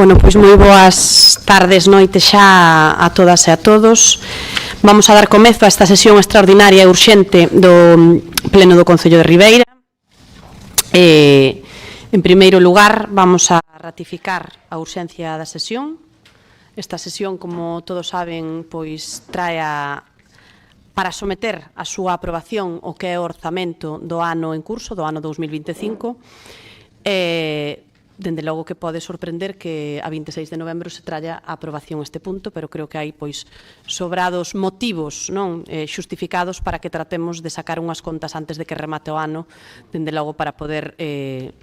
Bueno, pois moi boas tardes, noites xa a todas e a todos. Vamos a dar comezo a esta sesión extraordinaria e urxente do Pleno do Concello de Ribeira. En primeiro lugar, vamos a ratificar a urxencia da sesión. Esta sesión, como todos saben, pois trae para someter a súa aprobación o que é o orzamento do ano en curso, do ano 2025. Dende logo que pode sorprender que a 26 de novembro se tralla a aprobación este punto, pero creo que hai pois sobrados motivos non xustificados para que tratemos de sacar unhas contas antes de que remate o ano, dende logo para poder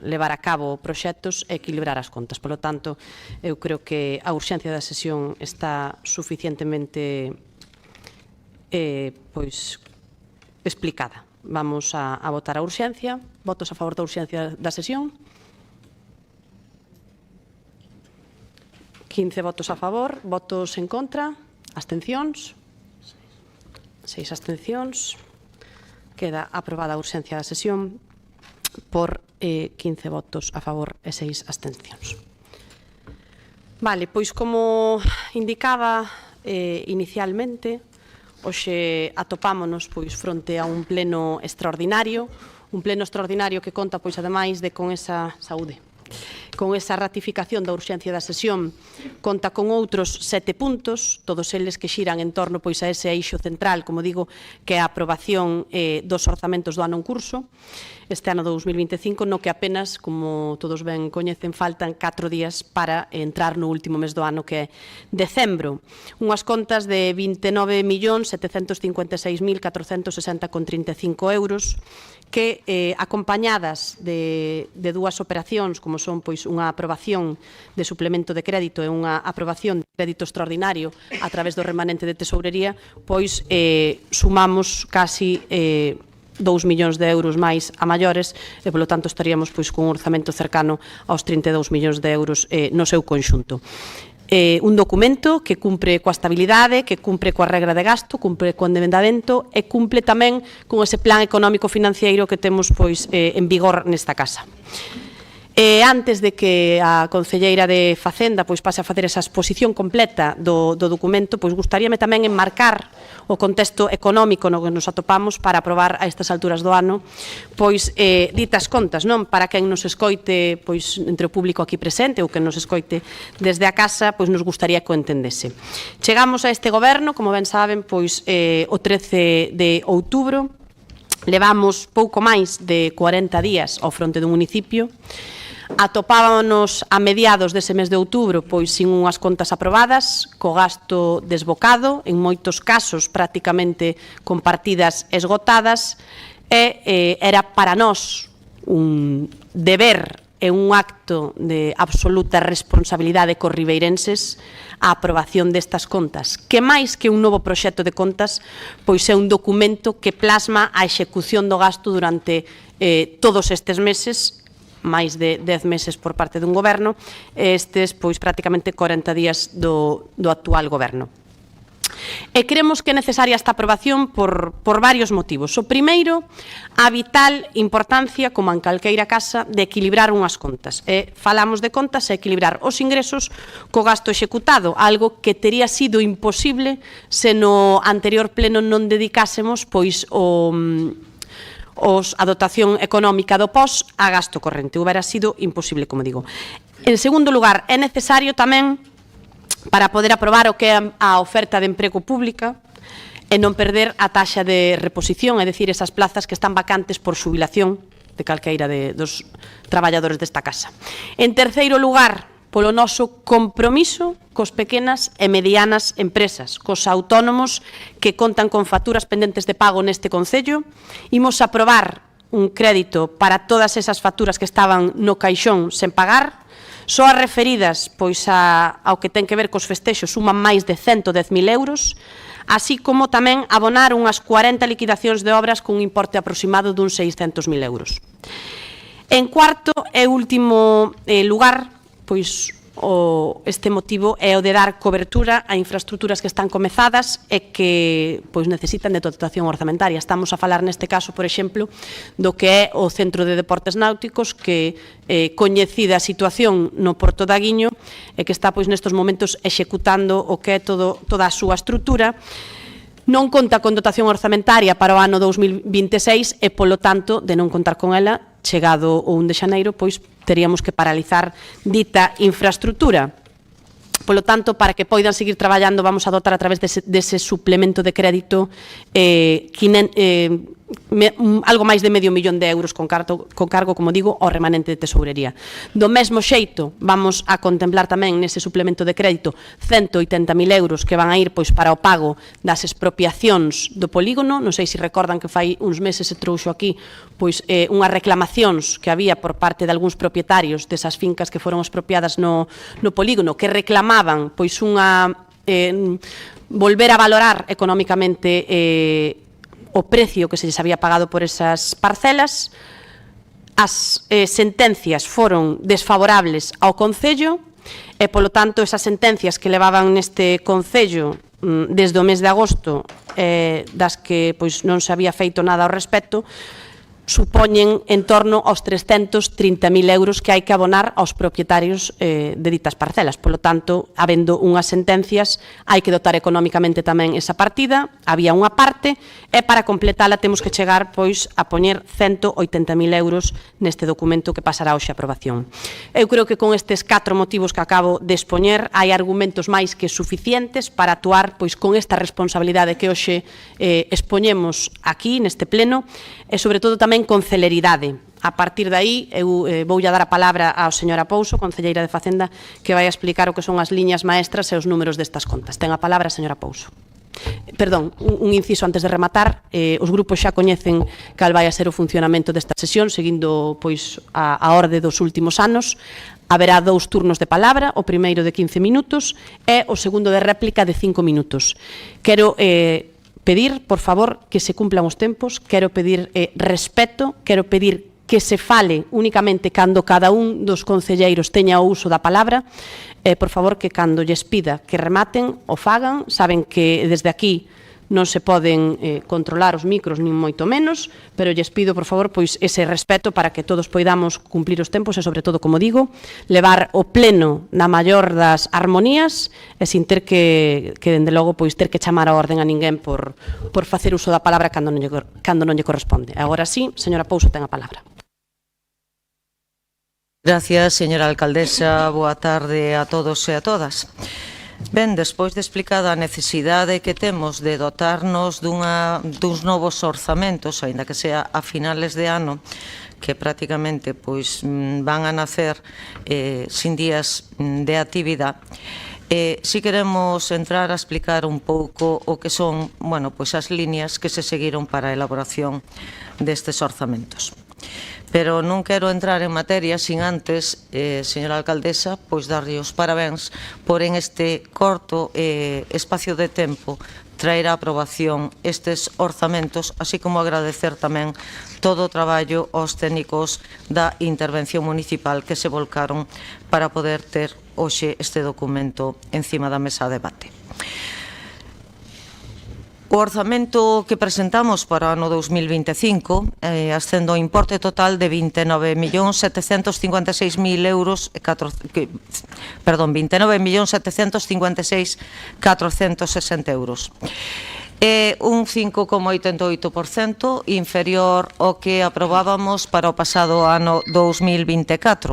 levar a cabo proxectos e equilibrar as contas. Por lo tanto, eu creo que a urxencia da sesión está suficientemente pois explicada. Vamos a votar a urxencia. Votos a favor da urxencia da sesión. 15 votos a favor, votos en contra, abstencións, 6 abstencións. Queda aprobada a urxencia da sesión por 15 votos a favor e 6 abstencións. Vale, pois como indicaba inicialmente, hoxe atopámonos pois fronte a un pleno extraordinario, que conta pois ademais de con esa saúde. Con esa ratificación da urxencia da sesión, conta con outros 7 puntos, todos eles que xiran en torno pois a ese eixo central, como digo, que é a aprobación dos orzamentos do ano en curso, este ano 2025, no que apenas, como todos ben coñecen, faltan 4 días para entrar no último mes do ano, que é decembro. Unhas contas de 29.756.460,35 euros, que acompañadas de dúas operacións, como son pois unha aprobación de suplemento de crédito e unha aprobación de crédito extraordinario a través do remanente de tesourería, pois sumamos casi 2 millóns de euros máis a maiores e, polo tanto, estaríamos pois con un orzamento cercano aos 32 millóns de euros no seu conxunto. Un documento que cumpre coa estabilidade, que cumpre coa regra de gasto, cumpre co endemendamento e cumpre tamén con ese plan económico financiero que temos pois en vigor nesta casa. Antes de que a concelleira de Facenda pois pase a facer esa exposición completa do documento, pois gustaríame tamén enmarcar o contexto económico no que nos atopamos para aprobar a estas alturas do ano pois ditas contas, non? Para quen nos escoite pois entre o público aquí presente ou quen nos escoite desde a casa, pois nos gustaría que o entendese. Chegamos a este goberno, como ben saben, pois o 13 de outubro, levamos pouco máis de 40 días ao fronte do municipio. Atopábamos a mediados dese mes de outubro pois sin unhas contas aprobadas, co gasto desbocado, en moitos casos prácticamente con partidas esgotadas, e era para nós un deber e un acto de absoluta responsabilidade cos ribeirenses a aprobación destas contas, que máis que un novo proxecto de contas, pois é un documento que plasma a execución do gasto durante todos estes meses, máis de 10 meses por parte dun goberno, estes pois prácticamente 40 días do actual goberno. E creemos que é necesaria esta aprobación por varios motivos. O primeiro, a vital importancia, como en calqueira casa, de equilibrar unhas contas. Falamos de contas e equilibrar os ingresos co gasto executado, algo que tería sido imposible se no anterior pleno non dedicásemos pois a dotación económica do POS a gasto corrente. Hubiera sido imposible, como digo. En segundo lugar, é necesario tamén para poder aprobar o que é a oferta de emprego pública e non perder a taxa de reposición, é dicir, esas plazas que están vacantes por xubilación de calqueira dos traballadores desta casa. En terceiro lugar, polo noso compromiso cos pequenas e medianas empresas, cos autónomos que contan con facturas pendentes de pago neste Concello. Imos aprobar un crédito para todas esas facturas que estaban no caixón sen pagar. Só as referidas pois ao que ten que ver cos festexos suman máis de 110.000 euros, así como tamén abonar unhas 40 liquidacións de obras cun importe aproximado dun 600.000 euros. En cuarto e último lugar, pois este motivo é o de dar cobertura a infraestructuras que están comezadas e que pois necesitan de dotación orzamentaria. Estamos a falar neste caso, por exemplo, do que é o Centro de Deportes Náuticos, que coñecida a situación no Porto da Guiño e que está pois nestes momentos executando o que é toda a súa estrutura. Non conta con dotación orzamentaria para o ano 2026 e, polo tanto, de non contar con ela, chegado o 1 de xaneiro, pois teríamos que paralizar dita infraestructura. Polo tanto, para que poidan seguir traballando, vamos a dotar a través dese suplemento de crédito algo máis de €500.000 con cargo, como digo, ao remanente de tesourería. Do mesmo xeito, vamos a contemplar tamén nese suplemento de crédito €180.000 que van a ir pois para o pago das expropiacións do polígono. Non sei se recordan que fai uns meses se trouxo aquí pois unhas reclamacións que había por parte de algúns propietarios desas fincas que foron expropiadas no polígono, que reclamaban pois volver a valorar económicamente o precio que se lles había pagado por esas parcelas. As sentencias foron desfavorables ao Concello e, polo tanto, esas sentencias que levaban neste Concello desde o mes de agosto, das que pois non se había feito nada ao respecto, supoñen en torno aos €330.000 que hai que abonar aos propietarios de ditas parcelas. Polo tanto, habendo unhas sentencias, hai que dotar económicamente tamén esa partida. Había unha parte e para completala temos que chegar pois a poñer €180.000 neste documento que pasará hoxe a aprobación. Eu creo que con estes 4 motivos que acabo de expoñer hai argumentos máis que suficientes para actuar pois con esta responsabilidade que hoxe expoñemos aquí neste pleno e, sobre todo, tamén con celeridade. A partir de aí, eu voulle dar a palabra ao señora Pouso, concelleira de Facenda, que vai a explicar o que son as liñas maestras e os números destas contas. Ten a palabra a señora Pouso. Perdón, un inciso antes de rematar. Os grupos xa coñecen cal vai a ser o funcionamento desta sesión, seguindo pois a orde dos últimos anos. Haberá 2 turnos de palabra, o primeiro de 15 minutos e o segundo de réplica de 5 minutos. Quero pedir, por favor, que se cumplan os tempos, quero pedir respeto, quero pedir que se fale únicamente cando cada un dos concelleiros teña o uso da palabra. Por favor, que cando lles pida que rematen, o fagan. Saben que desde aquí non se poden controlar os micros, nin moito menos, pero lles pido, por favor, pois ese respeto para que todos poidamos cumplir os tempos e, sobre todo, como digo, levar o pleno na maior das armonías e sin ter que dende logo, pois ter que chamar a orden a ninguén por facer uso da palabra cando non lle corresponde. Agora sí, señora Pouso, ten a palabra. Gracias, señora alcaldesa. Boa tarde a todos e a todas. Ben, despois de explicada a necesidade que temos de dotarnos duns novos orzamentos, aínda que sea a finales de ano, que prácticamente pois van a nacer sin días de actividade, si queremos entrar a explicar un pouco o que son, bueno, pois as liñas que se seguiron para a elaboración destes orzamentos. Pero non quero entrar en materia sin antes, señora alcaldesa, pois darlle os parabéns por en este corto espacio de tempo traer a aprobación estes orzamentos, así como agradecer tamén todo o traballo aos técnicos da intervención municipal que se volcaron para poder ter hoxe este documento encima da mesa de debate. O orzamento que presentamos para o ano 2025 ascende ao importe total de €29.756.460. É un 5,88% inferior ao que aprobábamos para o pasado ano 2024.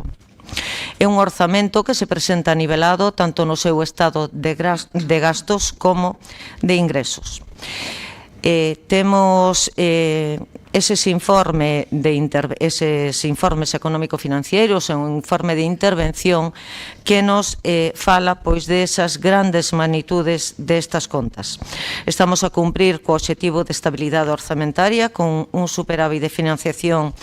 É un orzamento que se presenta nivelado tanto no seu estado de gastos como de ingresos. Temos eses informes económico-financieros, un informe de intervención que nos fala pois desas grandes magnitudes destas contas. Estamos a cumprir co obxectivo de estabilidade orzamentaria con un superávit de financiación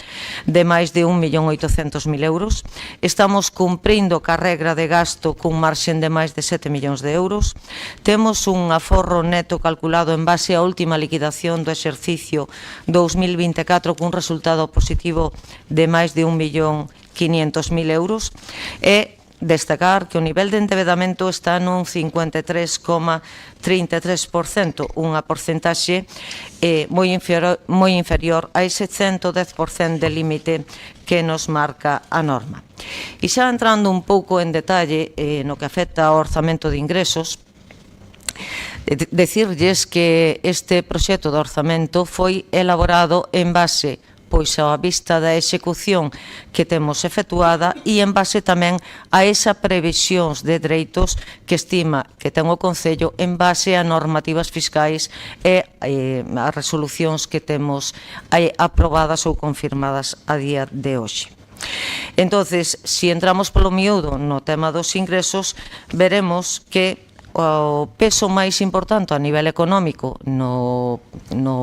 de máis de €1.800.000. Estamos cumprindo ca regra de gasto cun marxen de máis de €7 millóns. Temos un aforro neto calculado en base á última liquidación do exercicio 2024 cun resultado positivo de máis de €1.500.000 e destacar que o nivel de endebedamento está nun 53,33%, unha porcentaxe moi inferior a ese 110% de límite que nos marca a norma. E xa entrando un pouco en detalle no que afecta ao orzamento de ingresos, decirlles que este proxecto de orzamento foi elaborado en base pois á vista da execución que temos efectuada e en base tamén a esa previsións de dereitos que estima que ten o Concello en base a normativas fiscais e as resolucións que temos aprobadas ou confirmadas a día de hoxe. Entonces, se entramos polo miúdo no tema dos ingresos, veremos que o peso máis importante a nivel económico no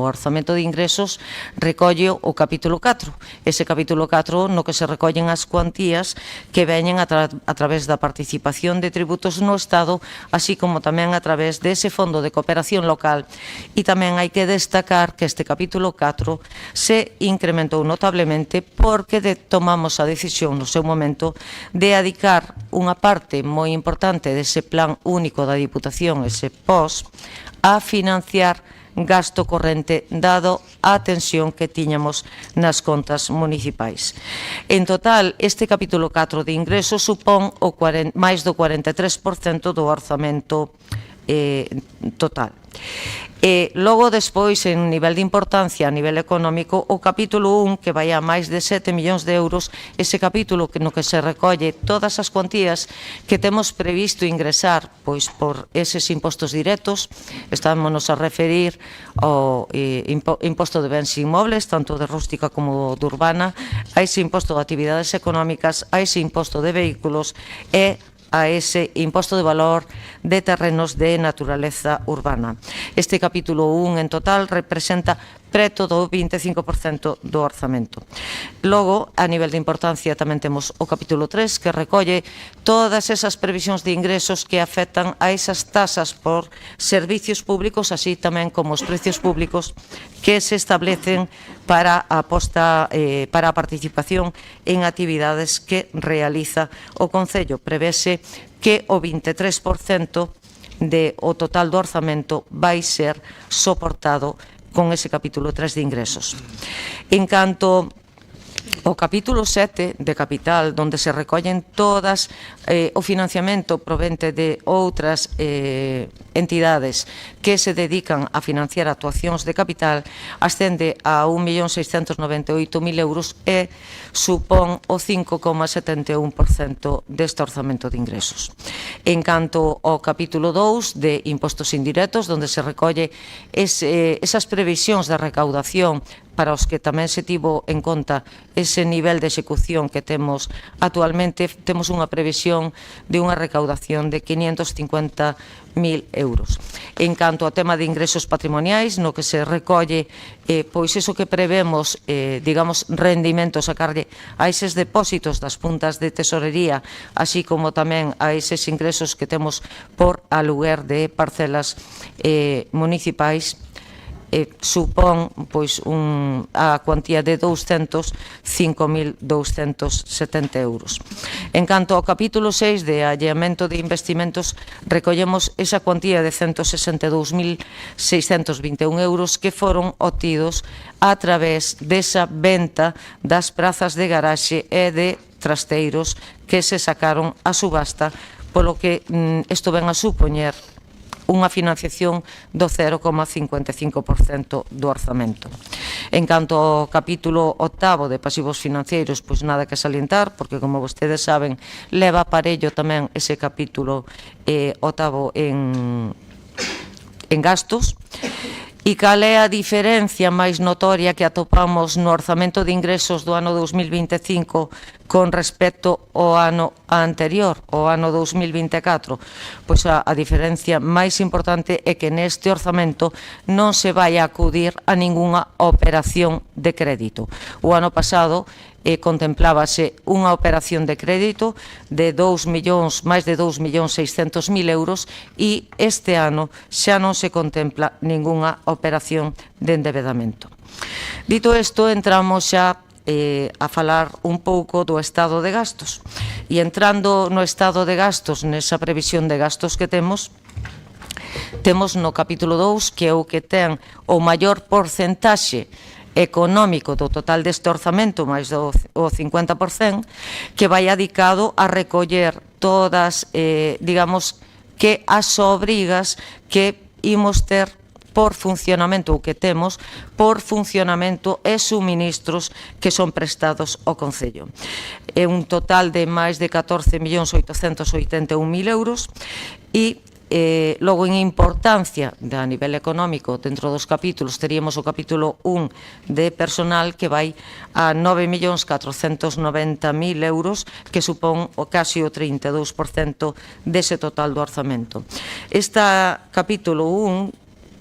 orzamento de ingresos recolle o capítulo 4. Ese capítulo 4 no que se recollen as cuantías que veñen a través da participación de tributos no Estado, así como tamén a través dese fondo de cooperación local. E tamén hai que destacar que este capítulo 4 se incrementou notablemente porque tomamos a decisión no seu momento de adicar unha parte moi importante dese plan único da Diputación, ese POS, a financiar gasto corrente dado a tensión que tiñamos nas contas municipais. En total, este capítulo 4 de ingresos supón máis do 43% do orzamento total. E logo despois, en nivel de importancia a nivel económico, o capítulo 1, que vai a máis de 7 millóns de euros, ese capítulo no que se recolle todas as cuantías que temos previsto ingresar pois por eses impostos directos. Estámonos a referir ao imposto de bens inmobles, tanto de rústica como de urbana, a ese imposto de actividades económicas, a ese imposto de vehículos e a ese imposto de valor de terrenos de naturaleza urbana. Este capítulo 1 en total representa preto do 25% do orzamento. Logo, a nivel de importancia, tamén temos o capítulo 3, que recolle todas esas previsións de ingresos que afectan a esas tasas por servicios públicos, así tamén como os precios públicos que se establecen para a participación en actividades que realiza o Concello. Prevese que o 23% do total do orzamento vai ser soportado con ese capítulo 3 de ingresos. En canto ao capítulo 7 de capital, onde se recollen todas o financiamento provente de outras entidades que se dedican a financiar actuacións de capital, ascende a 1.698.000 euros e supón o 5,71% deste orzamento de ingresos. En canto ao capítulo 2 de impostos indirectos, onde se recolle esas previsións de recaudación para os que tamén se tivo en conta ese nivel de execución que temos actualmente, temos unha previsión de unha recaudación de 550.000 euros. En canto ao tema de ingresos patrimoniais, no que se recolle pois iso que prevemos, digamos, rendimentos a carlle a eses depósitos das puntas de tesorería, así como tamén a eses ingresos que temos por aluguer de parcelas municipais, supón pois a cuantía de 205.270 euros. En canto ao capítulo 6 de alleamento de investimentos, recollemos esa cuantía de 162.621 euros que foron obtidos a través desa venta das prazas de garaxe e de trasteiros que se sacaron a subasta, polo que isto ven a supoñer unha financiación do 0,55% do orzamento. En canto ao capítulo 8 de pasivos financeiros, pois nada que salientar, porque como vostedes saben, leva aparello tamén ese capítulo 8 en gastos. E cal é a diferencia máis notoria que atopamos no orzamento de ingresos do ano 2025 con respecto ao ano anterior, ao ano 2024? Pois a diferencia máis importante é que neste orzamento non se vai a acudir a ningunha operación de crédito. O ano pasado contemplábase unha operación de crédito de máis de 2.600.000 euros e este ano xa non se contempla ningunha operación de endebedamento. Dito isto, entramos xa a falar un pouco do estado de gastos. E entrando no estado de gastos, nesa previsión de gastos que temos no capítulo 2, que é o que ten o maior porcentaxe económico do total deste orzamento, máis do 50%, que vai dedicado a recoller todas, digamos, que as obrigas que imos ter por funcionamento, ou que temos por funcionamento e suministros que son prestados ao Concello. É un total de máis de 14.881.000 euros e logo en importancia a nivel económico dentro dos capítulos teríamos o capítulo 1 de personal que vai a 9.490.000 euros, que supón o casi o 32% dese total do orzamento. Este capítulo 1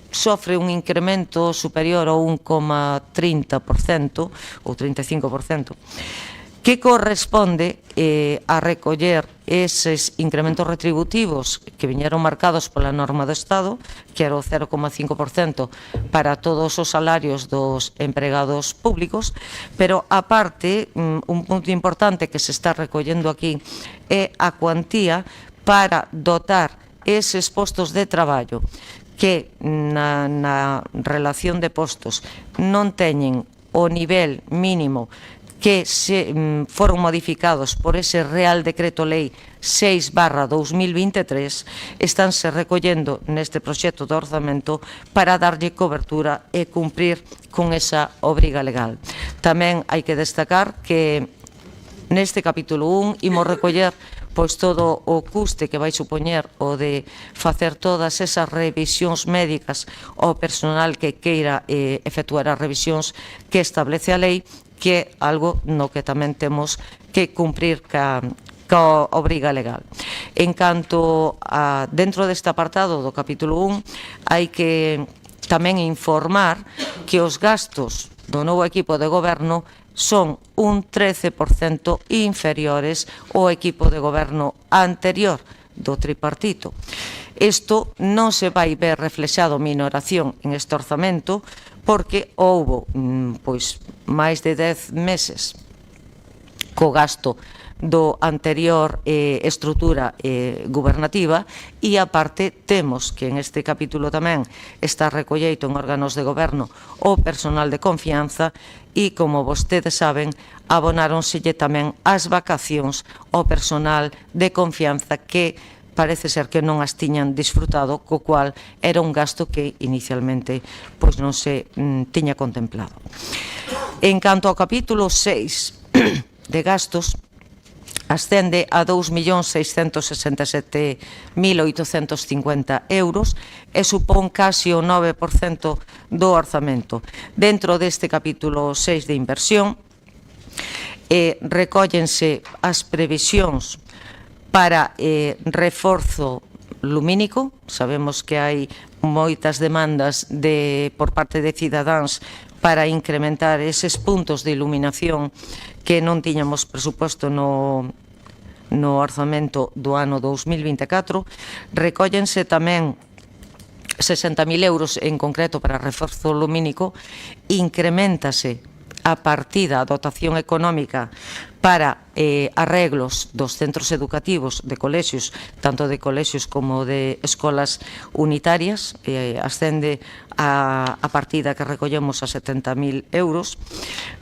sofre un incremento superior ao 1,30% ou 35%, que corresponde a recoller eses incrementos retributivos que viñeron marcados pola norma do Estado, que era o 0,5% para todos os salarios dos empregados públicos, pero aparte, un punto importante que se está recollendo aquí é a cuantía para dotar eses postos de traballo que na relación de postos non teñen o nivel mínimo que se foron modificados por ese Real Decreto Lei 6/2023, estánse recollendo neste proxecto de orzamento para darlle cobertura e cumprir con esa obriga legal. Tamén hai que destacar que neste capítulo 1 imos recoller pois todo o custe que vai supoñer o de facer todas esas revisións médicas ao personal que queira efectuar as revisións que establece a lei, que é algo no que tamén temos que cumprir ca obriga legal. En canto a dentro deste apartado do capítulo 1, hai que tamén informar que os gastos do novo equipo de goberno son un 13% inferiores ao equipo de goberno anterior do tripartito. Isto non se vai ver reflexado minoración en este orzamento porque houbo pois máis de 10 meses co gasto do anterior estrutura gubernativa e aparte temos que en este capítulo tamén está recolleito en órganos de goberno o personal de confianza e, como vostedes saben, abonáronselle tamén as vacacións ao personal de confianza que parece ser que non as tiñan disfrutado, co cual era un gasto que inicialmente pois non se tiña contemplado. En canto ao capítulo 6 de gastos, ascende a 2.667.850 euros e supón casi o 9% do orzamento. Dentro deste capítulo 6 de inversión, recóllense as previsións para reforzo lumínico. Sabemos que hai moitas demandas por parte de cidadáns para incrementar eses puntos de iluminación que non tiñamos presuposto no orzamento do ano 2024. Recóllense tamén 60.000 euros en concreto para reforzo lumínico. Increméntase a partida, a dotación económica para arreglos dos centros educativos de colexios, tanto de colexios como de escolas unitarias, ascende a partida que recollemos a 70.000 euros.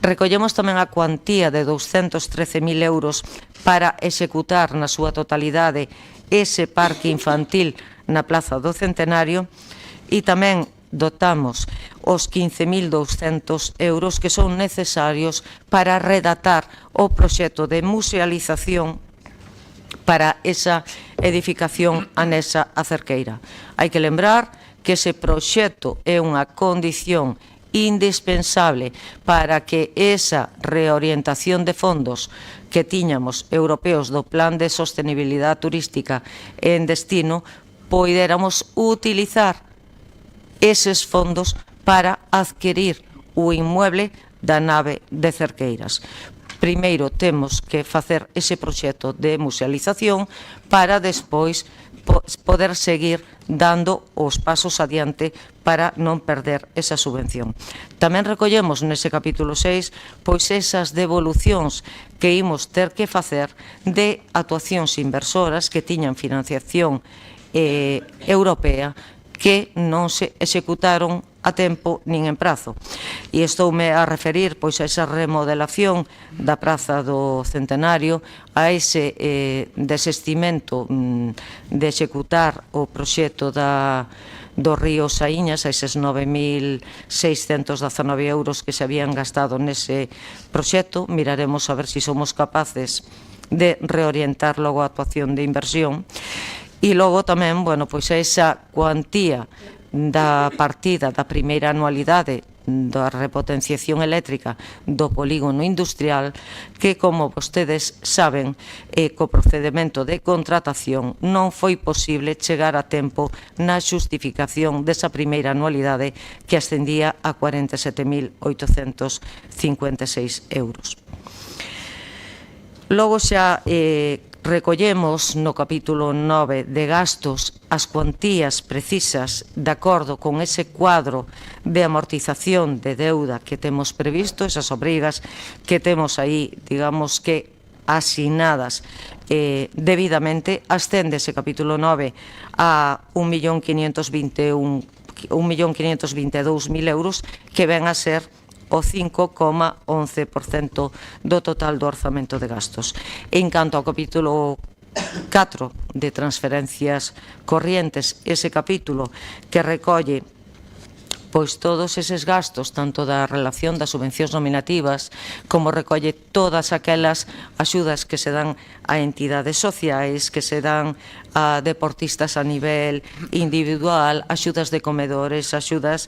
Recollemos tamén a cuantía de 213.000 euros para executar na súa totalidade ese parque infantil na Plaza do Centenario e tamén dotamos os 15.200 euros que son necesarios para redactar o proxecto de musealización para esa edificación anexa a Cerqueira. Hai que lembrar que ese proxecto é unha condición indispensable para que esa reorientación de fondos que tiñamos europeos do Plan de Sostenibilidade Turística en destino poidéramos utilizar eses fondos para adquirir o inmueble da nave de Cerqueiras. Primeiro temos que facer ese proxecto de musealización para despois poder seguir dando os pasos adiante para non perder esa subvención. Tamén recollemos nese capítulo 6 pois esas devolucións que imos ter que facer de actuacións inversoras que tiñan financiación europea que non se executaron a tempo nin en prazo. E estoume a referir pois a esa remodelación da Praza do Centenario, a ese desestimento de executar o proxecto do río Saíñas, a eses 9.619 euros que se habían gastado nese proxecto. Miraremos a ver se somos capaces de reorientar logo a actuación de inversión. E logo tamén, bueno, pois esa cuantía da partida da primeira anualidade da repotenciación eléctrica do polígono industrial que, como vostedes saben, co procedemento de contratación non foi posible chegar a tempo na xustificación desa primeira anualidade que ascendía a 47.856 euros. Logo xa recollemos no capítulo 9 de gastos as cuantías precisas de acordo con ese cuadro de amortización de deuda que temos previsto, esas obrigas que temos aí, digamos que asinadas debidamente. Ascende ese capítulo 9 a 1.522.000 euros, que ven a ser o 5,11% do total do orzamento de gastos. En canto ao capítulo 4 de transferencias corrientes, ese capítulo que recolle pois todos eses gastos, tanto da relación das subvencións nominativas, como recolle todas aquelas axudas que se dan a entidades sociais, que se dan a deportistas a nivel individual, axudas de comedores, axudas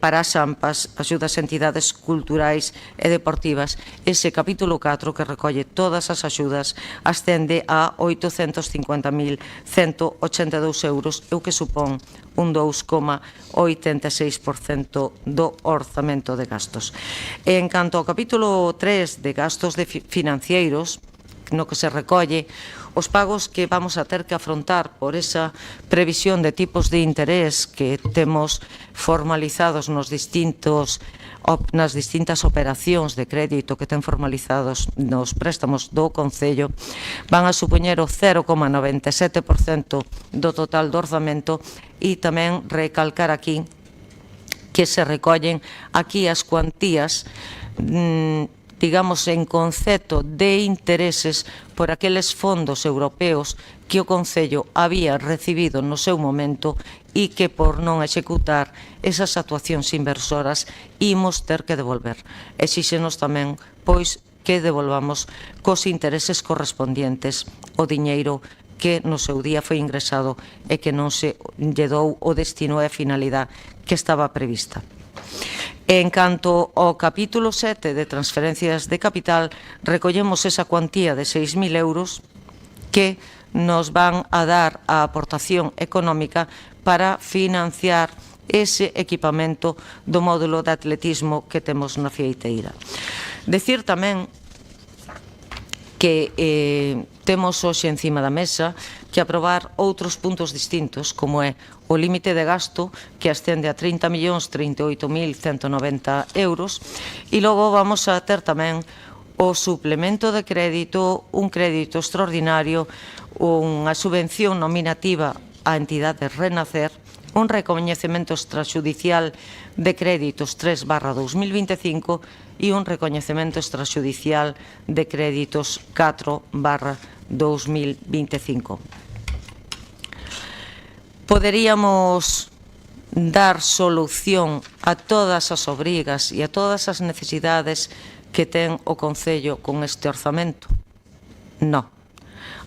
para as AMPAs, axudas a entidades culturais e deportivas. Ese capítulo 4 que recolle todas as axudas ascende a 850.182 euros, o que supón un 2,86% do orzamento de gastos. En canto ao capítulo 3 de gastos financeiros, no que se recolle os pagos que vamos a ter que afrontar por esa previsión de tipos de interés que temos formalizados nas distintas operacións de crédito que ten formalizados nos préstamos do Concello, van a supoñer o 0,97% do total do orzamento. E tamén recalcar aquí que se recollen aquí as cuantías digamos, en concepto de intereses por aqueles fondos europeos que o Concello había recibido no seu momento e que por non executar esas actuacións inversoras imos ter que devolver. Exíxenos tamén, pois, que devolvamos cos intereses correspondientes o diñeiro que no seu día foi ingresado e que non se lle dou o destino e a finalidade que estaba prevista. En canto ao capítulo 7 de transferencias de capital, recollemos esa cuantía de 6.000 euros que nos van a dar a aportación económica para financiar ese equipamento do módulo de atletismo que temos na Fieiteira. Decir tamén que temos hoxe encima da mesa que aprobar outros puntos distintos, como é o límite de gasto, que ascende a 30.038.190 euros, e logo vamos a ter tamén o suplemento de crédito, un crédito extraordinario, unha subvención nominativa á entidade Renacer, un recoñecemento extraxudicial de créditos 3/2025 e un recoñecemento extraxudicial de créditos 4/2025. Poderíamos dar solución a todas as obrigas e a todas as necesidades que ten o Concello con este orzamento? Non.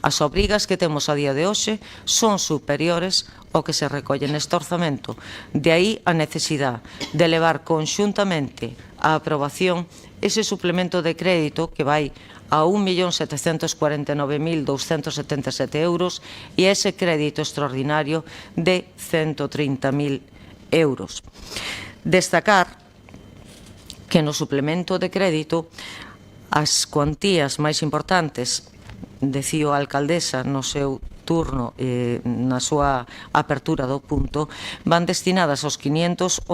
As obrigas que temos a día de hoxe son superiores ao que se recolle neste orzamento. De aí a necesidade de levar conxuntamente a aprobación ese suplemento de crédito que vai a 1.749.277 euros e ese crédito extraordinario de 130.000 euros. Destacar que no suplemento de crédito as cuantías máis importantes, decío a alcaldesa no seu turno na súa apertura do punto, van destinadas aos 511.000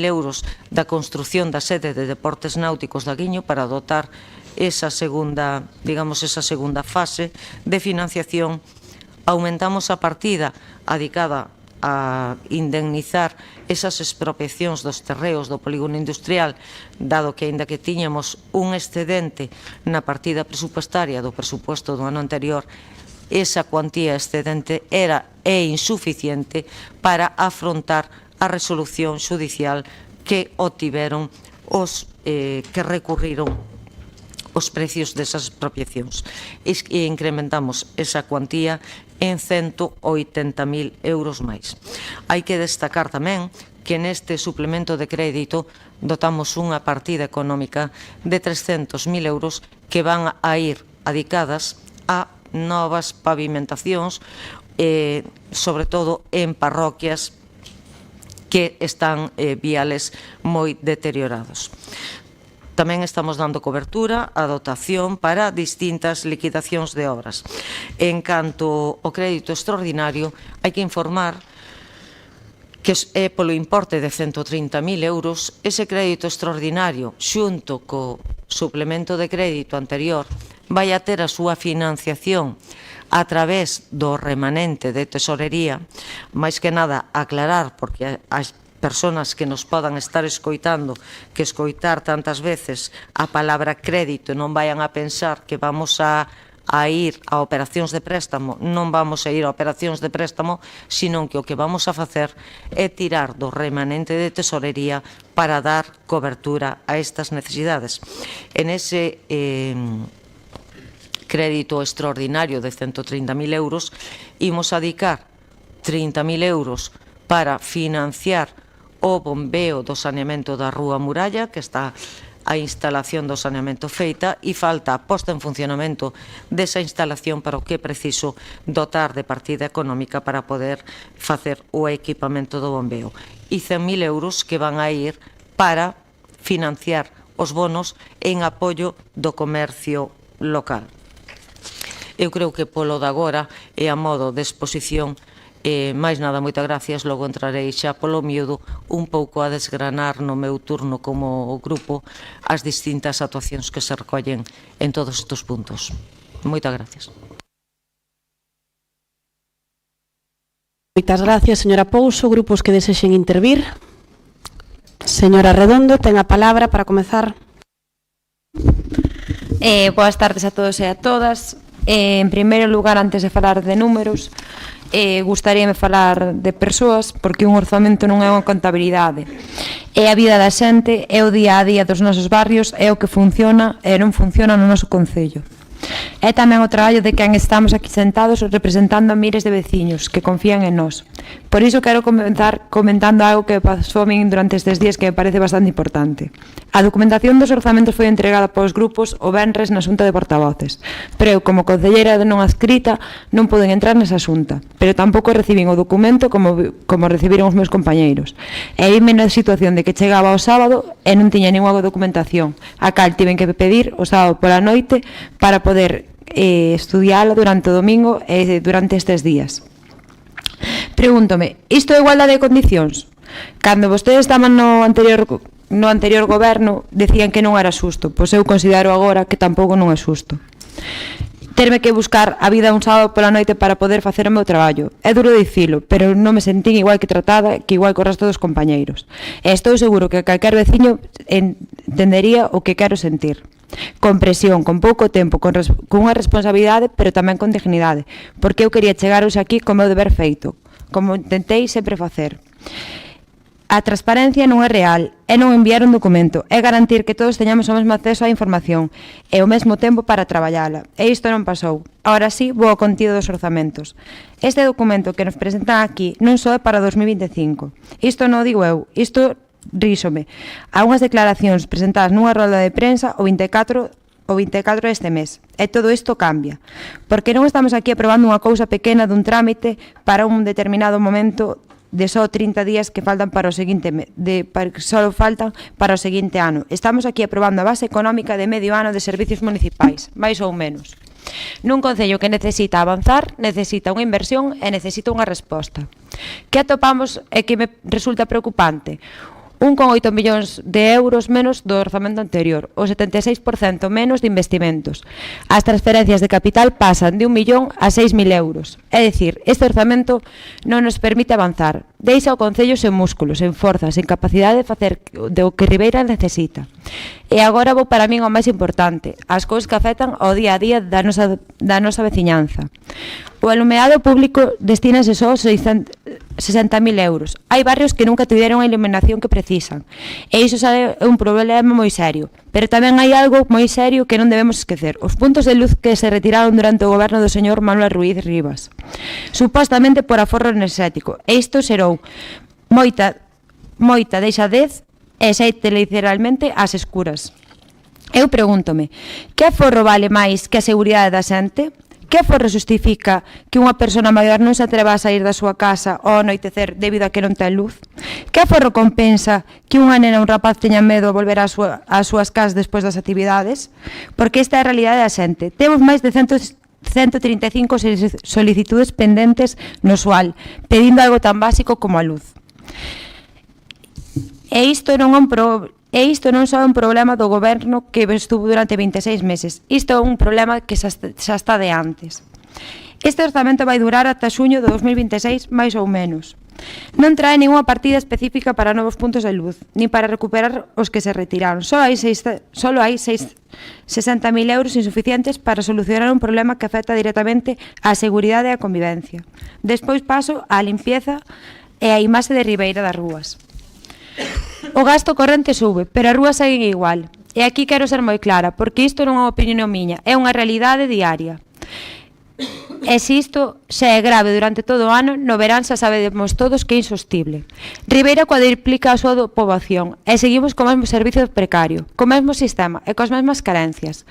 euros da construción da sede de deportes náuticos da Guiño para dotar esa segunda, digamos, esa segunda fase de financiación. Aumentamos a partida adicada a indemnizar esas expropiacións dos terreos do polígono industrial, dado que, aínda que tiñamos un excedente na partida presupuestaria do presupuesto do ano anterior, esa cuantía excedente era insuficiente para afrontar a resolución xudicial que obtiveron os que recurriron os precios desas expropiacións. E incrementamos esa cuantía en 180.000 euros máis. Hai que destacar tamén que neste suplemento de crédito dotamos unha partida económica de 300.000 euros que van a ir adicadas a novas pavimentacións, sobre todo en parroquias que están viales moi deteriorados. Tamén estamos dando cobertura á dotación para distintas liquidacións de obras. En canto ao crédito extraordinario, hai que informar que é polo importe de 130.000 euros. Ese crédito extraordinario, xunto co suplemento de crédito anterior, vai a ter a súa financiación a través do remanente de tesorería. Máis que nada aclarar, porque as persoas que nos podan estar escoitando, que escoitar tantas veces a palabra crédito, non vayan a pensar que vamos a ir a operacións de préstamo. Non vamos a ir a operacións de préstamo, sino que o que vamos a facer é tirar do remanente de tesorería para dar cobertura a estas necesidades. En ese crédito extraordinario de 130.000 euros, imos a dedicar 30.000 euros para financiar o bombeo do saneamento da Rúa Muralla, que está a instalación do saneamento feita, e falta a posta en funcionamento desa instalación, para o que é preciso dotar de partida económica para poder facer o equipamento do bombeo. E 100.000 euros que van a ir para financiar os bonos en apoio do comercio local. Eu creo que polo de agora e a modo de exposición, máis nada, moitas gracias. Logo entrarei xa polo miúdo un pouco a desgranar no meu turno como grupo as distintas actuacións que se recollen en todos estes puntos. Moitas gracias. Moitas gracias, señora Pouso. Grupos que desexen intervir. Señora Redondo, ten a palabra para comezar. Boas tardes a todos e a todas. En primeiro lugar, antes de falar de números, gustaríame falar de persoas, porque un orzamento non é unha contabilidade. É a vida da xente, é o día a día dos nosos barrios, é o que funciona e non funciona no noso concello. É tamén o traballo de quen estamos aquí sentados representando a miles de veciños que confían en nós. Por iso quero comenzar comentando algo que pasou a min durante estes días que me parece bastante importante. A documentación dos orzamentos foi entregada polos grupos o venres na xunta de portavoces, pero eu, como concelleira non adscrita, non poden entrar nesa xunta, pero tampouco recibín o documento como recibiron os meus compañeiros. E vime na situación de que chegaba o sábado e non tiña ninguna documentación, a cal tiven que pedir o sábado pola noite para poder estudiala durante o domingo e durante estes días. Pregúntome, isto é igualdade de condicións? Cando vostedes estaban no anterior goberno, decían que non era xusto, pois eu considero agora que tampouco non é xusto. Terme que buscar a vida un sábado pola noite para poder facer o meu traballo. É duro dicilo, pero non me sentín igual que tratada que igual co resto dos compañeiros. E estou seguro que calquer veciño entendería o que quero sentir. Con presión, con pouco tempo, con unha responsabilidade, pero tamén con dignidade, porque eu quería chegar hoxe aquí co meu deber feito, como intentei sempre facer. A transparencia non é real, é non enviar un documento, é garantir que todos teñamos o mesmo acceso á información e o mesmo tempo para traballala. E isto non pasou. Ahora sí, vou ao contido dos orzamentos. Este documento que nos presentan aquí non só é para 2025. Isto non o digo eu, isto ríxome a unhas declaracións presentadas nunha rolda de prensa o 24 deste mes. E todo isto cambia. Porque non estamos aquí aprobando unha cousa pequena dun trámite para un determinado momento de só 30 días que faltan para o seguinte só faltan para o seguinte ano. Estamos aquí aprobando a base económica de medio ano de servicios municipais, máis ou menos. Nun concello que necesita avanzar, necesita unha inversión e necesita unha resposta. Que atopamos e que me resulta preocupante? 1,8 millóns de euros menos do orzamento anterior, o 76% menos de investimentos. As transferencias de capital pasan de 1 millón a 6.000 euros. É dicir, este orzamento non nos permite avanzar. Deixa o Concello sen músculos, sen forzas, sen capacidade de facer o que Ribeira necesita. E agora vou para min o máis importante, as cousas que afectan ao día a día da nosa veciñanza. O alumeado público destínase só 60.000 euros. Hai barrios que nunca tiveron a iluminación que precisan. E iso é un problema moi serio. Pero tamén hai algo moi serio que non debemos esquecer. Os puntos de luz que se retiraron durante o goberno do señor Manuel Ruiz Rivas. Supostamente por aforro enerxético. E isto xerou moita deixadez e xeite literalmente ás escuras. Eu pregúntome, que aforro vale máis que a seguridade da xente? Que aforro justifica que unha persona maior non se atreva a sair da súa casa ao anoitecer debido a que non ten luz? Que aforro compensa que unha nena ou un rapaz teñan medo a volver ás súas casas despois das actividades? Porque esta é a realidade da xente. Temos máis de 135 solicitudes pendentes no usual, pedindo algo tan básico como a luz. E isto non só é un problema do goberno que estuvo durante 26 meses. Isto é un problema que xa está de antes. Este orzamento vai durar ata xuño de 2026, máis ou menos. Non trae ninguna partida específica para novos puntos de luz, ni para recuperar os que se retiraron. Só hai 60.000 euros insuficientes para solucionar un problema que afecta directamente á seguridade e á convivencia. Despois paso á limpieza e á imaxe de Ribeira das Rúas. O gasto corrente sube, pero as rúas seguen igual. E aquí quero ser moi clara, porque isto non é unha opinión miña, é unha realidade diaria. E se isto xa é grave durante todo o ano, no verán xa sabemos todos que é insostible. Ribeira cuadriplica a súa poboación e seguimos co mesmo servicio precario, co mesmo sistema e coas mesmas carencias.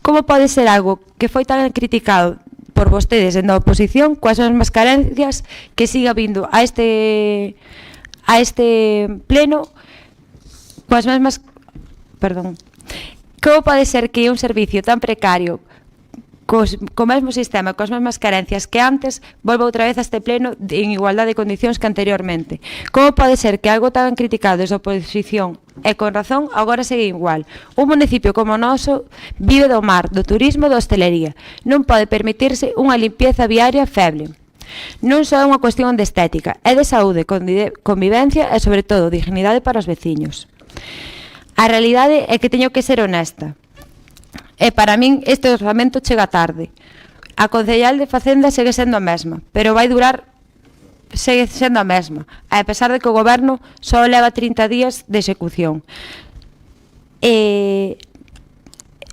Como pode ser algo que foi tan criticado por vostedes en da oposición, coas mesmas carencias, que siga vindo a este pleno coas mesmas... Como pode ser que un servicio tan precario co mesmo sistema, coas mesmas carencias que antes, volva outra vez a este pleno en igualdade de condicións que anteriormente? Como pode ser que algo tan criticado desde a oposición e con razón agora segue igual? Un municipio como o noso vive do mar, do turismo, da hostelería. Non pode permitirse unha limpieza viaria feble. Non só é unha cuestión de estética, é de saúde, convivencia e, sobre todo, dignidade para os veciños. A realidade é que teño que ser honesta. E para min este orzamento chega tarde. A concellal de Facenda segue sendo a mesma, pero vai durar, segue sendo a mesma, a pesar de que o goberno só leva 30 días de execución.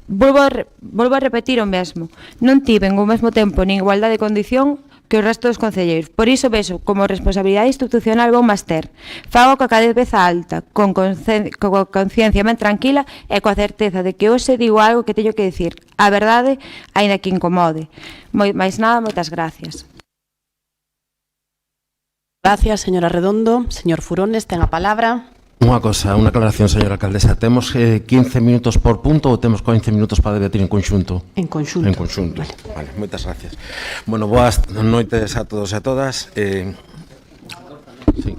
Volvo a repetir o mesmo. Non tiven o mesmo tempo nin igualdade de condición que o resto dos concelleiros. Por iso vexo como responsabilidade institucional vou máis ter. Fago coa cabeza alta, con conciencia ben tranquila e coa certeza de que hoxe digo algo que teño que dicir. A verdade, aínda que incomode. Máis nada, moitas gracias. Gracias, señora Redondo. Señor Furones, ten a palabra. Unha cosa, unha aclaración, señora alcaldesa. Temos 15 minutos por punto ou temos 15 minutos para debatir en conxunto? En conxunto. En conxunto. Vale, moitas gracias. Bueno, boas noites a todos e a todas. Sí.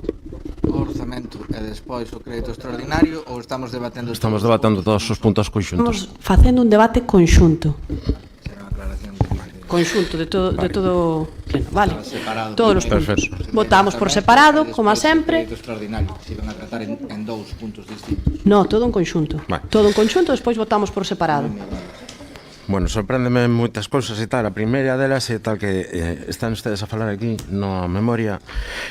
O orzamento e despois o crédito extraordinario ou estamos debatendo... Estamos debatendo todos os puntos conxuntos. Estamos facendo un debate conxunto. Será unha aclaración. Conxunto de todo pleno, vale. Todos os puntos. Perfecto. Votamos por separado, como a sempre. O crédito extraordinario, se van a tratar en dous puntos distintos. No, todo en conxunto. Vale. Todo en conxunto, despois votamos por separado. Bueno, sorpréndeme moitas cousas e tal. A primeira delas é tal que están ustedes a falar aquí na memoria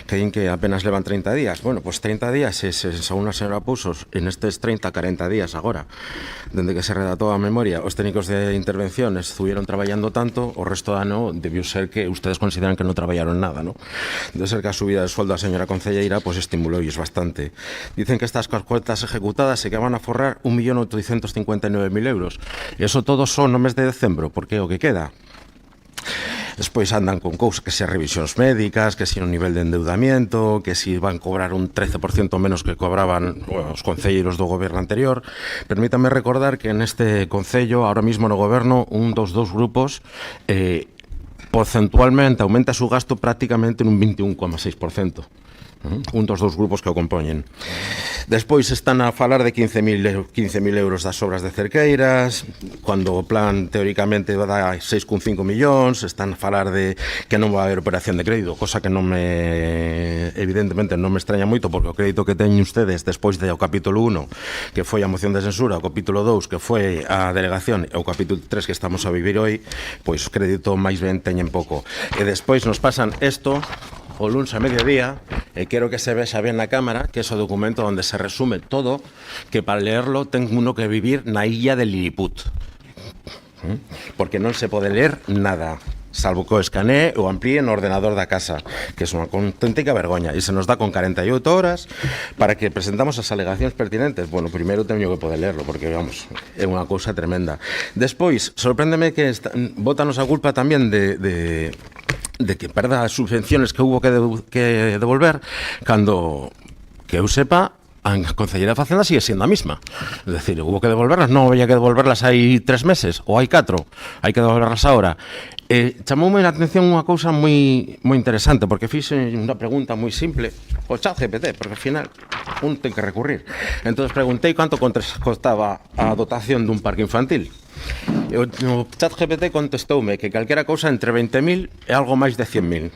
que din que apenas levan 30 días. Bueno, pues 30 días, según a señora Pousos, en estes 30, 40 días agora, dende que se redactou a memoria, os técnicos de intervención estuvieron traballando tanto, o resto do ano debió ser que ustedes consideran que non traballaron nada, ¿no? Debe ser que a subida de sueldo a señora concelleira pues estimuloules bastante. Dicen que estas cuotas ejecutadas se que van a forrar 1.859.000 euros. E eso todo son no mes de decembro, porque é o que queda. Despois andan con cousas, que se revisións médicas, que se un nivel de endeudamiento, que se van cobrar un 13% menos que cobraban os concelleiros do goberno anterior. Permítame recordar que neste concello, ahora mismo no goberno, un dos dous grupos porcentualmente aumenta su gasto prácticamente en un 21,6%. Un dos dous grupos que o compoñen. Despois están a falar de 15.000 euros das obras de Cerqueiras, cando o plan teóricamente dá 6,5 millóns. Están a falar de que non vai haber operación de crédito, cosa que evidentemente non me extraña moito, porque o crédito que teñen ustedes despois do capítulo 1, que foi a moción de censura, o capítulo 2, que foi a delegación, e o capítulo 3 que estamos a vivir hoy, pois crédito máis ben teñen pouco. E despois nos pasan isto o luns a mediodía, e quero que se vexa ben na cámara, que é o documento onde se resume todo, que para leerlo ten uno que vivir na illa de Lilliput, porque non se pode ler nada, salvo que o escanee ou amplíe no ordenador da casa, que é unha auténtica vergoña, e se nos dá con 48 horas para que presentamos as alegacións pertinentes. Bueno, primeiro teño que poder lerlo, porque, vamos, é unha cousa tremenda. Despois, sorpréndeme que bótanos a culpa tamén de que perda as subvenciones que hubo que devolver, cando, que eu sepa, a Concellería de Facenda sigue sendo a misma. Es decir, hubo que devolverlas, non había que devolverlas hai 3 meses, ou hai 4, hai que devolverlas ahora. Chamoume a atención unha cousa moi interesante, porque fixe unha pregunta moi simple ao ChatGPT, porque ao final un ten que recurrir. Entón preguntei canto costaba a dotación dun parque infantil. O ChatGPT contestoume que calquera cousa entre 20.000 e algo máis de 100.000,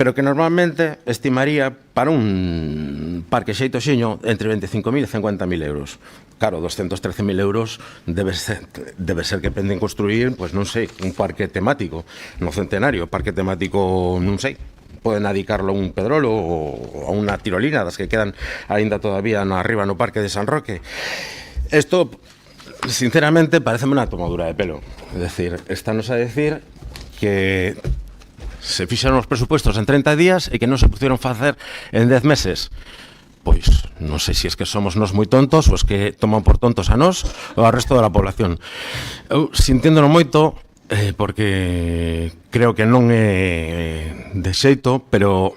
pero que normalmente estimaría para un parque xeitoxiño entre 25.000 e 50.000 euros. Claro, 213.000 euros debe ser que penden construir, pois non sei, un parque temático no centenario, parque temático, non sei, poden adicarlo a un pedrolo ou a unha tirolina das que quedan aínda todavía arriba no parque de San Roque. Isto, sinceramente, pareceme unha tomadura de pelo. É dicir, estános a decir que se fixeron os presupuestos en 30 días e que non se puderon facer en 10 meses. Pois non sei se es que somos nos moi tontos ou es que toman por tontos a nós ou ao resto da población. Eu sintiéndolo moito, porque creo que non é de xeito, pero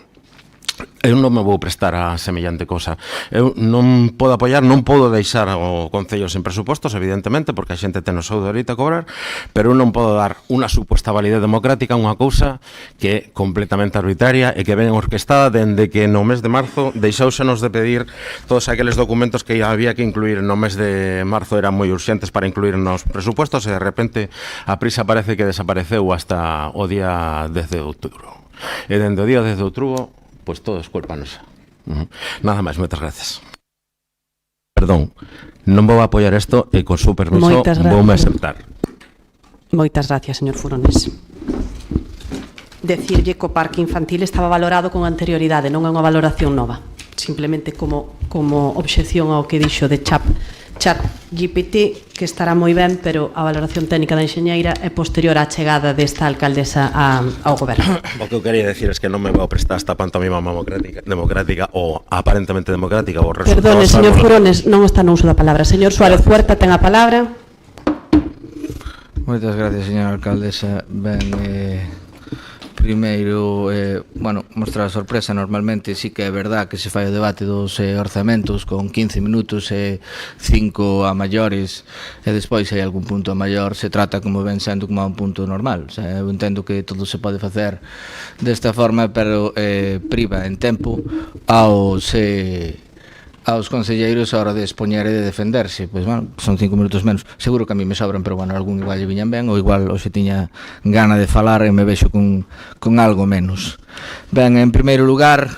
eu non me vou prestar a semellante cosa. Eu non podo apoiar, non podo deixar o Concello sen presupostos, evidentemente, porque a xente ten o seu dereito a cobrar, pero eu non podo dar unha suposta validez democrática a unha cousa que é completamente arbitraria e que ven orquestada dende que no mes de marzo deixáusenos de pedir todos aqueles documentos que había que incluir no mes de marzo, eran moi urxentes para incluir nos presupostos, e de repente a prisa parece que desapareceu hasta o día 10 de outubro. E dende o día 10 de outubro, pois todo é culpa nosa. Nada máis, moitas gracias. Perdón, non vou apoiar isto e con seu permiso voume aceptar. Moitas gracias, señor Furones. Decirlle que o parque infantil estaba valorado con anterioridade, non é unha valoración nova. Simplemente como obxección ao que dixo de ChatGPT, que estará moi ben, pero a valoración técnica da enxeñeira é posterior á chegada desta alcaldesa ao goberno. O que eu quería decir é que non me vou prestar esta pantomima democrática ou aparentemente democrática. Perdone, señor Furones, non está no uso da palabra. Señor Suárez Puerta, ten a palabra. Moitas gracias, señora alcaldesa. Ben, primeiro, mostrar a sorpresa. Normalmente sí que é verdad que se fai o debate dos orzamentos con 15 minutos e 5 a maiores, e despois hai algún punto a maior, se trata como ven sendo como un punto normal. O sea, eu entendo que todo se pode facer desta forma, pero priva en tempo aos concelleiros a hora de expoñer e de defenderse. Pois, bueno, son 5 minutos menos. Seguro que a mí me sobran, pero, bueno, algún igual lle viñan ben, ou igual hoxe tiña gana de falar e me vexo con algo menos. Ben, en primeiro lugar,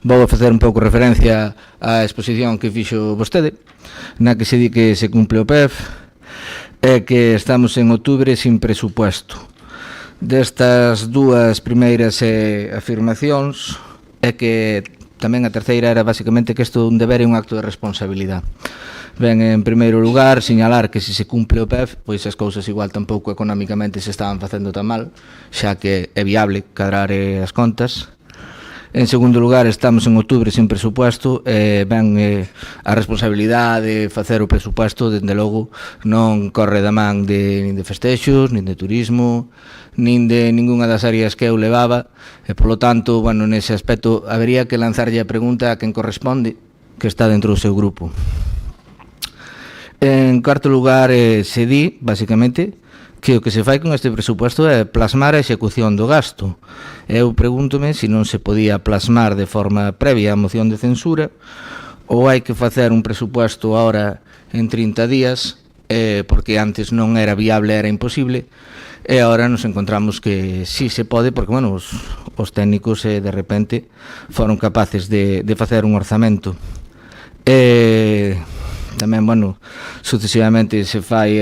vou facer un pouco referencia á exposición que fixo vostede, na que se di que se cumple o PEF e que estamos en outubro sin presupuesto. Destas dúas primeiras afirmacións é que tamén a terceira era basicamente que isto é un deber e un acto de responsabilidade. Ben, en primeiro lugar, señalar que se cumple o PEF, pois as cousas igual tampouco económicamente se estaban facendo tan mal, xa que é viable cadrar as contas. En segundo lugar, estamos en outubro sin presupuesto, ben a responsabilidade de facer o presupuesto, dende logo, non corre da man nin de festexos, nin de turismo, nin de ningunha das áreas que eu levaba, e polo tanto, bueno, nese aspecto, habería que lanzarlle a pregunta a quen corresponde, que está dentro do seu grupo. En cuarto lugar, se di, basicamente, que o que se fai con este presupuesto é plasmar a execución do gasto. Eu pregúntome se non se podía plasmar de forma previa a moción de censura ou hai que facer un presupuesto ahora en 30 días porque antes non era viable, era imposible, e agora nos encontramos que sí se pode, porque, bueno, os técnicos de repente foron capaces de facer un orzamento. Tamén, bueno, sucesivamente se fai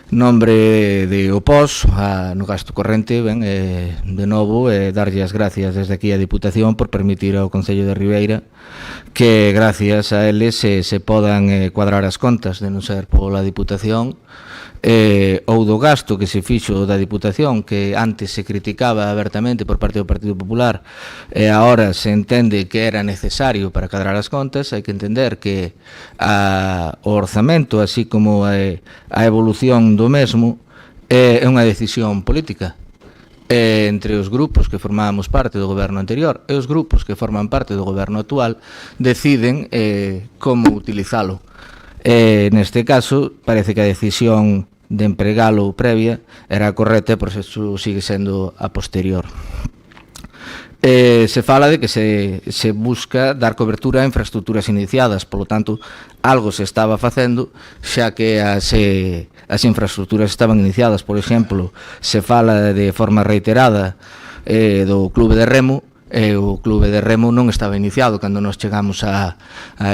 nombre de opós no gasto corrente, ben, de novo, darlle as gracias desde aquí a Diputación por permitir ao Concello de Ribeira que gracias a eles se podan cuadrar as contas, de non ser pola Diputación ou do gasto que se fixo da Diputación, que antes se criticaba abertamente por parte do Partido Popular e agora se entende que era necesario para cadrar as contas. Hai que entender que o orzamento, así como a evolución do mesmo, é unha decisión política entre os grupos que formábamos parte do goberno anterior e os grupos que forman parte do goberno actual deciden como utilizalo. Neste caso, parece que a decisión de empregalo previa era correcta, por eso sigue sendo a posterior. Se fala de que se busca dar cobertura a infraestructuras iniciadas, polo tanto, algo se estaba facendo, xa que as infraestructuras estaban iniciadas. Por exemplo, se fala de forma reiterada do Clube de Remo, o Clube de Remo non estaba iniciado cando nos chegamos a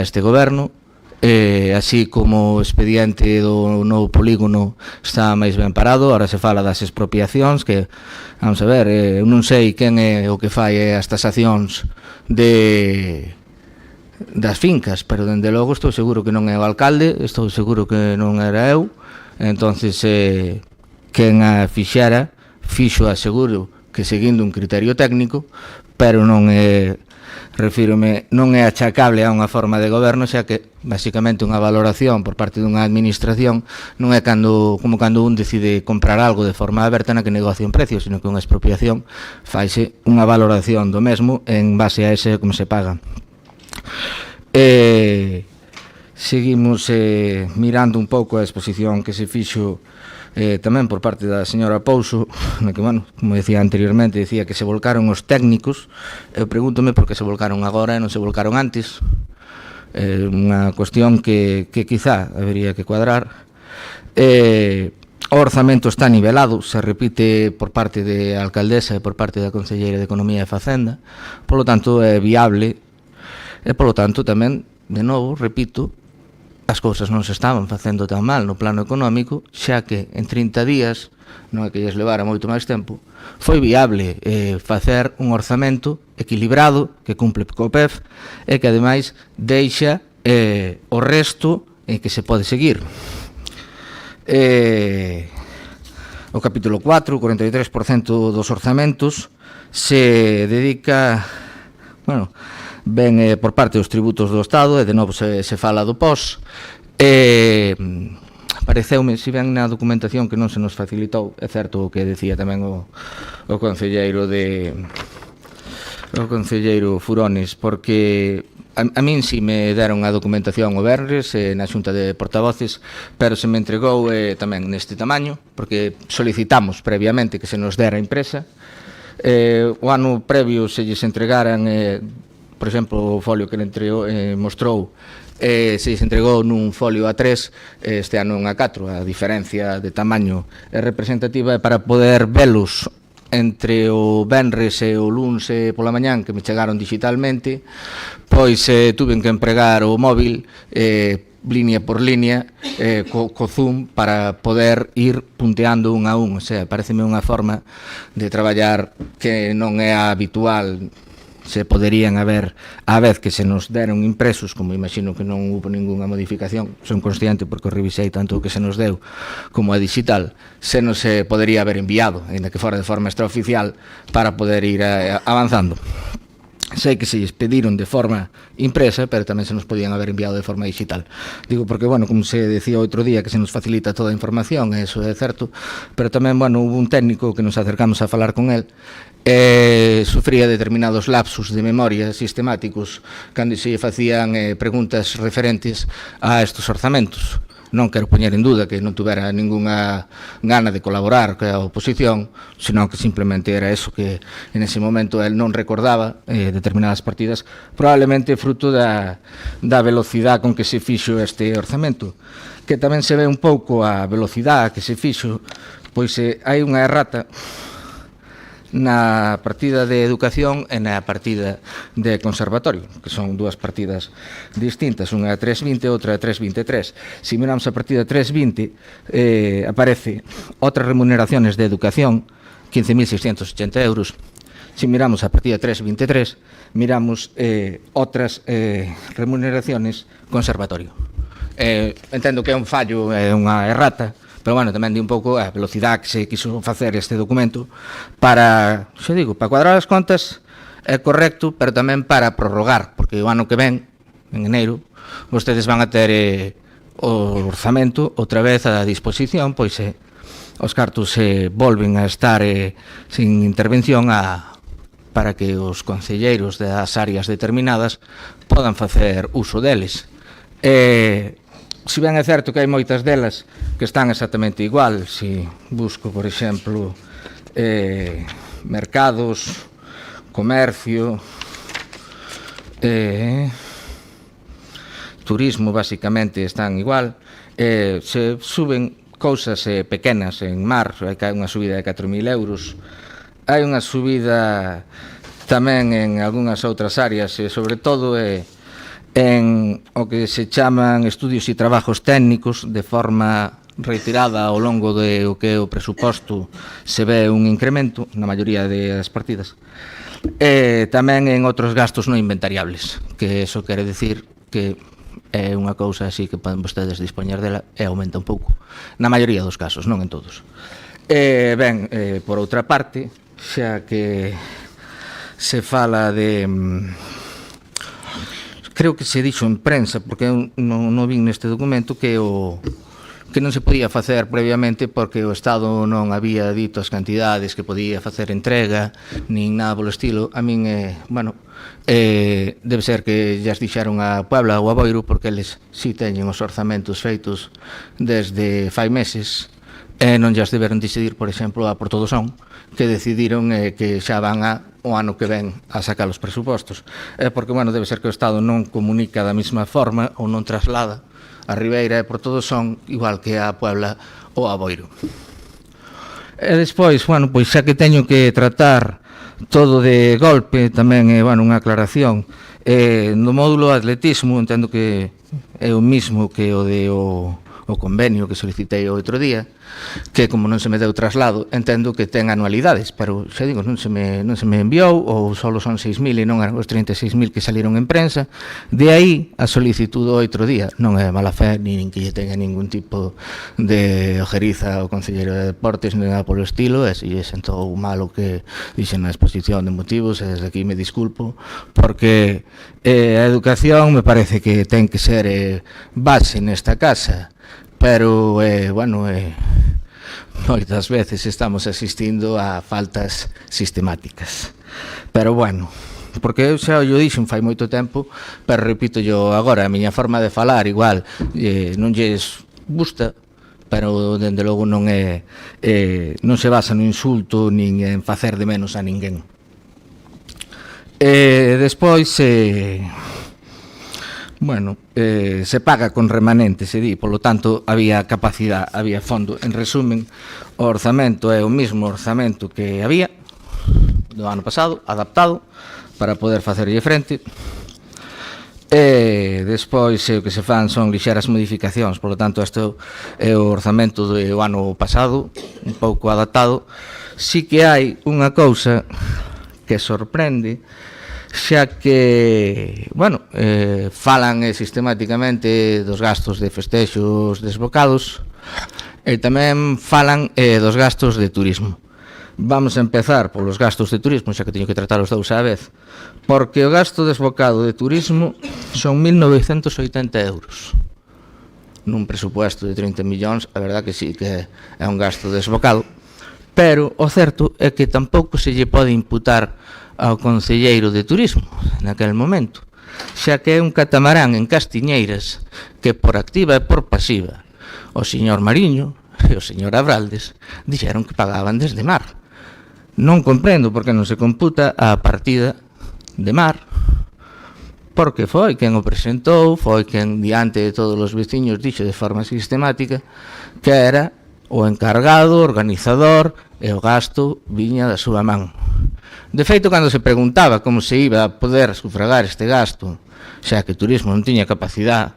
este goberno, así como o expediente do novo polígono está máis ben parado. Ahora se fala das expropiacións, que, vamos a ver, eu non sei quen é o que fai as tasacións das fincas, pero dende logo estou seguro que non é o alcalde, estou seguro que non era eu. Entonces, quen a fixera, fixo aseguro que seguindo un criterio técnico, pero non é, refírome, non é achacable a unha forma de goberno, xa que basicamente unha valoración por parte dunha administración non é como cando un decide comprar algo de forma aberta na que negocia un precio, sino que unha expropiación faise unha valoración do mesmo en base a ese como se paga. Seguimos mirando un pouco a exposición que se fixo tamén por parte da señora Pouso, na que, bueno, como decía anteriormente, decía que se volcaron os técnicos. Eu pregúntome por que se volcaron agora e non se volcaron antes. Unha cuestión que quizá habería que cuadrar. O orzamento está nivelado, se repite por parte da alcaldesa e por parte da conselleira de Economía e Facenda, polo tanto é viable, e polo tanto tamén, de novo, repito, as cousas non se estaban facendo tan mal no plano económico, xa que en 30 días, non é que lles levara moito máis tempo, foi viable facer un orzamento equilibrado, que cumple co PEF, e que ademais deixa o resto que se pode seguir. O capítulo 4, o 43% dos orzamentos se dedica, bueno, ben por parte dos tributos do Estado, e de novo se fala do POS. Pareceume, se ben na documentación que non se nos facilitou, é certo o que decía tamén o concelleiro Furones, porque a min si me deron a documentación o venres na xunta de portavoces, pero se me entregou tamén neste tamaño, porque solicitamos previamente que se nos dera impresa. O ano previo se lles entregaran, por exemplo, o folio que mostrou, se lles entregou nun folio A3, este ano un A4. A diferencia de tamaño é representativa para poder velos entre o venres e o luns pola mañán, que me chegaron digitalmente, pois tuven que empregar o móvil línea por línea co zoom para poder ir punteando un a un. O sea, pareceme unha forma de traballar que non é habitual se poderían haber, a vez que se nos deron impresos, como imagino que non hubo ninguna modificación, son consciente porque o revisei tanto o que se nos deu como a digital, se nos podería haber enviado, ainda que fora de forma extraoficial, para poder ir avanzando. Sei que se lles pediron de forma impresa, pero tamén se nos podían haber enviado de forma digital. Digo porque, bueno, como se decía outro día, que se nos facilita toda a información, eso é certo, pero tamén, bueno, hubo un técnico que nos acercamos a falar con el, sufría determinados lapsus de memoria sistemáticos cando se facían preguntas referentes a estes orzamentos. Non quero poñer en duda que non tuvera ninguna gana de colaborar coa oposición, senón que simplemente era eso, que en ese momento el non recordaba determinadas partidas, probablemente fruto da velocidade con que se fixo este orzamento, que tamén se ve un pouco a velocidade que se fixo, pois hai unha errata na partida de educación e na partida de conservatorio, que son dúas partidas distintas, unha a 320 e outra a 323. Se miramos a partida 320, aparece outras remuneraciones de educación, 15.680 euros. Se miramos a partida 323, miramos outras remuneraciones conservatorio. Entendo que é un fallo, é unha errata, pero, bueno, tamén di un pouco a velocidade que se quiso facer este documento para, xa digo, para cuadrar as contas é correcto, pero tamén para prorrogar, porque o ano que ven, en enero, vostedes van a ter o orzamento outra vez a disposición, pois os cartos volven a estar sin intervención para que os concelleiros das áreas determinadas podan facer uso deles. Se ben é certo que hai moitas delas que están exactamente igual, se busco, por exemplo, mercados, comercio, turismo, basicamente están igual, se suben cousas pequenas en mar, hai unha subida de 4.000 euros, hai unha subida tamén en algunhas outras áreas, sobre todo en o que se chaman estudios e trabajos técnicos, de forma reiterada ao longo de o que é o presuposto se ve un incremento na maioría das partidas, e tamén en outros gastos non inventariables, que eso quere decir que é unha cousa así que poden vostedes dispoñer dela e aumenta un pouco, na maioría dos casos, non en todos. Por outra parte, xa que se fala de... creo que se dixo en prensa, porque eu non vin neste documento, que non se podía facer previamente porque o Estado non había dito as cantidades que podía facer entrega, nin nada polo estilo. A min, debe ser que llas dixeron a Puebla ou a Boiro, porque eles si teñen os orzamentos feitos desde fai meses, e non llas deberon decidir, por exemplo, a Porto do Son, que decidiron que xa van o ano que ven a sacar os presupostos. Porque, bueno, debe ser que o Estado non comunica da mesma forma ou non traslada a Ribeira e Porto do Son igual que a Puebla ou a Boiro. E despois, bueno, pois xa que teño que tratar todo de golpe, tamén é, bueno, unha aclaración. No módulo atletismo, entendo que é o mismo que o de o convenio que solicitei o outro día, que como non se me deu traslado, entendo que ten anualidades, pero xa digo, non se me enviou, ou só son 6.000 e non os 36.000 que saliron en prensa. De aí a solicitude o outro día. Non é mala fe, nin que lle tenga ningún tipo de ojeriza ao Concelleiro de Deportes, nin nada polo estilo, e se lle sentou mal o que dixen na exposición de motivos, e desde aquí me disculpo, porque a educación me parece que ten que ser base nesta casa, pero, bueno, moitas veces estamos asistindo a faltas sistemáticas. Pero, bueno, porque eu xa o dixen fai moito tempo, pero repito yo agora, a miña forma de falar igual non lles gusta, pero dende logo non se basa no insulto nin en facer de menos a ninguén. Despois, bueno, se paga con remanente, se di, polo tanto había capacidade, había fondo. En resumen, o orzamento é o mesmo orzamento que había do ano pasado, adaptado para poder facerlle frente. E despois o que se fan son lixeras modificacións, polo tanto este é o orzamento do ano pasado, un pouco adaptado. Si que hai unha cousa que sorprende, xa que, bueno, falan sistemáticamente dos gastos de festexos desbocados e tamén falan dos gastos de turismo. Vamos a empezar polos gastos de turismo, xa que teño que tratar os dous á vez, porque o gasto desbocado de turismo son 1.980 euros. Nun presupuesto de 30 millóns, a verdad que sí que é un gasto desbocado, pero o certo é que tampouco se lle pode imputar ao concelleiro de turismo naquel momento, xa que é un catamarán en Castiñeiras que por activa e por pasiva o señor Mariño e o señor Abraldes dixeron que pagaban desde mar. Non comprendo por que non se computa a partida de mar, porque foi quen o presentou, foi quen diante de todos os veciños dixo de forma sistemática que era o encargado, o organizador e o gasto viña da súa man. De feito, cando se preguntaba como se iba a poder sufragar este gasto, xa que o turismo non tiña capacidade,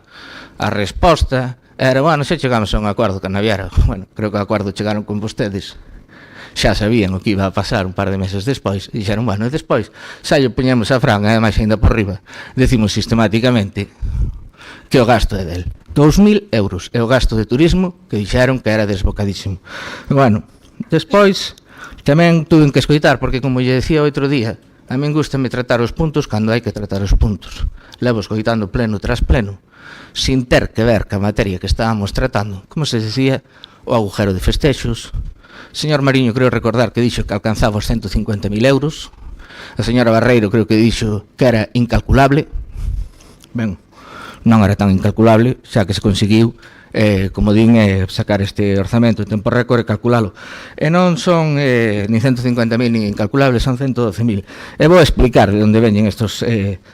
a resposta era, bueno, xa chegamos a un acordo con a Naviera. Bueno, creo que o acordo chegaron con vostedes. Xa sabían o que iba a pasar un par de meses despois, e dixeron, bueno, e despois xa lle poñemos a franga, e máis ainda por riba, decimos sistemáticamente que o gasto é del. 2.000 euros é o gasto de turismo que dixeron que era desbocadísimo. Bueno, despois tamén tuve que escoitar, porque como lle decía outro día, a min gustame tratar os puntos cando hai que tratar os puntos. Levo escoitando pleno tras pleno, sin ter que ver ca materia que estábamos tratando, como se decía, o agujero de festexos. Señor Mariño creo recordar que dixo que alcanzaba os 150.000 euros. A señora Barreiro creo que dixo que era incalculable. Ben, non era tan incalculable, xa que se conseguiu, como din, sacar este orzamento en tempo récord e calculalo. E non son ni 150.000 ni incalculables, son 112.000. E vou explicar de onde veñen estos 112.000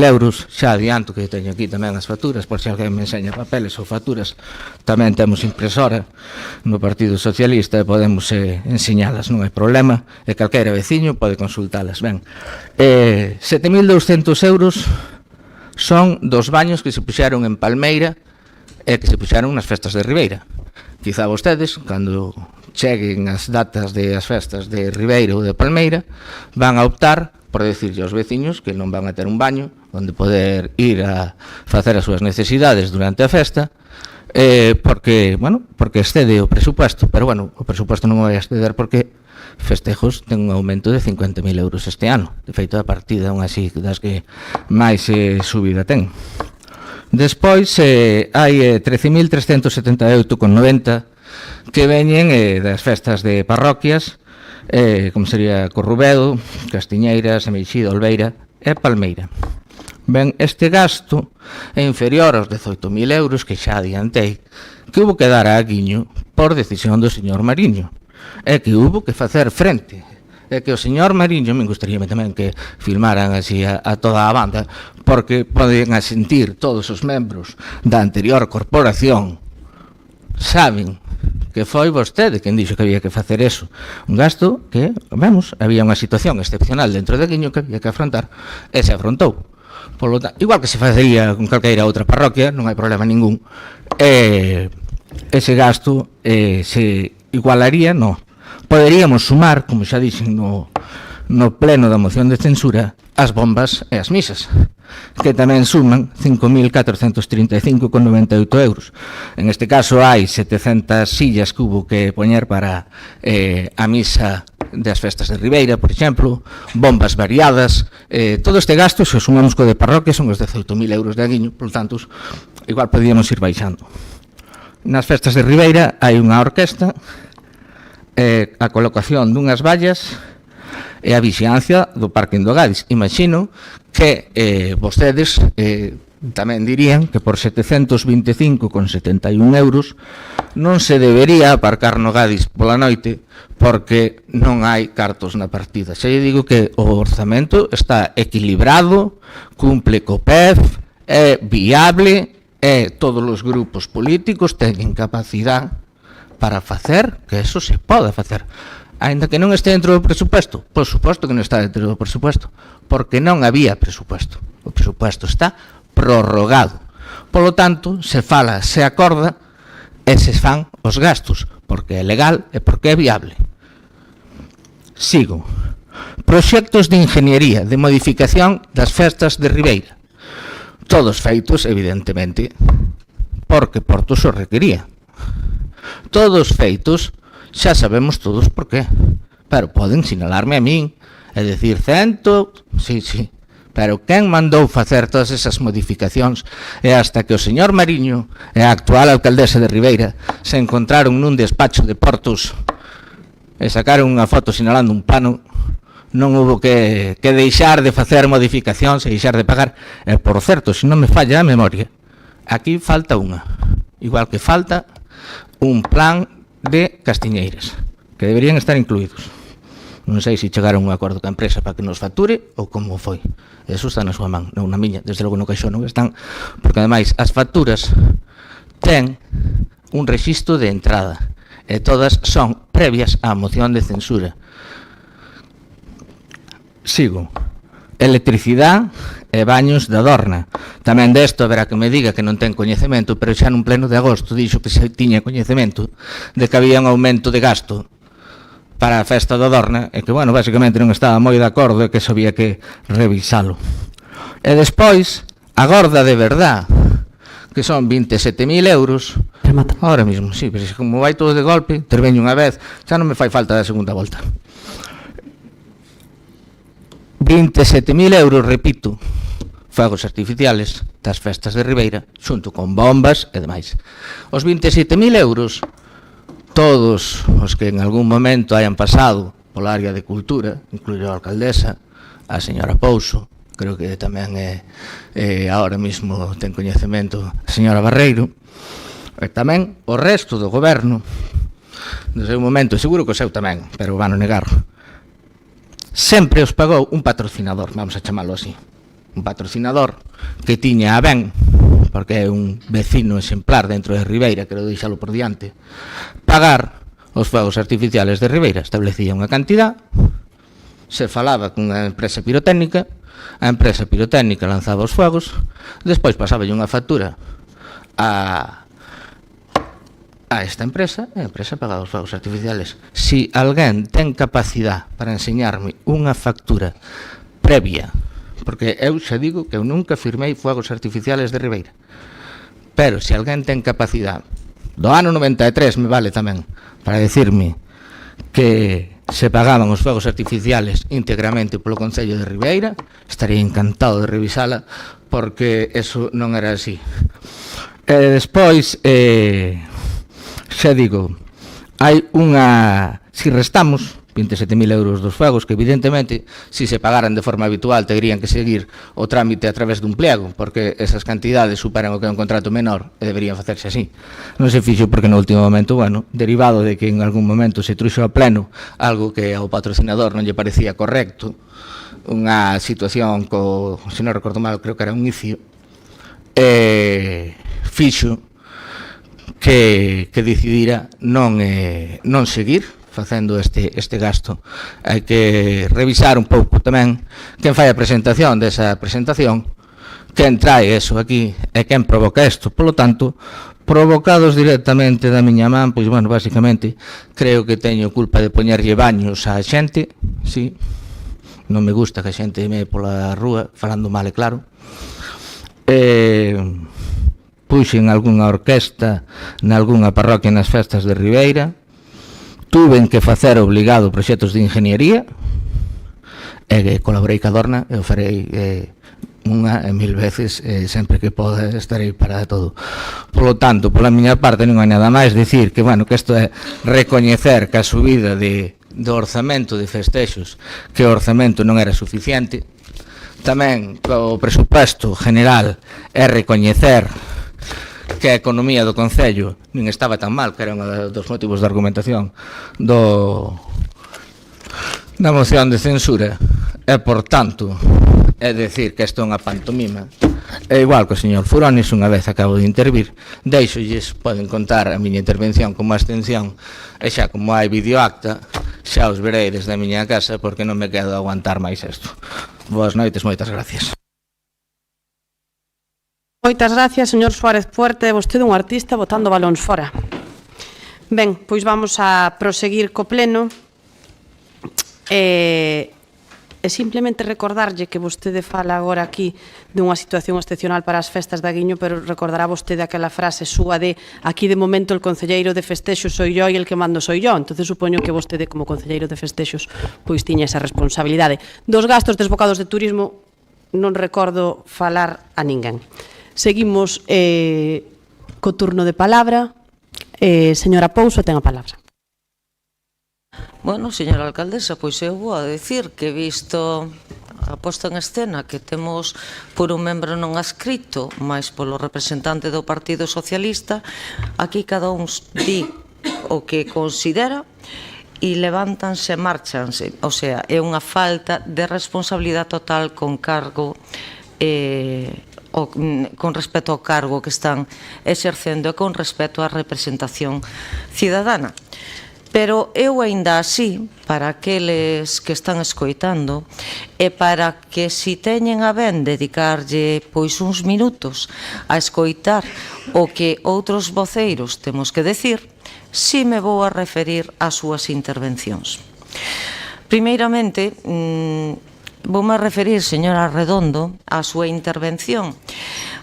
euros. Xa adianto que teño aquí tamén as facturas, por se alguén me enseña papeles ou facturas. Tamén temos impresora no Partido Socialista e podemos enseñalas, non hai problema, e calquera veciño pode consultalas. Ben, 7.200 euros son dos baños que se puxeron en Palmeira e que se puxeron nas festas de Ribeira. Quizá vostedes, cando cheguen as datas das festas de Ribeira ou de Palmeira, van a optar por decirlle aos veciños que non van a ter un baño onde poder ir a facer as súas necesidades durante a festa, porque excede o presupuesto. Pero, bueno, o presupuesto non vai exceder porque Festejos ten un aumento de 50.000 euros este ano. De feito, a partida é unha así das que máis subida ten. Despois hai 13.378,90 que veñen das festas de parroquias, como sería Corrubedo, Castiñeiras, Emeixida, Olveira e Palmeira. Ben, este gasto é inferior aos 18.000 euros que xa adiantei que hubo que dar a Aguiño por decisión do señor Mariño, e que hubo que facer frente. É que o señor Mariño, me gustaría tamén que filmaran así a toda a banda, porque poden asentir todos os membros da anterior corporación, saben que foi vostede quen dixo que había que facer eso. Un gasto que, vemos, había unha situación excepcional dentro de Aguiño que había que afrontar, e se afrontou. Polo tanto, igual que se facería con calqueira outra parroquia, non hai problema ningún, ese gasto se igualaría, non. Poderíamos sumar, como xa dixen no pleno da moción de censura, as bombas e as misas, que tamén suman 5.435,98 euros. En este caso hai 700 sillas que hubo que poñer para a misa das festas de Ribeira, por exemplo, bombas variadas, todo este gasto, se o sumamos co de parroquia, son os 18.000 euros de Aguiño, por tanto, igual podíamos ir baixando. Nas festas de Ribeira hai unha orquesta, a colocación dunhas vallas e a vixiancia do parking do Gadis. Imagino que vostedes tamén dirían que por 725,71 euros non se debería aparcar no Gadis pola noite porque non hai cartos na partida. Xa lle digo que o orzamento está equilibrado, cumple co PEF, é viable e todos os grupos políticos teñen capacidade para facer que eso se poda facer. Ainda que non este dentro do presupuesto, por suposto que non está dentro do presupuesto, porque non había presupuesto. O presupuesto está prorrogado. Polo tanto, se fala, se acorda e se fan os gastos, porque é legal e porque é viable. Sigo. proxectos de ingeniería, de modificación das festas de Ribeira. Todos feitos, evidentemente, porque Portos o requería. Todos feitos, xa sabemos todos por qué. Pero poden sinalarme a min e decir sí, pero quen mandou facer todas esas modificacións e hasta que o señor Mariño e a actual alcaldesa de Ribeira se encontraron nun despacho de Portos e sacaron unha foto sinalando un plano, non houve que deixar de facer modificacións e deixar de pagar. E, por certo, se non me falla a memoria, aquí falta unha, igual que falta un plan de Castiñeiras, que deberían estar incluídos. Non sei se chegaron a un acordo ca empresa para que nos facture ou como foi. Eso está na súa man, non na miña, desde logo no caixón non están, porque ademais as facturas ten un rexistro de entrada e todas son previas á moción de censura. Sigo. Electricidade e baños da Dorna. Tamén desto haberá que me diga que non ten coñecemento, pero xa nun pleno de agosto dixo que xa tiña coñecemento de que había un aumento de gasto para a festa da Dorna e que, bueno, basicamente non estaba moi de acordo e que eso había que revisalo. E despois, a gorda de verdad, que son 27.000 euros, ahora mismo, sí, pero como vai todo de golpe, interveño unha vez, xa non me fai falta da segunda volta. 27.000 euros, repito, fogos artificiales das festas de Ribeira, xunto con bombas e demais. Os 27.000 euros, todos os que en algún momento hayan pasado pola área de cultura, incluído a alcaldesa, a señora Pouso, creo que tamén ahora mismo ten coñecemento a señora Barreiro, e tamén o resto do goberno, no seu momento, seguro que o seu tamén, pero van a negarlo, sempre os pagou un patrocinador, vamos a chamalo así, un patrocinador que tiña a ben, porque é un vecino exemplar dentro de Ribeira, quero deixalo por diante, pagar os fogos artificiales de Ribeira. Establecía unha cantidad, se falaba cunha empresa pirotécnica, a empresa pirotécnica lanzaba os fogos, despois pasaba unha factura a esta empresa, e a empresa pagaba os fogos artificiales. Si alguén ten capacidade para enseñarme unha factura previa, porque eu xa digo que eu nunca firmei fogos artificiales de Ribeira, pero se alguén ten capacidade do ano 93, me vale tamén, para decirme que se pagaban os fogos artificiales íntegramente polo Concello de Ribeira, estaría encantado de revisala, porque eso non era así. Despois, xa digo, hai unha, si restamos 27.000 euros dos fogos, que evidentemente, si se pagaran de forma habitual, terían que seguir o trámite a través dun pliego, porque esas cantidades superan o que é un contrato menor, e deberían facerse así. Non se fixo porque no último momento, bueno, derivado de que en algún momento se truxo a pleno algo que ao patrocinador non lle parecía correcto, unha situación se non recordo mal, creo que era un ICIO, fixo que decidira non seguir facendo este gasto. Hai que revisar un pouco tamén quen fai a presentación desa presentación, quen trae eso aquí e quen provoca isto. Polo tanto, provocados directamente da miña man, pois, bueno, basicamente, creo que teño culpa de poñerlle baños á xente, sí, non me gusta que a xente me pola rúa, falando mal e claro, puxen algunha orquesta nalgunha parroquia nas festas de Ribeira, tuven que facer obligado proxectos de ingeniería e colaborei ca Dorna e o farei unha e mil veces, sempre que poda estarei para todo. Polo tanto, pola miña parte non hai nada máis dicir que, bueno, que isto é recoñecer que a subida do orzamento de festexos, que o orzamento non era suficiente. Tamén o presupuesto general é recoñecer que a economía do Concello nin estaba tan mal, que era un dos motivos de argumentación da moción de censura, e, por tanto, é decir que isto é unha pantomima. É igual que o señor Furones, unha vez acabo de intervir, deixolles, poden contar a miña intervención como abstención, e xa como hai videoacta, xa os verei desde a miña casa, porque non me quedo a aguantar máis isto. Boas noites, moitas gracias. Moitas gracias, señor Suárez Puerte, vostede un artista botando balóns fora. Ben, pois vamos a proseguir co pleno. E simplemente recordarlle que vostede fala agora aquí dunha situación excepcional para as festas da Guiño, pero recordará vostede aquela frase súa de aquí de momento el concelleiro de festexos soy yo e el que mando soy yo. Entonces supoño que vostede como concelleiro de festexos pois tiña esa responsabilidade. Dos gastos desbocados de turismo non recordo falar a ninguén. Seguimos co turno de palabra. Señora Pouso, ten a palabra. Bueno, señora alcaldesa, pois eu vou a decir que visto a posta en escena que temos por un membro non adscrito, máis polo representante do Partido Socialista, aquí cada un di o que considera e levántanse e márchanse. O sea, é unha falta de responsabilidade total con cargo con respecto ao cargo que están exercendo e con respecto á representación cidadana. Pero eu aínda así, para aqueles que están escoitando, e para que si teñen a ben dedicarlle pois uns minutos a escoitar o que outros voceiros temos que decir, si me vou a referir ás súas intervencións. Primeiramente, voume a referir, señora Redondo, á súa intervención.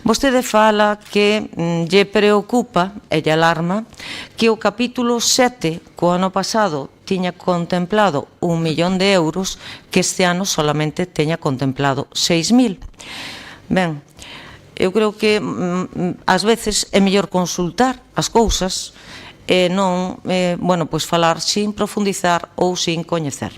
Vostede fala que lle preocupa e lle alarma que o capítulo 7, co ano pasado, tiña contemplado 1 millón de euros, que este ano solamente teña contemplado 6.000. Ben, eu creo que ás veces é mellor consultar as cousas e non, bueno, pois falar sin profundizar ou sin coñecer.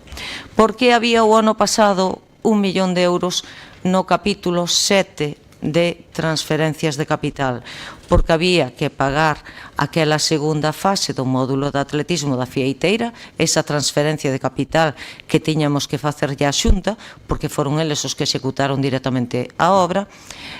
Por que había o ano pasado 1 millón de euros no capítulo 7 de transferencias de capital? Porque había que pagar aquela segunda fase do módulo de atletismo da Fieiteira, esa transferencia de capital que tiñamos que facer ya a Xunta, porque foron eles os que executaron directamente a obra,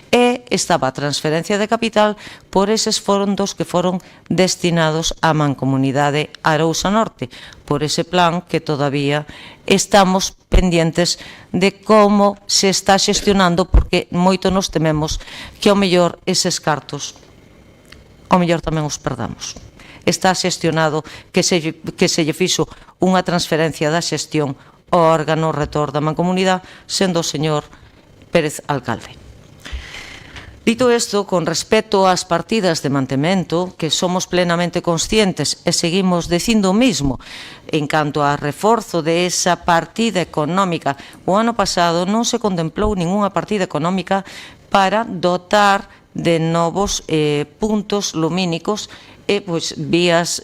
e estaba a transferencia de capital por eses fondos que foron destinados á Mancomunidade Arousa Norte, por ese plan que todavía estamos pendientes de como se está xestionando, porque moito nos tememos que ao mellor eses cartos ao mellor tamén os perdamos. Está xestionado que se lle fixo unha transferencia da xestión ao órgano retor da Mancomunidade, sendo o señor Pérez alcalde. Dito isto, con respecto ás partidas de mantemento, que somos plenamente conscientes e seguimos dicindo o mismo, en canto a reforzo de esa partida económica, o ano pasado non se contemplou ninguna partida económica para dotar de novos puntos lumínicos e pois, vías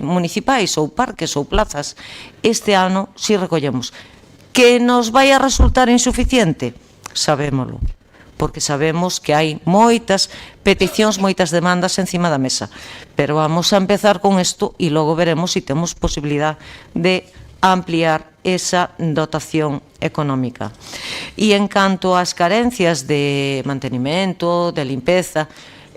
municipais ou parques ou plazas. Este ano si recollemos. Que nos vai a resultar insuficiente? Sabémolo, porque sabemos que hai moitas peticións, moitas demandas encima da mesa. Pero vamos a empezar con isto e logo veremos se temos posibilidad de ampliar esa dotación económica. E en canto ás carencias de mantenimento, de limpeza,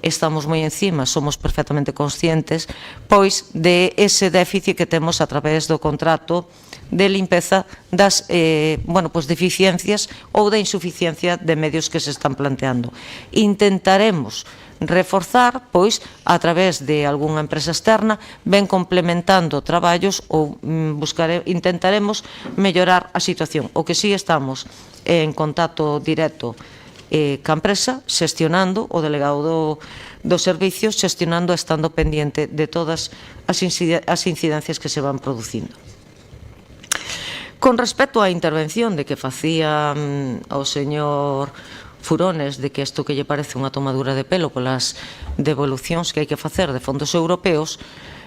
estamos moi encima, somos perfectamente conscientes, pois de ese déficit que temos a través do contrato de limpeza das deficiencias ou da insuficiencia de medios que se están planteando. Intentaremos reforzar, pois, a través de algunha empresa externa, ben complementando traballos ou intentaremos mellorar a situación. O que sí estamos en contacto directo ca empresa, xestionando, o delegado do servicio, xestionando, estando pendiente de todas as incidencias que se van producindo. Con respecto á intervención de que facía o señor Furones, de que isto que lle parece unha tomadura de pelo polas devolucións que hai que facer de fondos europeos,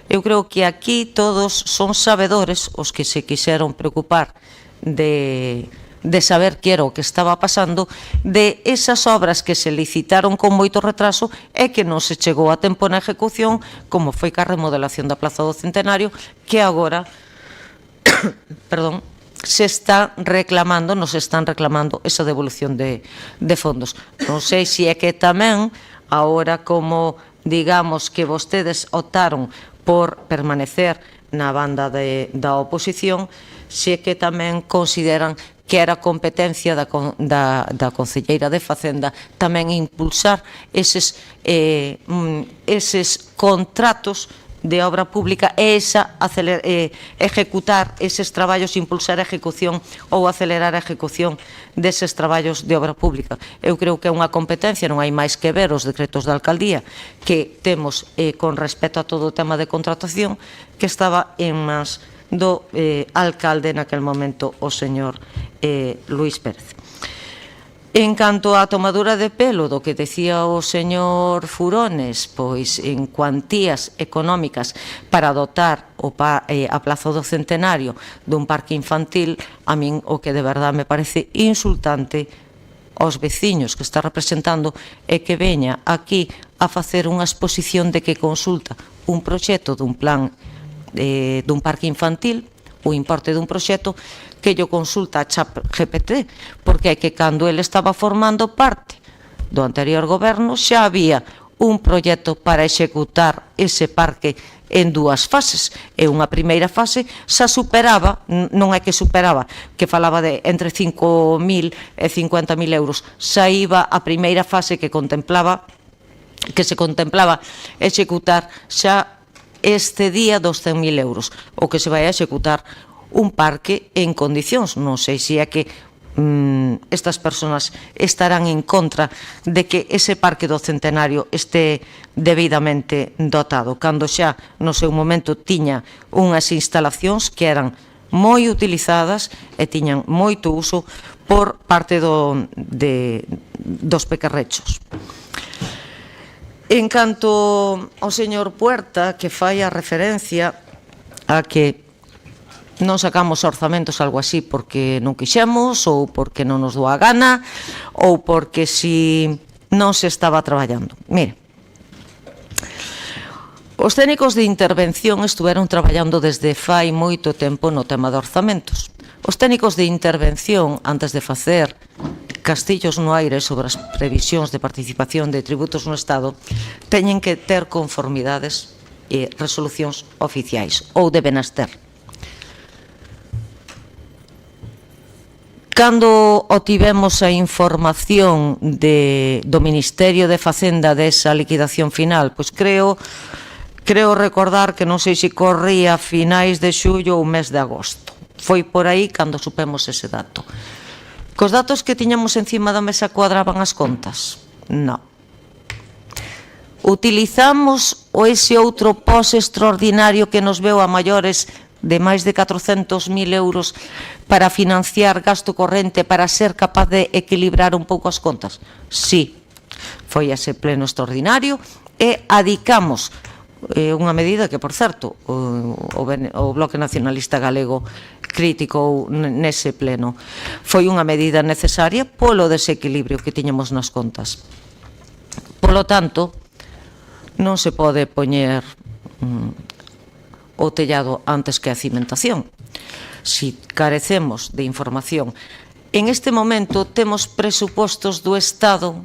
eu creo que aquí todos son sabedores os que se quixeron preocupar de saber que era o que estaba pasando, de esas obras que se licitaron con moito retraso e que non se chegou a tempo na ejecución, como foi ca remodelación da Plaza do Centenario, que agora nos están reclamando esa devolución de fondos. Non sei se é que tamén, agora como digamos que vostedes optaron por permanecer na banda da oposición, se é que tamén consideran que era competencia da Concelleira de Facenda tamén impulsar eses contratos de obra pública é ejecutar eses traballos, impulsar a ejecución ou acelerar a ejecución deses traballos de obra pública. Eu creo que é unha competencia, non hai máis que ver os decretos da alcaldía que temos con respecto a todo o tema de contratación que estaba en mans do alcalde naquel momento, o señor Luís Pérez. En canto á tomadura de pelo do que decía o señor Furones, pois en cuantías económicas para dotar a Plaza do Centenario dun parque infantil, a min o que de verdade me parece insultante aos veciños que está representando é que veña aquí a facer unha exposición de que consulta un proxecto dun plan dun parque infantil, o importe dun proxecto que lle consulta a ChatGPT, porque é que cando ele estaba formando parte do anterior goberno xa había un proxecto para executar ese parque en dúas fases, e unha primeira fase xa superaba, non é que superaba, que falaba de entre 5.000 e 50.000 euros, xa iba a primeira fase que se contemplaba executar xa este día dos 100.000 euros, o que se vai a executar un parque en condicións. Non sei se é que estas persoas estarán en contra de que ese parque do Centenario este debidamente dotado, cando xa no seu momento tiña unhas instalacións que eran moi utilizadas e tiñan moito uso por parte dos pequerrechos. En canto ao señor Puerta, que fai a referencia a que non sacamos orzamentos, algo así, porque non quixemos, ou porque non nos doa a gana, ou porque si non se estaba traballando. Mire, os técnicos de intervención estuveron traballando desde fai moito tempo no tema de orzamentos. Os técnicos de intervención, antes de facer castillos no aire sobre as previsións de participación de tributos no Estado, teñen que ter conformidades e resolucións oficiais, ou deben as ter. Cando obtivemos a información do Ministerio de Facenda desa liquidación final, pois creo recordar que non sei se corría a finais de xullo ou mes de agosto. Foi por aí cando supemos ese dato. Cos datos que tiñamos encima da mesa cuadraban as contas? Non. Utilizamos ese outro pos extraordinario que nos veu a maiores de máis de 400.000 euros para financiar gasto corrente para ser capaz de equilibrar un pouco as contas? Sí, foi ese pleno extraordinario e adicamos unha medida que, por certo, o Bloque Nacionalista Galego criticou nese pleno. Foi unha medida necesaria polo desequilibrio que tiñamos nas contas. Polo tanto, non se pode poñer o tellado antes que a cimentación. Si carecemos de información, en este momento temos presupostos do Estado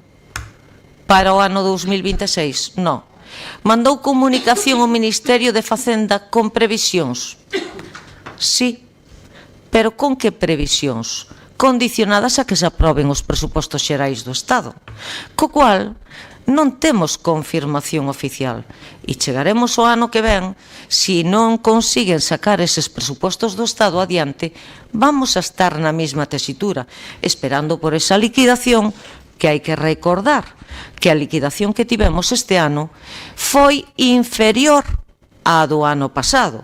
para o ano 2026? Non. Mandou comunicación ao Ministerio de Facenda con previsións? Sí. Pero con que previsións? Condicionadas a que se aproben os presupostos xerais do Estado. Co cual, non temos confirmación oficial e chegaremos ao ano que ven, se non consiguen sacar eses presupostos do Estado adiante, vamos a estar na mesma tesitura, esperando por esa liquidación, que hai que recordar que a liquidación que tivemos este ano foi inferior á do ano pasado.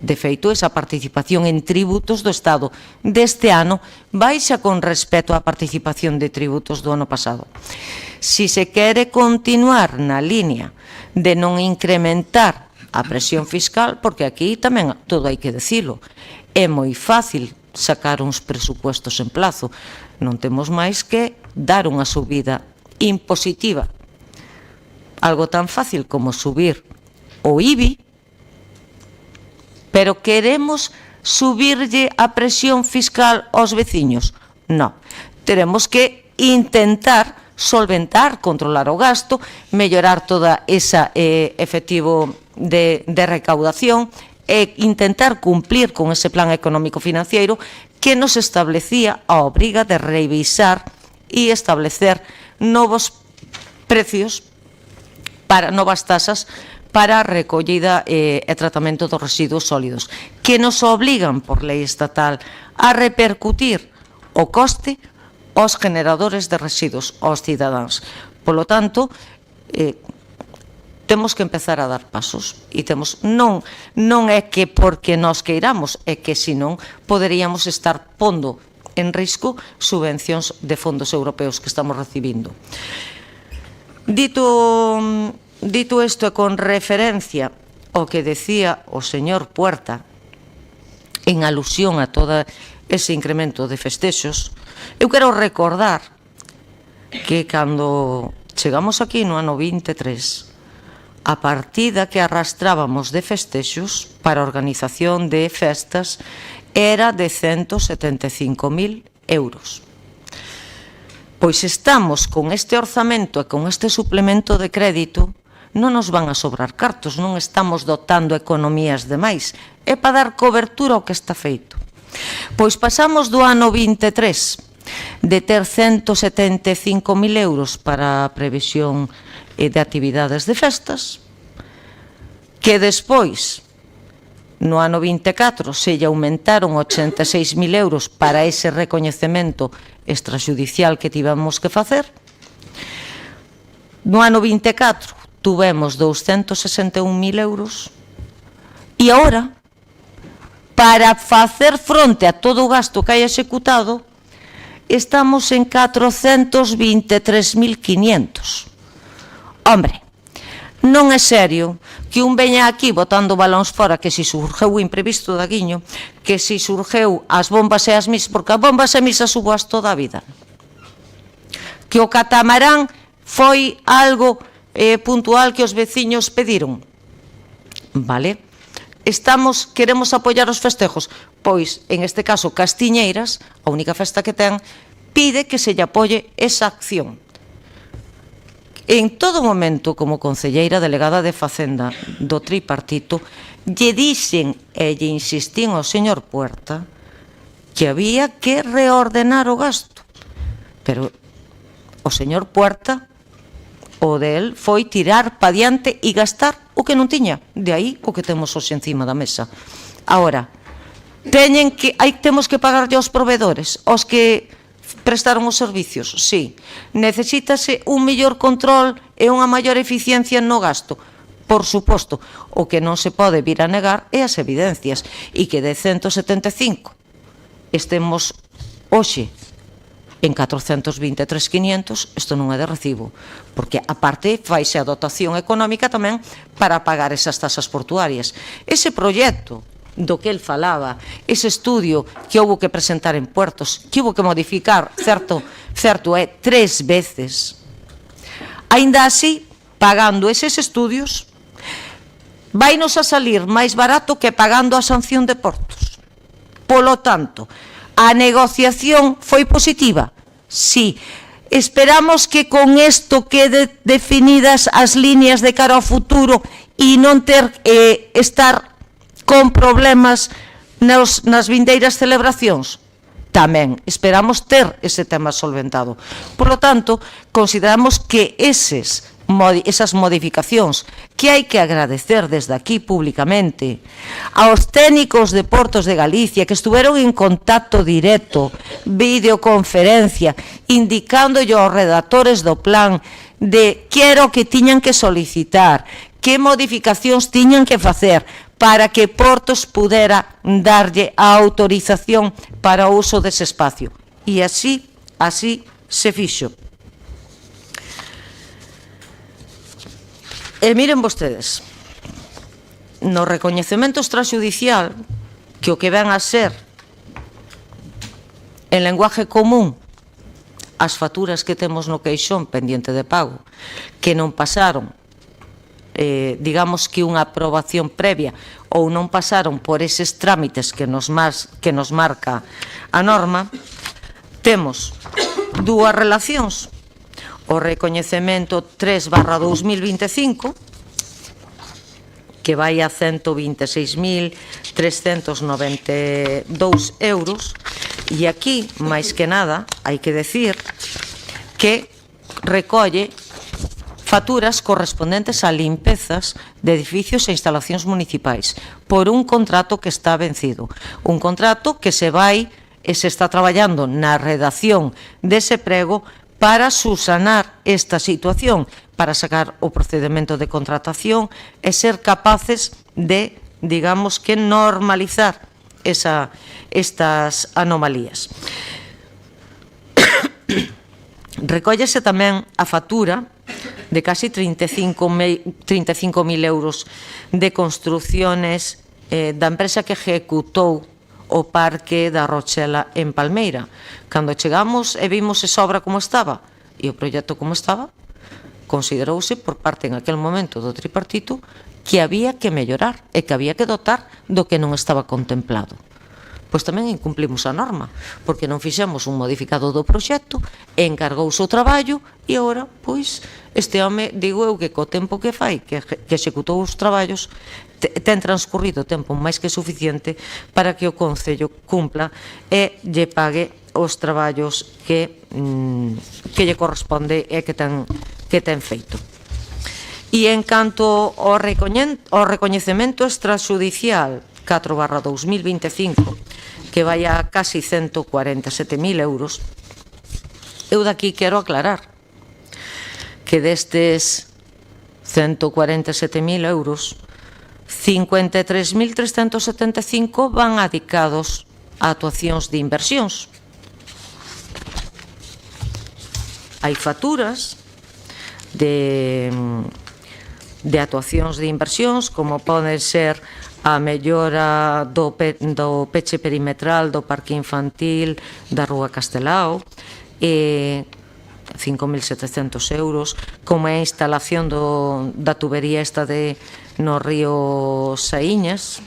De feito, esa participación en tributos do Estado deste ano baixa con respecto á participación de tributos do ano pasado. Si se quere continuar na línea de non incrementar a presión fiscal, porque aquí tamén todo hai que decilo, é moi fácil sacar uns presupuestos en plazo, non temos máis que dar unha subida impositiva, algo tan fácil como subir o IBI, pero queremos subirlle a presión fiscal aos veciños? Non. Teremos que intentar solventar, controlar o gasto, mellorar toda esa efectivo de recaudación e intentar cumplir con ese plan económico financiero que nos establecía a obriga de revisar e establecer novos precios para novas tasas para a recollida e tratamento dos residuos sólidos, que nos obligan por lei estatal a repercutir o coste aos generadores de residuos, aos cidadáns. Polo tanto, temos que empezar a dar pasos e non é que porque nós queiramos, é que senón poderíamos estar pondo en risco subvencións de fondos europeos que estamos recibindo. Dito isto e con referencia ao que decía o señor Puerta en alusión a todo ese incremento de festexos, eu quero recordar que cando chegamos aquí no ano 23, a partida que arrastrábamos de festexos para a organización de festas era de 175.000 euros. Pois estamos con este orzamento e con este suplemento de crédito, non nos van a sobrar cartos, non estamos dotando economías demais, é para dar cobertura ao que está feito. Pois pasamos do ano 23 de ter 175.000 euros para a previsión de actividades de festas, que despois, no ano 24, se lle aumentaron 86.000 euros para ese recoñecemento extrajudicial que tivemos que facer. No ano 24 tuvemos 261.000 euros e agora, para facer fronte a todo o gasto que hai executado, estamos en 423.500. Hombre, non é serio que un veña aquí botando balóns fora, que si surgeu o imprevisto da Guiño, que si surgeu as bombas e as misas, porque as bombas e misas suboas toda a vida. Que o catamarán foi algo puntual que os veciños pediron. Vale? Queremos apoiar os festejos? Pois, en este caso, Castiñeiras, a única festa que ten, pide que se lle apoie esa acción. En todo momento, como concelleira delegada de Facenda do tripartito, lle dixen e lle insistín ao señor Puerta que había que reordenar o gasto. Pero o señor Puerta, o del, foi tirar pa diante e gastar o que non tiña. De aí o que temos hoxe encima da mesa. Ahora, temos que pagarlle aos proveedores, aos que prestaron os servicios, sí. Necesítase un mellor control e unha maior eficiencia no gasto, por suposto. O que non se pode vir a negar é as evidencias, e que de 175 estemos hoxe en 423.500, isto non é de recibo, porque aparte faise a dotación económica tamén para pagar esas tasas portuarias. Ese proxecto do que el falaba, ese estudio que houve que presentar en Puertos, que houve que modificar, certo é, 3 veces. Aínda así, pagando eses estudios, vainos a salir máis barato que pagando a sanción de Portos. Polo tanto, a negociación foi positiva? Sí. Esperamos que con isto quede definidas as líneas de cara ao futuro e non estar con problemas nas vindeiras celebracións? Tamén esperamos ter ese tema solventado. Por lo tanto, consideramos que esas modificacións que hai que agradecer desde aquí públicamente aos técnicos de Portos de Galicia que estuveron en contacto directo, videoconferencia, indicándolle aos redactores do plan de que era o que tiñan que solicitar, que modificacións tiñan que facer para que Portos pudera darlle a autorización para o uso dese espacio. E así se fixo. E miren vostedes, no recoñecemento extrajudicial, que o que ven a ser en lenguaje común as facturas que temos no queixón pendiente de pago, que non pasaron, digamos que unha aprobación previa ou non pasaron por eses trámites que nos marca a norma, temos dúas relacións. O recoñecemento 3/2025, que vai a 126.392 euros, e aquí, máis que nada, hai que decir que recolle facturas correspondentes a limpezas de edificios e instalacións municipais por un contrato que está vencido. Un contrato que se está traballando na redacción dese prego para subsanar esta situación, para sacar o procedemento de contratación e ser capaces de, digamos que, normalizar estas anomalías. Recóllese tamén a factura de casi 35.000 euros de construcciones da empresa que ejecutou o parque da Rochela en Palmeira. Cando chegamos e vimos esa obra como estaba e o proxecto como estaba, considerouse por parte en aquel momento do tripartito que había que mellorar e que había que dotar do que non estaba contemplado. Pois tamén incumplimos a norma, porque non fixemos un modificado do proxecto, encargouse o traballo e agora, pois, este home, digo eu, que co tempo que fai, que executou os traballos, ten transcurrido tempo máis que suficiente para que o Concello cumpla e lle pague os traballos que lle corresponde e que ten feito. E en canto ao recoñecemento extrajudicial 4/2025, que vai a casi 147.000 euros, eu daqui quero aclarar que destes 147.000 euros, 53.375 van adicados a actuacións de inversións. Hai facturas de actuacións de inversións, como poden ser a mellora do peche perimetral do parque infantil da Rúa Castelao, 5.700 euros, como é a instalación da tubería esta no río Saíñas,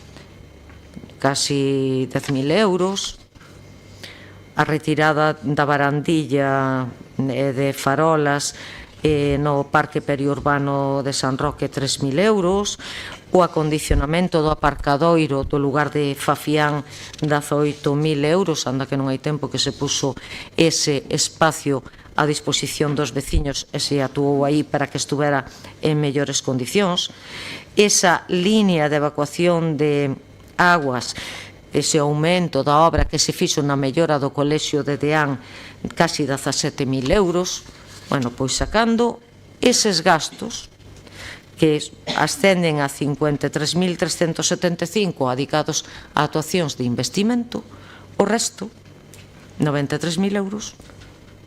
casi 10.000 euros, a retirada da barandilla de farolas no parque periurbano de San Roque, 3.000 euros, o acondicionamento do aparcadoiro do lugar de Fafián, 18.000 euros, anda que non hai tempo que se puso ese espacio a disposición dos veciños e se actuou aí para que estuvera en mellores condicións. Esa línea de evacuación de aguas, ese aumento da obra que se fixo na mellora do colexio de Deán, casi 17.000 euros. Bueno, pois sacando eses gastos que ascenden a 53.375 adicados a actuacións de investimento, o resto, 93.000 euros,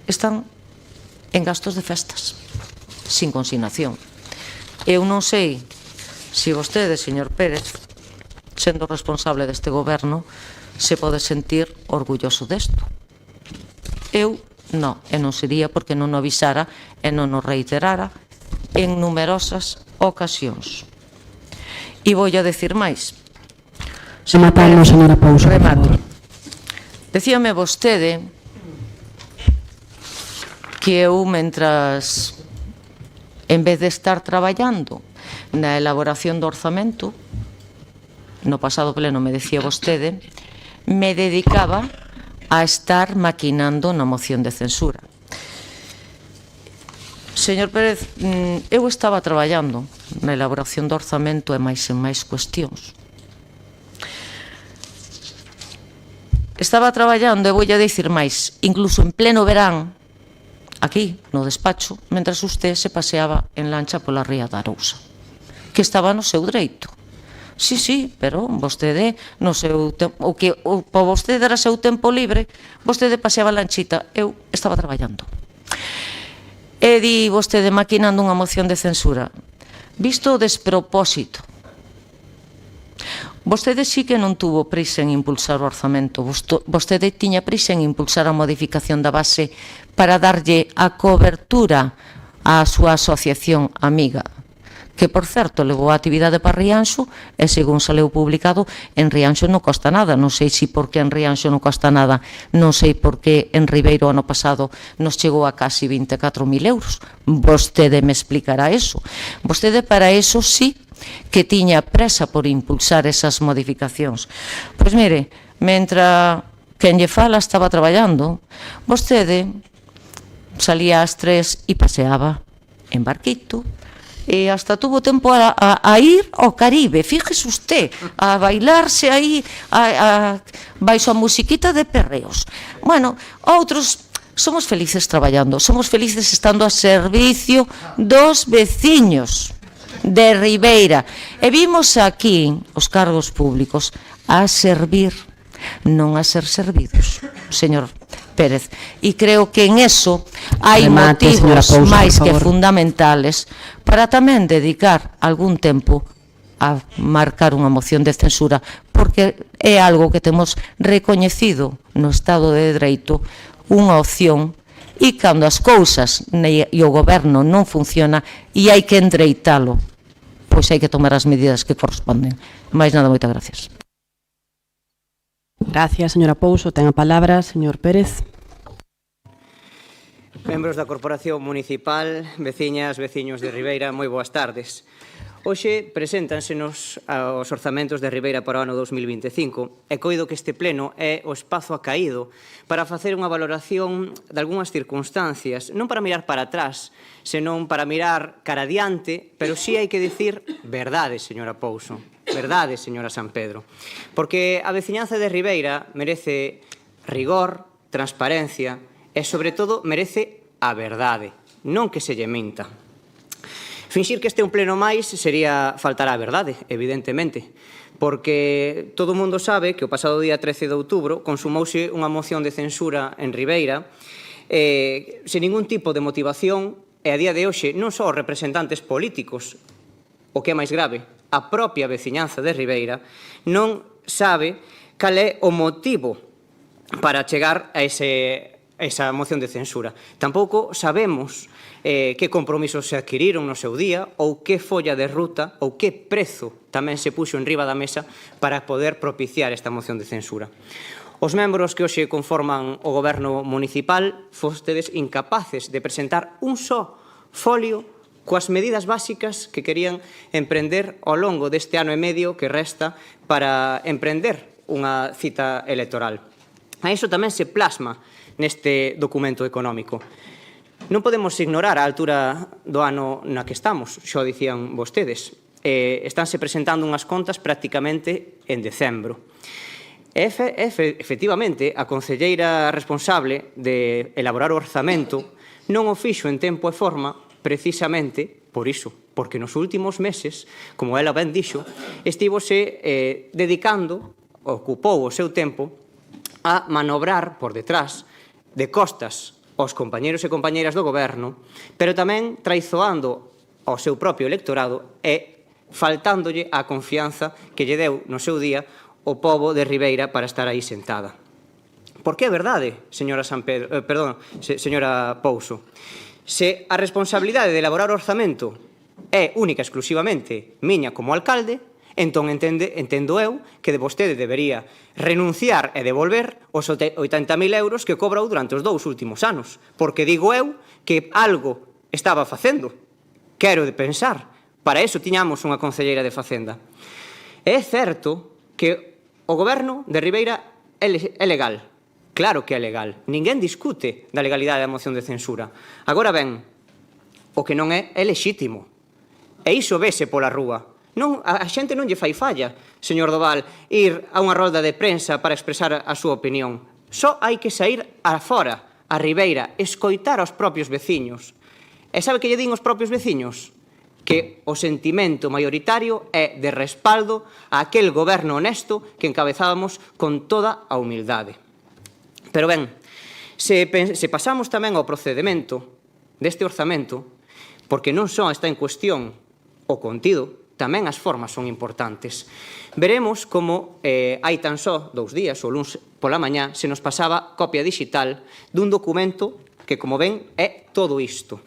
están en gastos de festas, sin consignación. Eu non sei se vostede, señor Pérez, sendo responsable deste goberno, se pode sentir orgulloso desto. Eu non, e non sería porque non o avisara e non o reiterara en numerosas ocasións. E vou a decir máis. Rematando, señora Pouso, por favor. Decíame vostede que eu, mentras, en vez de estar traballando na elaboración do orzamento, no pasado pleno me decía vostede, me dedicaba a estar maquinando na moción de censura. Señor Pérez, eu estaba traballando na elaboración do orzamento e máis en máis cuestións. Estaba traballando, e vou a dicir máis, incluso en pleno verán, aquí, no despacho, mentras usted se paseaba en lancha pola ría da Arousa, que estaba no seu dereito. Sí, pero vostede, no seu o que para vostede era seu tempo libre, vostede paseaba lanchita, eu estaba traballando. E di vostede maquinando unha moción de censura. Visto o despropósito, vostede sí que non tuvo prisa en impulsar o orzamento, vostede tiña prisa en impulsar a modificación da base para darlle a cobertura á súa asociación amiga, que, por certo, levou a actividade para Rianxo e, según saleu publicado, en Rianxo non costa nada. Non sei se porque en Rianxo non costa nada, non sei porque en Ribeiro ano pasado nos chegou a casi 24.000 euros. Vostede me explicará eso. Vostede para eso sí que tiña presa por impulsar esas modificacións. Pois mire, mentre quen lle fala estaba traballando, vostede salía ás 3 e paseaba en barquito, e hasta tuvo tempo a ir ao Caribe, fíjese usted, a bailarse aí baixo a musiquita de perreos. Bueno, outros somos felices traballando, somos felices estando a servicio dos veciños de Ribeira. E vimos aquí os cargos públicos a servir, non a ser servidos, señor Pérez. E creo que en eso hai motivos máis que fundamentales para tamén dedicar algún tempo a marcar unha moción de censura, porque é algo que temos recoñecido no Estado de Dereito, unha opción, e cando as cousas e o goberno non funciona e hai que endereitalo, pois hai que tomar as medidas que corresponden. Mais nada, moitas gracias. Gracias, señora Pouso. Ten a palabra, señor Pérez. Membros da Corporación Municipal, veciñas, veciños de Ribeira, moi boas tardes. Hoxe preséntansenos os orzamentos de Ribeira para o ano 2025 e coido que este pleno é o espazo acaído para facer unha valoración de algunhas circunstancias, non para mirar para atrás, senón para mirar cara adiante, pero sí hai que dicir verdade, señora Pouso, verdade, señora San Pedro, porque a veciñanza de Ribeira merece rigor, transparencia e, sobre todo, merece a verdade, non que se lle minta. Finxir que este é un pleno máis sería faltar á verdade, evidentemente, porque todo o mundo sabe que o pasado día 13 de outubro consumouse unha moción de censura en Ribeira sen ningún tipo de motivación e a día de hoxe non só os representantes políticos, o que é máis grave, a propia veciñanza de Ribeira non sabe cal é o motivo para chegar a esa moción de censura. Tampouco sabemos que compromisos se adquiriron no seu día ou que folla de ruta ou que prezo tamén se puxo en riba da mesa para poder propiciar esta moción de censura. Os membros que hoxe conforman o goberno municipal fostedes incapaces de presentar un só folio coas medidas básicas que querían emprender ao longo deste ano e medio que resta para emprender unha cita electoral. A iso tamén se plasma neste documento económico. Non podemos ignorar a altura do ano na que estamos, xa o dicían vostedes. Estánse presentando unhas contas prácticamente en decembro. Efectivamente, a concelleira responsable de elaborar o orzamento non o fixo en tempo e forma precisamente por iso, porque nos últimos meses, como ela ben dixo, estivose dedicando, ocupou o seu tempo a manobrar por detrás de costas aos compañeros e compañeiras do goberno, pero tamén traizoando ao seu propio electorado e faltándolle a confianza que lle deu no seu día o pobo de Ribeira para estar aí sentada. Porque é verdade, señora Pouso, se a responsabilidade de elaborar o orzamento é única e exclusivamente miña como alcalde, entón entendo eu que vostede debería renunciar e devolver os 80.000 euros que cobrou durante os 2 últimos anos, porque digo eu que algo estaba facendo. Quero de pensar, para eso tiñamos unha concelleira de Facenda. É certo que o goberno de Ribeira é legal, claro que é legal, ninguén discute da legalidade da moción de censura. Agora ben, o que non é lexítimo, e iso vese pola rúa. A xente non lle fai falla, señor Doval, ir a unha rolda de prensa para expresar a súa opinión. Só hai que sair a fora, a Ribeira, escoitar aos propios veciños. E sabe que lle din os propios veciños? Que o sentimento maioritario é de respaldo a aquel goberno honesto que encabezábamos con toda a humildade. Pero ben, se pasamos tamén ao procedimento deste orzamento, porque non só está en cuestión o contido, tamén as formas son importantes. Veremos como hai tan só 2 días, o luns pola mañá, se nos pasaba copia digital dun documento que, como ven, é todo isto.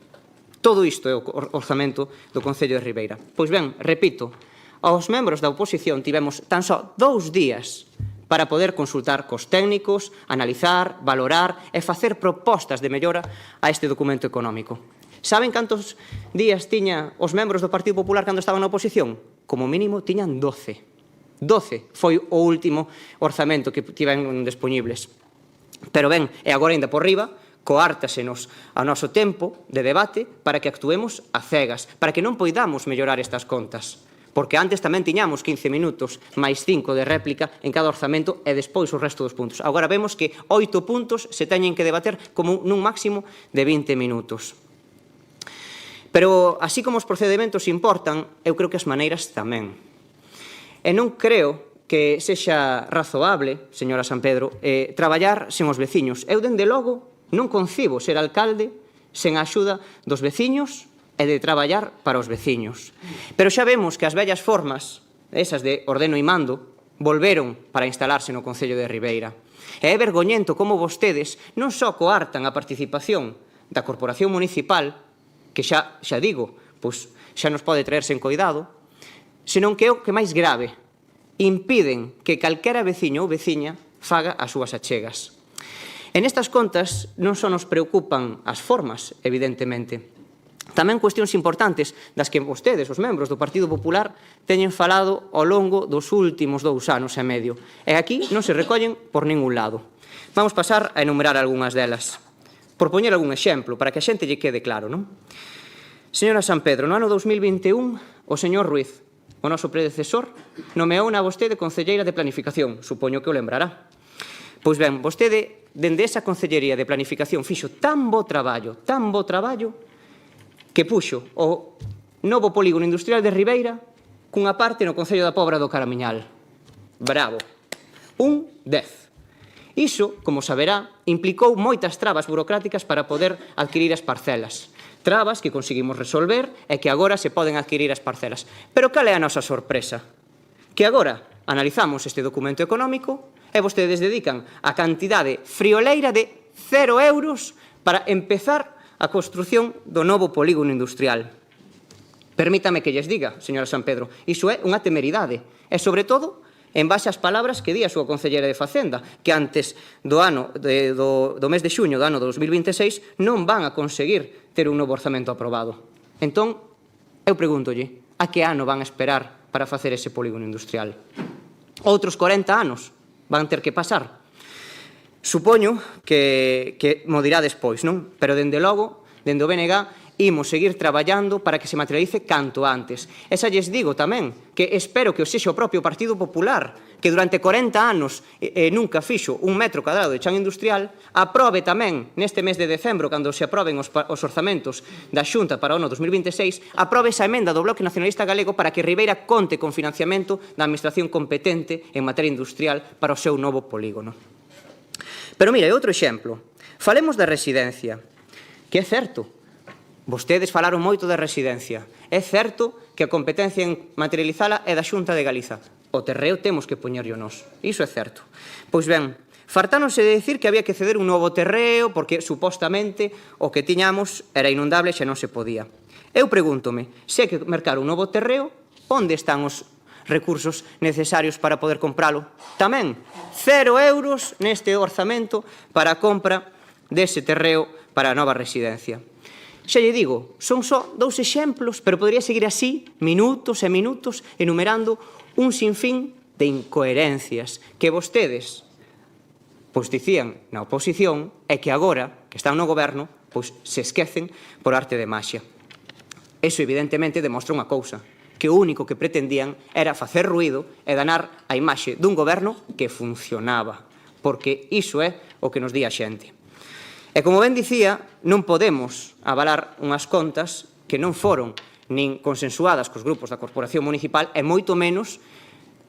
Todo isto é o orzamento do Concello de Ribeira. Pois ben, repito, aos membros da oposición tivemos tan só 2 días para poder consultar cos técnicos, analizar, valorar e facer propostas de mellora a este documento económico. Saben cantos días tiña os membros do Partido Popular cando estaban na oposición? Como mínimo tiñan 12. 12 foi o último orzamento que tiven dispoñibles. Pero ben, e agora ainda por riba, coártasenos ao noso tempo de debate para que actuemos a cegas, para que non poidamos mellorar estas contas. Porque antes tamén tiñamos 15 minutos máis 5 de réplica en cada orzamento e despois o resto dos puntos. Agora vemos que 8 puntos se teñen que debater como nun máximo de 20 minutos. Pero, así como os procedementos importan, eu creo que as maneiras tamén. E non creo que sexa razoable, señora Sampedro, traballar sen os veciños. Eu, dende logo, non concibo ser alcalde sen a axuda dos veciños e de traballar para os veciños. Pero xa vemos que as vellas formas, esas de ordeno e mando, volveron para instalarse no Concello de Ribeira. E é vergoñento como vostedes non só coartan a participación da Corporación Municipal, que xa digo, pois xa nos pode traerse en coidado, senón que é o que máis grave, impiden que calquera veciño ou veciña faga as súas achegas. En estas contas non só nos preocupan as formas, evidentemente, tamén cuestións importantes das que vostedes, os membros do Partido Popular, teñen falado ao longo dos últimos 2 anos e medio. E aquí non se recollen por ningún lado. Vamos pasar a enumerar algunhas delas. Por poñer algún exemplo, para que a xente lle quede claro, non? Señora Sampedro, no ano 2021, o señor Ruiz, o noso predecesor, nomeou na vostede concelleira de Planificación. Supoño que o lembrará. Pois ben, vostede, dende esa concellería de Planificación, fixo tan bo traballo, que puxo o novo polígono industrial de Ribeira cunha parte no Concello da Pobra do Caramiñal. Bravo. 10. Iso, como saberá, implicou moitas trabas burocráticas para poder adquirir as parcelas. Trabas que conseguimos resolver e que agora se poden adquirir as parcelas. Pero cal é a nosa sorpresa? Que agora analizamos este documento económico e vostedes dedican a cantidade frioleira de 0 euros para empezar a construción do novo polígono industrial. Permítame que lles diga, señora Sampedro, iso é unha temeridade. E, sobre todo, en base ás palabras que di a súa concelleira de Facenda, que antes do mes de xuño do ano 2026 non van a conseguir ter un novo orzamento aprobado. Entón, eu pregúntolle, a que ano van a esperar para facer ese polígono industrial? Outros 40 anos van ter que pasar. Supoño que mo dirá despois, non? Pero, dende logo, dende o BNG, imos seguir traballando para que se materialice canto antes. E xa lles digo tamén que espero que o sexa o propio Partido Popular, que durante 40 anos nunca fixo 1 metro cuadrado de chan industrial, aprobe tamén neste mes de decembro, cando se aproben os orzamentos da Xunta para o ano 2026, aprobe esa emenda do Bloque Nacionalista Galego para que Ribeira conte con financiamento da Administración competente en materia industrial para o seu novo polígono. Pero mira, outro exemplo. Falemos da residencia, que é certo. Vostedes falaron moito de residencia. É certo que a competencia en materializala é da Xunta de Galiza. O terreo temos que poñerlo nós. Iso é certo. Pois ben, fartáronse de decir que había que ceder un novo terreo porque, supostamente, o que tiñamos era inundable e xa non se podía. Eu pregúntome, se hai que mercar un novo terreo, onde están os recursos necesarios para poder compralo? Tamén, 0 euros neste orzamento para a compra dese terreo para a nova residencia. Xa lle digo, son só 2 exemplos, pero podría seguir así, minutos e minutos, enumerando un sinfín de incoherencias que vostedes pois dicían na oposición e que agora, que están no goberno, pois se esquecen por arte de maxia. Eso evidentemente demostra unha cousa, que o único que pretendían era facer ruído e danar a imaxe dun goberno que funcionaba, porque iso é o que nos di a xente. E como ben dicía, non podemos avalar unhas contas que non foron nin consensuadas cos grupos da Corporación Municipal e moito menos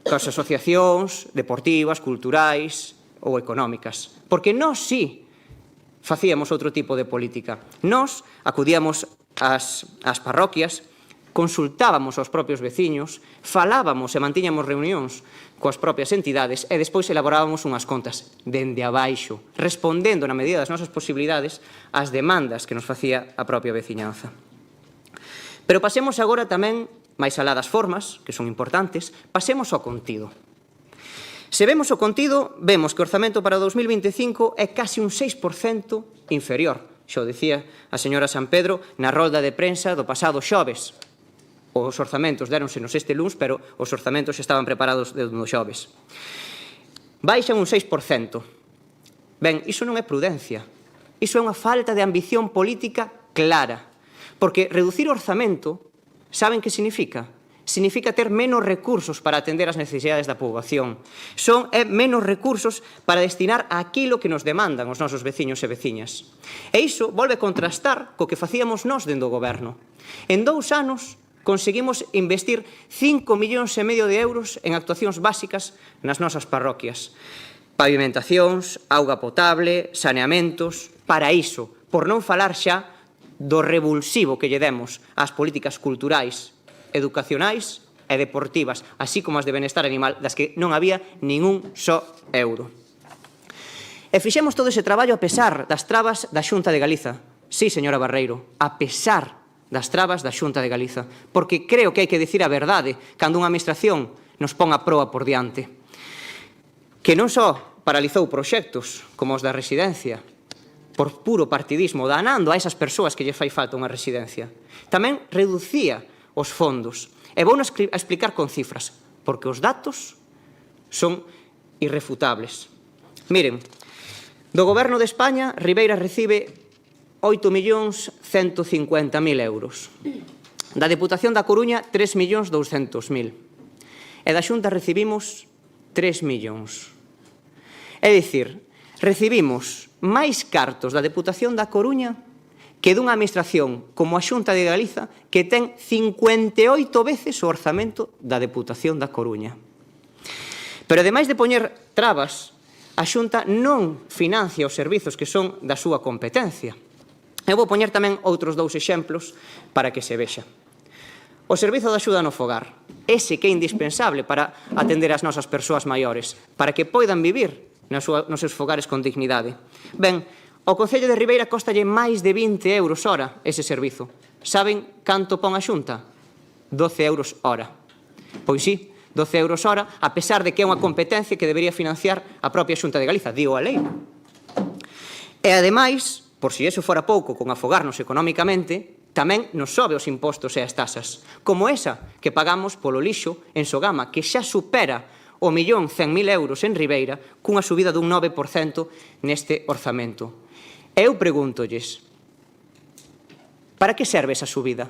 coas asociacións deportivas, culturais ou económicas. Porque nós sí facíamos outro tipo de política. Nós acudíamos ás parroquias, consultábamos aos propios veciños, falábamos e mantiñamos reunións coas propias entidades e despois elaborábamos unhas contas dende abaixo, respondendo na medida das nosas posibilidades ás demandas que nos facía a propia veciñanza. Pero pasemos agora tamén, máis alá das formas, que son importantes, pasemos ao contido. Se vemos o contido, vemos que o orzamento para o 2025 é casi un 6% inferior. Xo dicía a señora Sampedro na rolda de prensa do pasado xoves. Os orzamentos déronsenos este luns, pero os orzamentos estaban preparados de no xoves. Baixan un 6%. Ben, iso non é prudencia. Iso é unha falta de ambición política clara. Porque reducir o orzamento, saben que significa? Significa ter menos recursos para atender as necesidades da poboación. Son menos recursos para destinar a aquilo que nos demandan os nosos veciños e veciñas. E iso volve a contrastar co que facíamos nós dentro do goberno. En 2 anos conseguimos investir 5,5 millóns de euros en actuacións básicas nas nosas parroquias. Pavimentacións, auga potable, saneamentos, para iso, por non falar xa do revulsivo que lle demos ás políticas culturais, educacionais e deportivas, así como as de benestar animal, das que non había ningún só euro. E fixemos todo ese traballo a pesar das trabas da Xunta de Galiza. Sí, señora Barreiro, a pesar das trabas da Xunta de Galiza, porque creo que hai que dicir a verdade cando unha administración nos pon a proa por diante. Que non só paralizou proxectos como os da residencia, por puro partidismo, danando a esas persoas que lle fai falta unha residencia, tamén reducía os fondos. E vou a explicar con cifras, porque os datos son irrefutables. Miren, do Goberno de España, Ribeira recibe 8.150.000 euros. Da Deputación da Coruña, 3.200.000. E da Xunta recibimos 3 millóns. É dicir, recibimos máis cartos da Deputación da Coruña que dunha administración como a Xunta de Galiza que ten 58 veces o orzamento da Deputación da Coruña. Pero ademais de poñer trabas, a Xunta non financia os servizos que son da súa competencia. Eu vou poñer tamén outros 2 exemplos para que se vexa. O servizo de axuda no fogar, ese que é indispensable para atender as nosas persoas maiores, para que poidan vivir nos seus fogares con dignidade. Ben, ao Concello de Ribeira costalle máis de 20 euros hora ese servizo. Saben canto pon a Xunta? 12 euros hora. Pois sí, 12 euros hora, a pesar de que é unha competencia que debería financiar a propia Xunta de Galiza, digo a lei. E ademais, por si eso fora pouco con afogarnos económicamente, tamén nos sobe os impostos e as tasas, como esa que pagamos polo lixo en Sogama, que xa supera o 1.100.000 euros en Ribeira, cunha subida dun 9% neste orzamento. Eu pregúntolles, para que serve esa subida?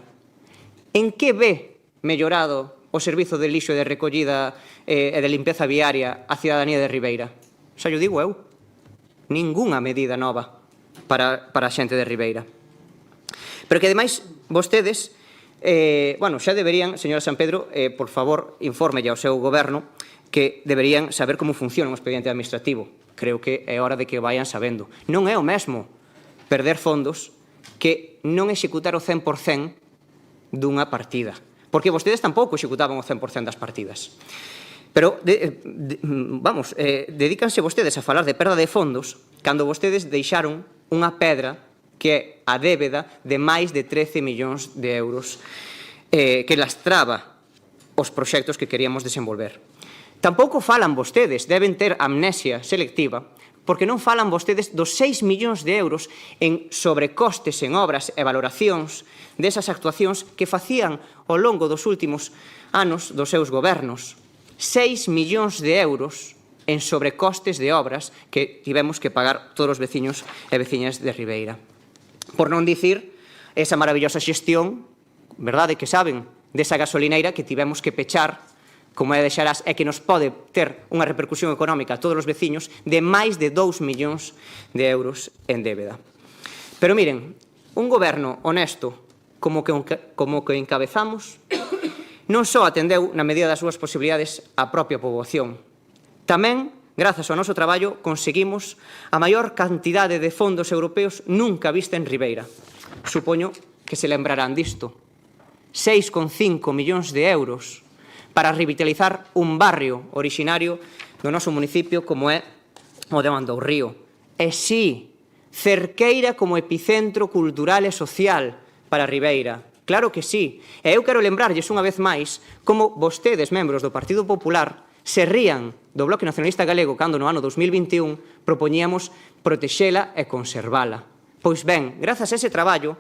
En que ve mellorado o servizo de lixo e de recollida e de limpeza viaria a cidadanía de Ribeira? Xa yo digo eu, ningunha medida nova para a xente de Ribeira. Pero que, ademais, vostedes, xa deberían, señora San Pedro, por favor, infórmelle ao seu goberno que deberían saber como funciona un expediente administrativo. Creo que é hora de que vayan sabendo. Non é o mesmo perder fondos que non executar o 100% dunha partida. Porque vostedes tampouco executaban o 100% das partidas. Pero, dedícanse vostedes a falar de perda de fondos cando vostedes deixaron unha pedra que é a débeda de máis de 13 millóns de euros que lastraba os proxectos que queríamos desenvolver. Tampouco falan vostedes, deben ter amnesia selectiva, porque non falan vostedes dos 6 millóns de euros en sobrecostes en obras e valoracións desas actuacións que facían ao longo dos últimos anos dos seus gobernos. 6 millóns de euros en sobrecostes de obras que tivemos que pagar todos os veciños e veciñas de Ribeira. Por non dicir esa maravillosa xestión, verdade que saben, desa gasolineira que tivemos que pechar, como é deixarás, é que nos pode ter unha repercusión económica a todos os veciños de máis de 2 millóns de euros en débeda. Pero miren, un goberno honesto como que encabezamos non só atendeu na medida das súas posibilidades a propia poboación, tamén, grazas ao noso traballo, conseguimos a maior cantidade de fondos europeos nunca vista en Ribeira. Supoño que se lembrarán disto. 6,5 millóns de euros para revitalizar un barrio originario do noso municipio como é o de Mandourrío. E sí, Cerqueira como epicentro cultural e social para Ribeira. Claro que sí. E eu quero lembrarlles unha vez máis como vostedes, membros do Partido Popular, se rían do Bloque Nacionalista Galego cando no ano 2021 propoñíamos protexela e conservala. Pois ben, grazas a ese traballo,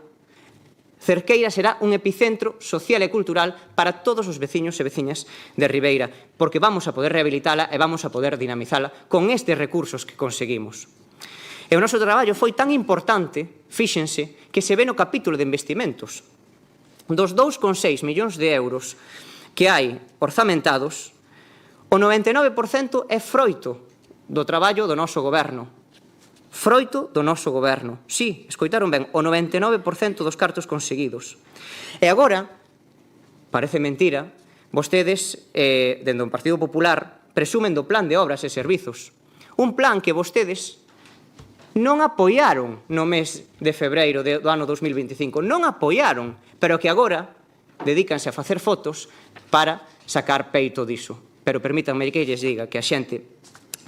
Cerqueira será un epicentro social e cultural para todos os veciños e veciñas de Ribeira, porque vamos a poder rehabilitala e vamos a poder dinamizala con estes recursos que conseguimos. E o noso traballo foi tan importante, fíxense, que se ve no capítulo de investimentos. Dos 2,6 millóns de euros que hai orzamentados, o 99% é froito do traballo do noso goberno. Froito do noso goberno. Sí, escoitaron ben, o 99% dos cartos conseguidos. E agora, parece mentira, vostedes, dende o Partido Popular, presumen do plan de obras e servizos. Un plan que vostedes non apoiaron no mes de febreiro do ano 2025, non apoiaron, pero que agora dedícanse a facer fotos para sacar peito diso. Pero permítanme que lles diga que a xente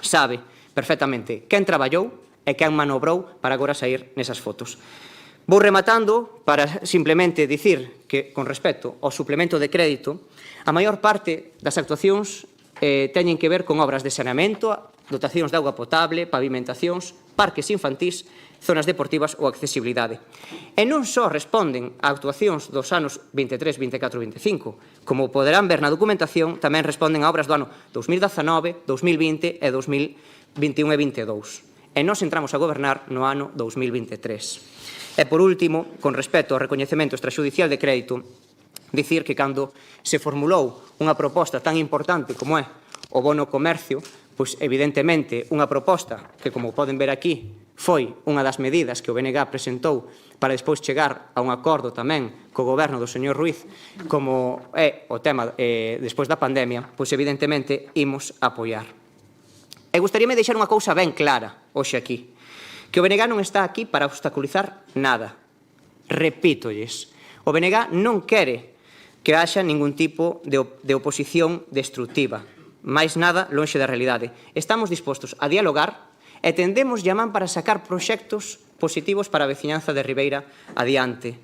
sabe perfectamente quen traballou e quen manobrou para agora sair nesas fotos. Vou rematando para simplemente dicir que, con respecto ao suplemento de crédito, a maior parte das actuacións teñen que ver con obras de saneamento, dotacións de auga potable, pavimentacións, parques infantís, zonas deportivas ou accesibilidade. E non só responden a actuacións dos anos 23, 24 e 25, como poderán ver na documentación, tamén responden a obras do ano 2019, 2020 e 2021 e 2022. E nós entramos a gobernar no ano 2023. E, por último, con respecto ao recoñecemento extrajudicial de crédito, dicir que cando se formulou unha proposta tan importante como é o bono comercio, pois evidentemente unha proposta que, como poden ver aquí, foi unha das medidas que o BNG presentou para despois chegar a un acordo tamén co goberno do señor Ruiz, como é o tema despois da pandemia, pois evidentemente imos apoiar. E gustaríame deixar unha cousa ben clara hoxe aquí, que o BNG non está aquí para obstaculizar nada. Repítolles, o BNG non quere que haxa ningún tipo de oposición destructiva. máis nada lonxe da realidade. Estamos dispostos a dialogar e tendemos llamán para sacar proxectos positivos para a veciñanza de Ribeira adiante.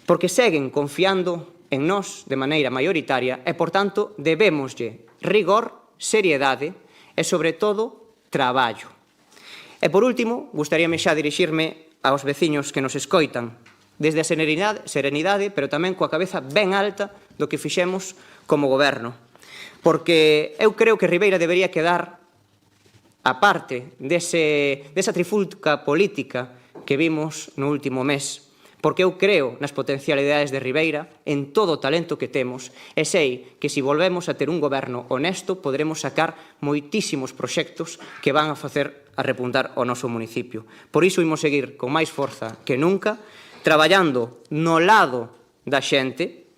Porque seguen confiando en nós de maneira maioritaria e, por tanto, debémoslle rigor, seriedade e, sobre todo, traballo. E, por último, gustaríame xa dirixirme aos veciños que nos escoitan, desde a serenidade, pero tamén coa cabeza ben alta do que fixemos como goberno. Porque eu creo que Ribeira debería quedar a parte desa trifulca política que vimos no último mes, porque eu creo nas potencialidades de Ribeira, en todo o talento que temos, e sei que se volvemos a ter un goberno honesto, poderemos sacar moitísimos proxectos que van a facer a repuntar o noso municipio. Por iso imos seguir con máis forza que nunca, traballando no lado da xente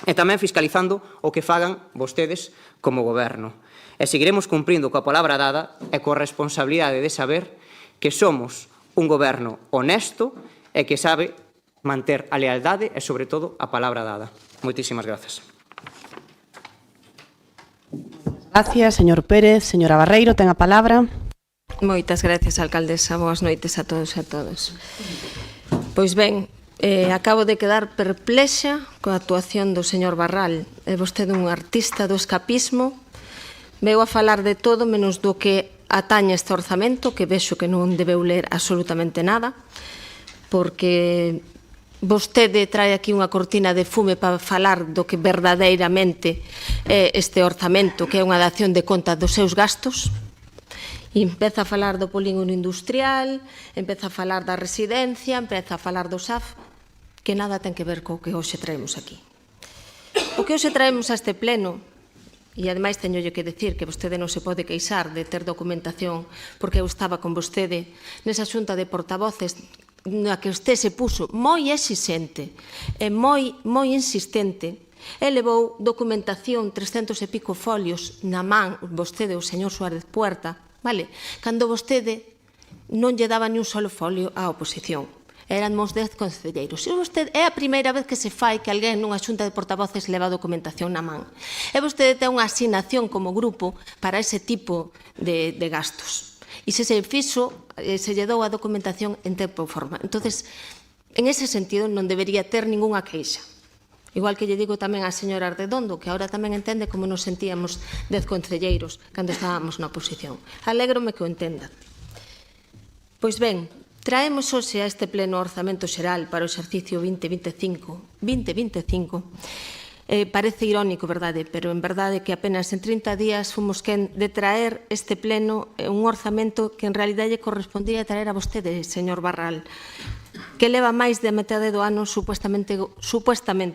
e tamén fiscalizando o que fagan vostedes como goberno. E seguiremos cumprindo coa palabra dada e coa responsabilidade de saber que somos un goberno honesto e que sabe manter a lealdade e, sobre todo, a palabra dada. Moitísimas grazas. Gracias, señor Pérez. Señora Barreiro, ten a palabra. Moitas gracias, alcaldesa. Boas noites a todos e a todas. Pois ben, acabo de quedar perplexa coa actuación do señor Barral. É vostede un artista do escapismo. Veu a falar de todo menos do que atañe este orzamento, que vexo que non debeu ler absolutamente nada, porque vostede trae aquí unha cortina de fume para falar do que verdadeiramente é este orzamento, que é unha dación de conta dos seus gastos. E empeza a falar do polígono industrial, empeza a falar da residencia, empeza a falar do SAF, que nada ten que ver co que hoxe traemos aquí. O que hoxe traemos a este pleno, e ademais teñolle que decir que vostede non se pode queixar de ter documentación, porque eu estaba con vostede nesa xunta de portavoces na que usted se puso moi exixente e moi insistente, e levou documentación 300 e pico folios na man, vostede, o señor Suárez Puerta, vale? Cando vostede non lle daba ni un solo folio á oposición. Éramos 10 concelleiros. E vostede é a primeira vez que se fai que alguén nunha xunta de portavoces leva documentación na man. E vostede ten unha asignación como grupo para ese tipo de gastos. E se fixo, se lle dou a documentación en tempo e forma. Entonces, en ese sentido, non debería ter ningunha queixa. Igual que lle digo tamén á señora Arredondo, que agora tamén entende como nos sentíamos 10 concelleiros cando estábamos na oposición. Alégrome que o entenda. Pois ben, traemos hoxe a este pleno orzamento xeral para o exercicio 2025, Parece irónico, verdade, pero en verdade que apenas en 30 días fomos quen de traer este pleno un orzamento que en realidad lle correspondía traer a vostede, señor Barral, que leva máis de metade do ano supuestamente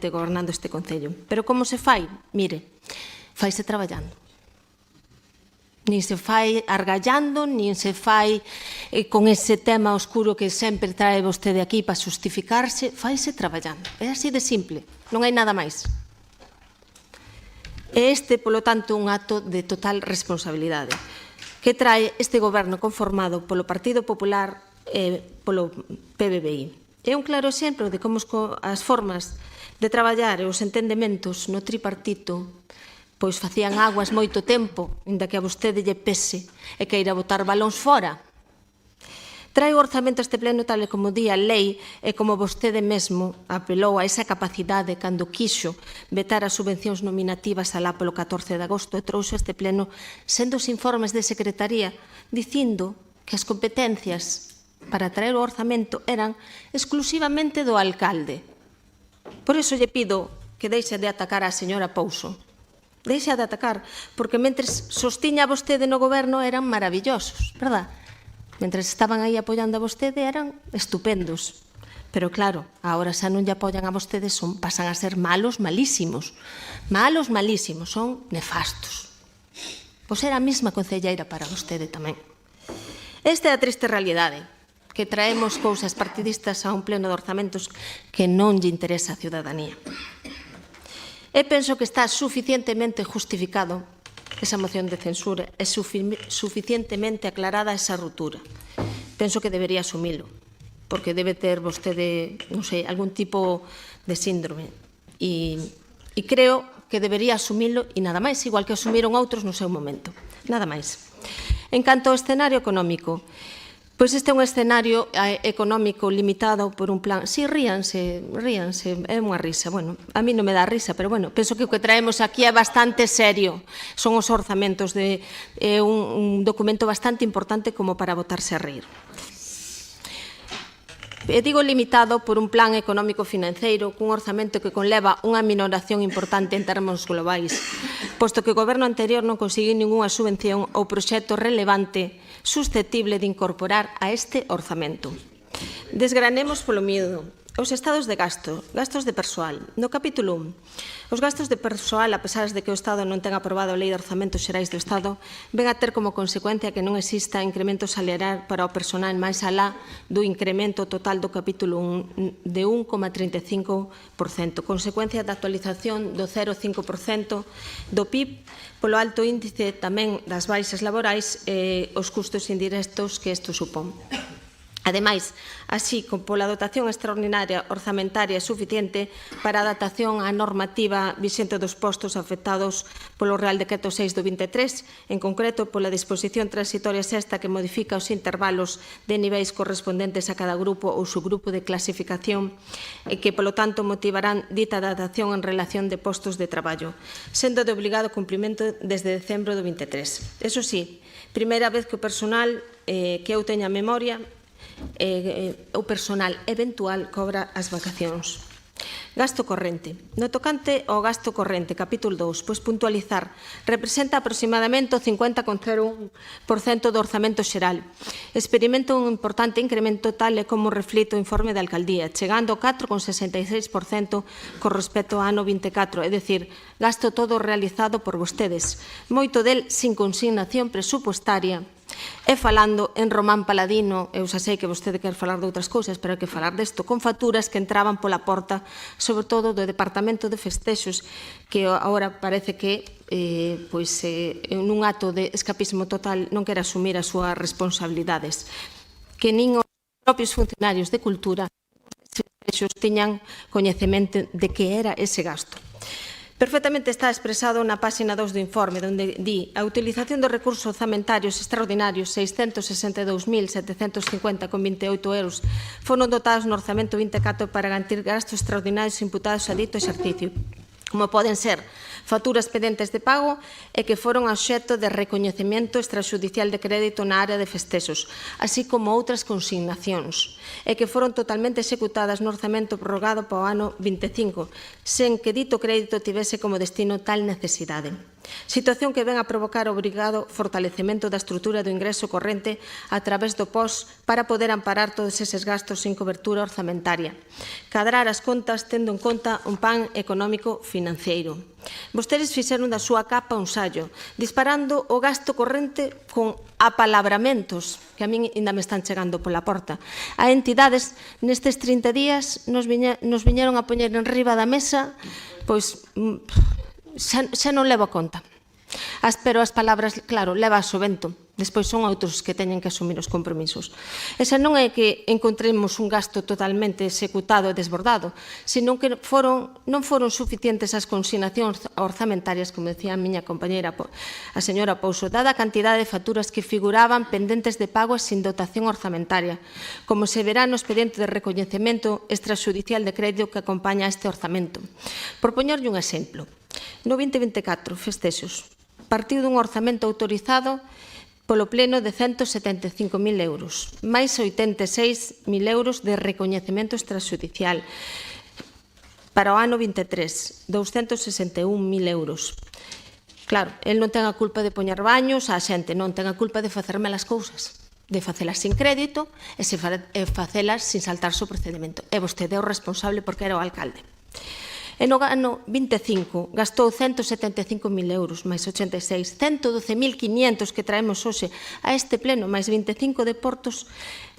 gobernando este Concello. Pero como se fai? Mire, faise traballando. Nin se fai argallando, nin se fai con ese tema oscuro que sempre trae vostede aquí para justificarse, faise traballando. É así de simple, non hai nada máis. E este, polo tanto, un acto de total responsabilidade que trae este goberno conformado polo Partido Popular e polo PBBI. É un claro exemplo de como as formas de traballar e os entendementos no tripartito pois facían aguas moito tempo, inda que a vostede lle pese e queira botar balóns fora. Trae o orzamento a este pleno tal como di a lei e como vostede mesmo apelou a esa capacidade cando quixo vetar as subvencións nominativas alá polo 14 de agosto e trouxe a este pleno sendo os informes de secretaría dicindo que as competencias para traer o orzamento eran exclusivamente do alcalde. Por iso lle pido que deixe de atacar a señora Pouso. Deixe de atacar, porque mentres sostiña vostede no goberno eran maravillosos, verdad? Mentres estaban aí apoiando a vostede eran estupendos. Pero claro, agora xa non lle apoian a vostede, pasan a ser malos, malísimos. Malos, malísimos, son nefastos. Pois era a mesma concelleira para vostede tamén. Esta é a triste realidade, que traemos cousas partidistas a un pleno de orzamentos que non lle interesa a ciudadanía. E penso que está suficientemente justificado esa moción de censura, é suficientemente aclarada esa ruptura. Penso que debería asumilo, porque debe ter vostede, non sei, algún tipo de síndrome. E creo que debería asumilo e nada máis, igual que asumiron outros no seu momento. Nada máis. En canto ao escenario económico, pois este é un escenario económico limitado por un plan. Si, ríanse, é unha risa. Bueno, a mí non me dá risa, pero bueno, penso que o que traemos aquí é bastante serio. Son os orzamentos de un documento bastante importante como para botarse a rir. E digo limitado por un plan económico financeiro cun orzamento que conleva unha minoración importante en termos globais, posto que o goberno anterior non conseguiu ningunha subvención ou proxecto relevante susceptible de incorporar a este orzamento. Desgranemos polo miedo. Os estados de gasto, gastos de persoal. No capítulo 1, os gastos de persoal, a pesar de que o Estado non ten aprobado a Lei de Orzamentos Xerais do Estado, ven a ter como consecuencia que non exista incremento salarial para o personal máis alá do incremento total do capítulo 1 de 1,35%, consecuencia da actualización do 0,5% do PIB, polo alto índice tamén das baixas laborais e os custos indirectos que isto supón. Ademais, así como pola dotación extraordinaria orzamentaria suficiente para a adaptación á normativa vixente dos postos afectados polo Real Decreto 6 do 23, en concreto pola disposición transitoria sexta que modifica os intervalos de niveis correspondentes a cada grupo ou subgrupo de clasificación e que, polo tanto, motivarán dita adaptación en relación de postos de traballo, sendo de obligado cumprimento desde decembro do 23. Eso sí, primeira vez que o personal que eu teña memoria o personal eventual cobra as vacacións. Gasto corrente. No tocante ao gasto corrente, capítulo 2, pois puntualizar, representa aproximadamente o 50,01% do orzamento xeral. Experimenta un importante incremento tal e como reflito o informe da alcaldía, chegando ao 4,66% con respecto ao ano 24, é dicir, gasto todo realizado por vostedes, moito del sin consignación presupuestaria. E falando en Román Paladino, eu xa sei que vostede quer falar de outras cousas, pero hai que falar desto, con facturas que entraban pola porta, sobre todo do Departamento de Festexos, que agora parece que en un acto de escapismo total non quere asumir as súas responsabilidades, que nin os propios funcionarios de cultura tiñan coñecemento de que era ese gasto. Perfectamente está expresado na páxina 2 do informe, onde di a utilización dos recursos orzamentarios extraordinarios 662.750,28 euros foron dotados no orzamento 24 para garantir gastos extraordinarios imputados a dito exercicio. como poden ser facturas pendentes de pago e que foron obxecto de recoñecemento extrajudicial de crédito na área de festexos, así como outras consignacións, e que foron totalmente executadas no orzamento prorrogado para o ano 25, sen que dito crédito tivese como destino tal necesidade. Situación que ven a provocar o obrigado fortalecemento da estrutura do ingreso corrente a través do POS para poder amparar todos eses gastos sin cobertura orzamentaria. Cadrar as contas tendo en conta un pan económico financeiro. Vostedes fixeron da súa capa un sallo, disparando o gasto corrente con apalabramentos, que a min ainda me están chegando pola porta. A entidades nestes 30 días nos viñeron a poñer en riba da mesa, pois xa non levo conta. Pero as palabras, claro, levas o vento. Despois son outros que teñen que asumir os compromisos. Esa non é que encontremos un gasto totalmente executado e desbordado, senón que non foron suficientes as consignacións orzamentarias, como decía a miña compañera, a señora Pouso, dada a cantidade de facturas que figuraban pendentes de pago e sin dotación orzamentaria, como se verá no expediente de recoñecemento extrajudicial de crédito que acompaña a este orzamento. Por poñerlle un exemplo, no 2024, festexos, partiu dun orzamento autorizado polo pleno de 175.000 euros, máis 86.000 euros de recoñecemento extrajudicial. Para o ano 23, 261.000 euros. Claro, el non ten a culpa de poñer baños, a xente non ten a culpa de facerme as cousas, de facelas sin crédito e facelas sin saltarse o procedimento. E vostede é o responsable porque era o alcalde. E no ano 25 gastou 175.000 euros, máis 86, 112.500 que traemos hoxe a este pleno, máis 25 de portos,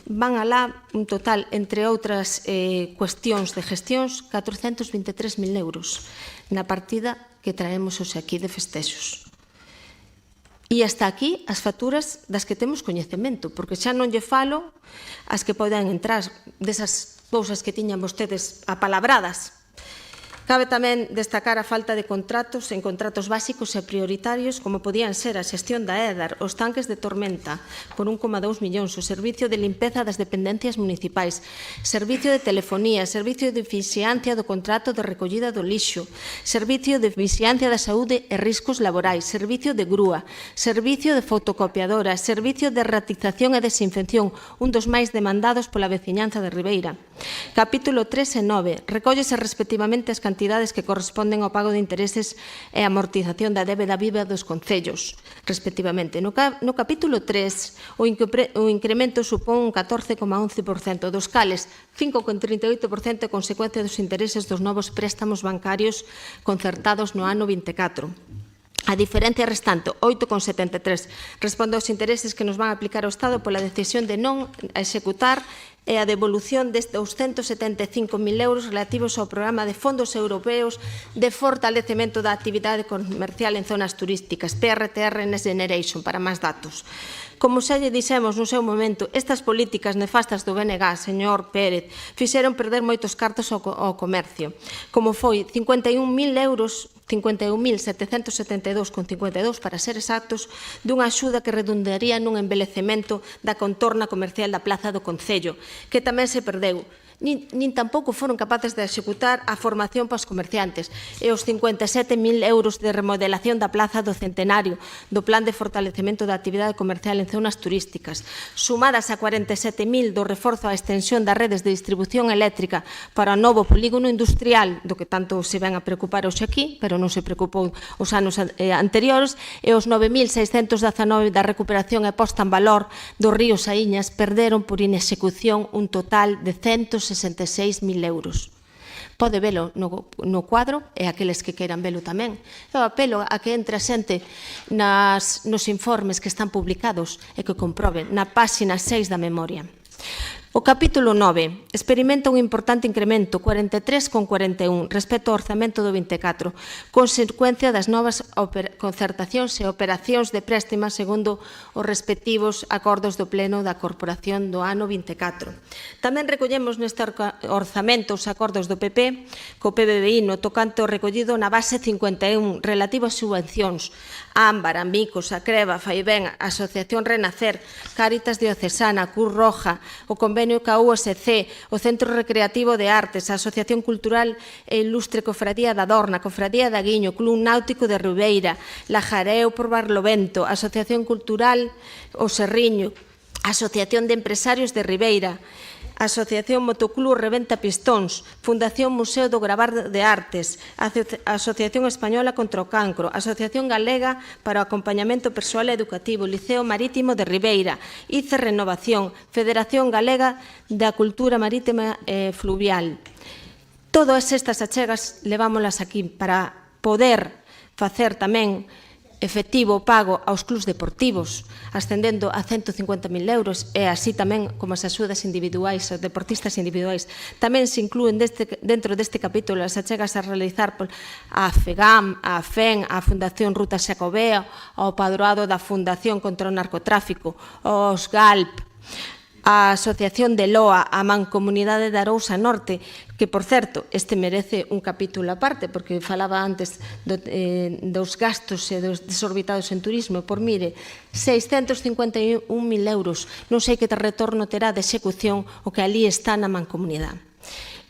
van alá un total, entre outras cuestións de gestións, 423.000 euros na partida que traemos hoxe aquí de festexos. E hasta aquí as facturas das que temos coñecemento, porque xa non lle falo as que poden entrar desas cousas que tiñan vostedes apalabradas. Cabe tamén destacar a falta de contratos en contratos básicos e prioritarios como podían ser a xestión da EDAR, os tanques de tormenta por 1,2 millóns, o servicio de limpeza das dependencias municipais, servicio de telefonía, servicio de vixiancia do contrato de recollida do lixo, servicio de vixiancia da saúde e riscos laborais, servicio de grúa, servicio de fotocopiadora, servicio de ratización e desinfección, un dos máis demandados pola veciñanza de Ribeira. Capítulo 3 e 9, recóllese respectivamente as cantidades que corresponden ao pago de intereses e amortización da débeda viva dos concellos, respectivamente. No capítulo 3, o incremento supón un 14,11%, dos cales 5,38% a consecuencia dos intereses dos novos préstamos bancarios concertados no ano 24. A diferencia restante, 8,73, responde aos intereses que nos van a aplicar o Estado pola decisión de non executar e a devolución destes 275.000 euros relativos ao programa de fondos europeos de fortalecemento da actividade comercial en zonas turísticas, PRTR Next Generation, para máis datos. Como xa lle dixemos no seu momento, estas políticas nefastas do BNG, señor Pérez, fixeron perder moitos cartos ao comercio, como foi 51.000 euros, 51.772,52 para ser exactos, dunha axuda que redundaría nun embelecemento da contorna comercial da Plaza do Concello, que tamén se perdeu. Nin tampouco foron capaces de executar a formación para os comerciantes e os 57.000 euros de remodelación da Plaza do Centenario do Plan de Fortalecemento da Actividade Comercial en zonas turísticas, sumadas a 47.000 do reforzo á extensión das redes de distribución eléctrica para o novo polígono industrial, do que tanto se ven a preocupar hoxe aquí, pero non se preocupou os anos anteriores, e os 9.619 da recuperación e posta en valor do río Saíñas perderon por inexecución un total de 166.000 euros. Pode velo no cuadro e aqueles que queiran velo tamén. Eu apelo a que entre a xente nos informes que están publicados e que comproben na páxina 6 da memoria. O capítulo 9 experimenta un importante incremento, 43,41, respecto ao orzamento do 24, consecuencia das novas concertacións e operacións de préstima segundo os respectivos acordos do Pleno da Corporación do ano 24. Tamén recollemos neste orzamento os acordos do PP co PBBI no tocante ao recollido na base 51 relativo ás subvencións, Ámbar, Ambicos, Acreva, Faibén, Asociación Renacer, Cáritas Diocesana, Cruz Roja, o Convenio convenio ca USC, o Centro Recreativo de Artes, a Asociación Cultural e Ilustre Cofradía da Dorna, Cofradía da Guiño, Club Náutico de Ribeira, La Jareo por Barlovento, Asociación Cultural O Serriño, Asociación de Empresarios de Ribeira, Asociación Motoclub Reventa Pistóns, Fundación Museo do Gravar de Artes, Asociación Española contra o Cancro, Asociación Galega para o Acompañamento Persoal e Educativo, Liceo Marítimo de Ribeira, ICE Renovación, Federación Galega da Cultura Marítima e Fluvial. Todas estas achegas levámolas aquí para poder facer tamén efectivo o pago aos clubs deportivos, ascendendo a 150.000 euros, e así tamén como as axudas individuais, os deportistas individuais. Tamén se inclúen dentro deste capítulo as achegas a realizar a FEGAM, a FEN, a Fundación Ruta Xacobea, ao Padroado da Fundación contra o Narcotráfico, os GALP, a Asociación de Loa, a Mancomunidade de Arousa Norte, que, por certo, este merece un capítulo aparte, porque falaba antes dos gastos e dos desorbitados en turismo, por mire, 651.000 euros, non sei que retorno terá de execución o que ali está na mancomunidade.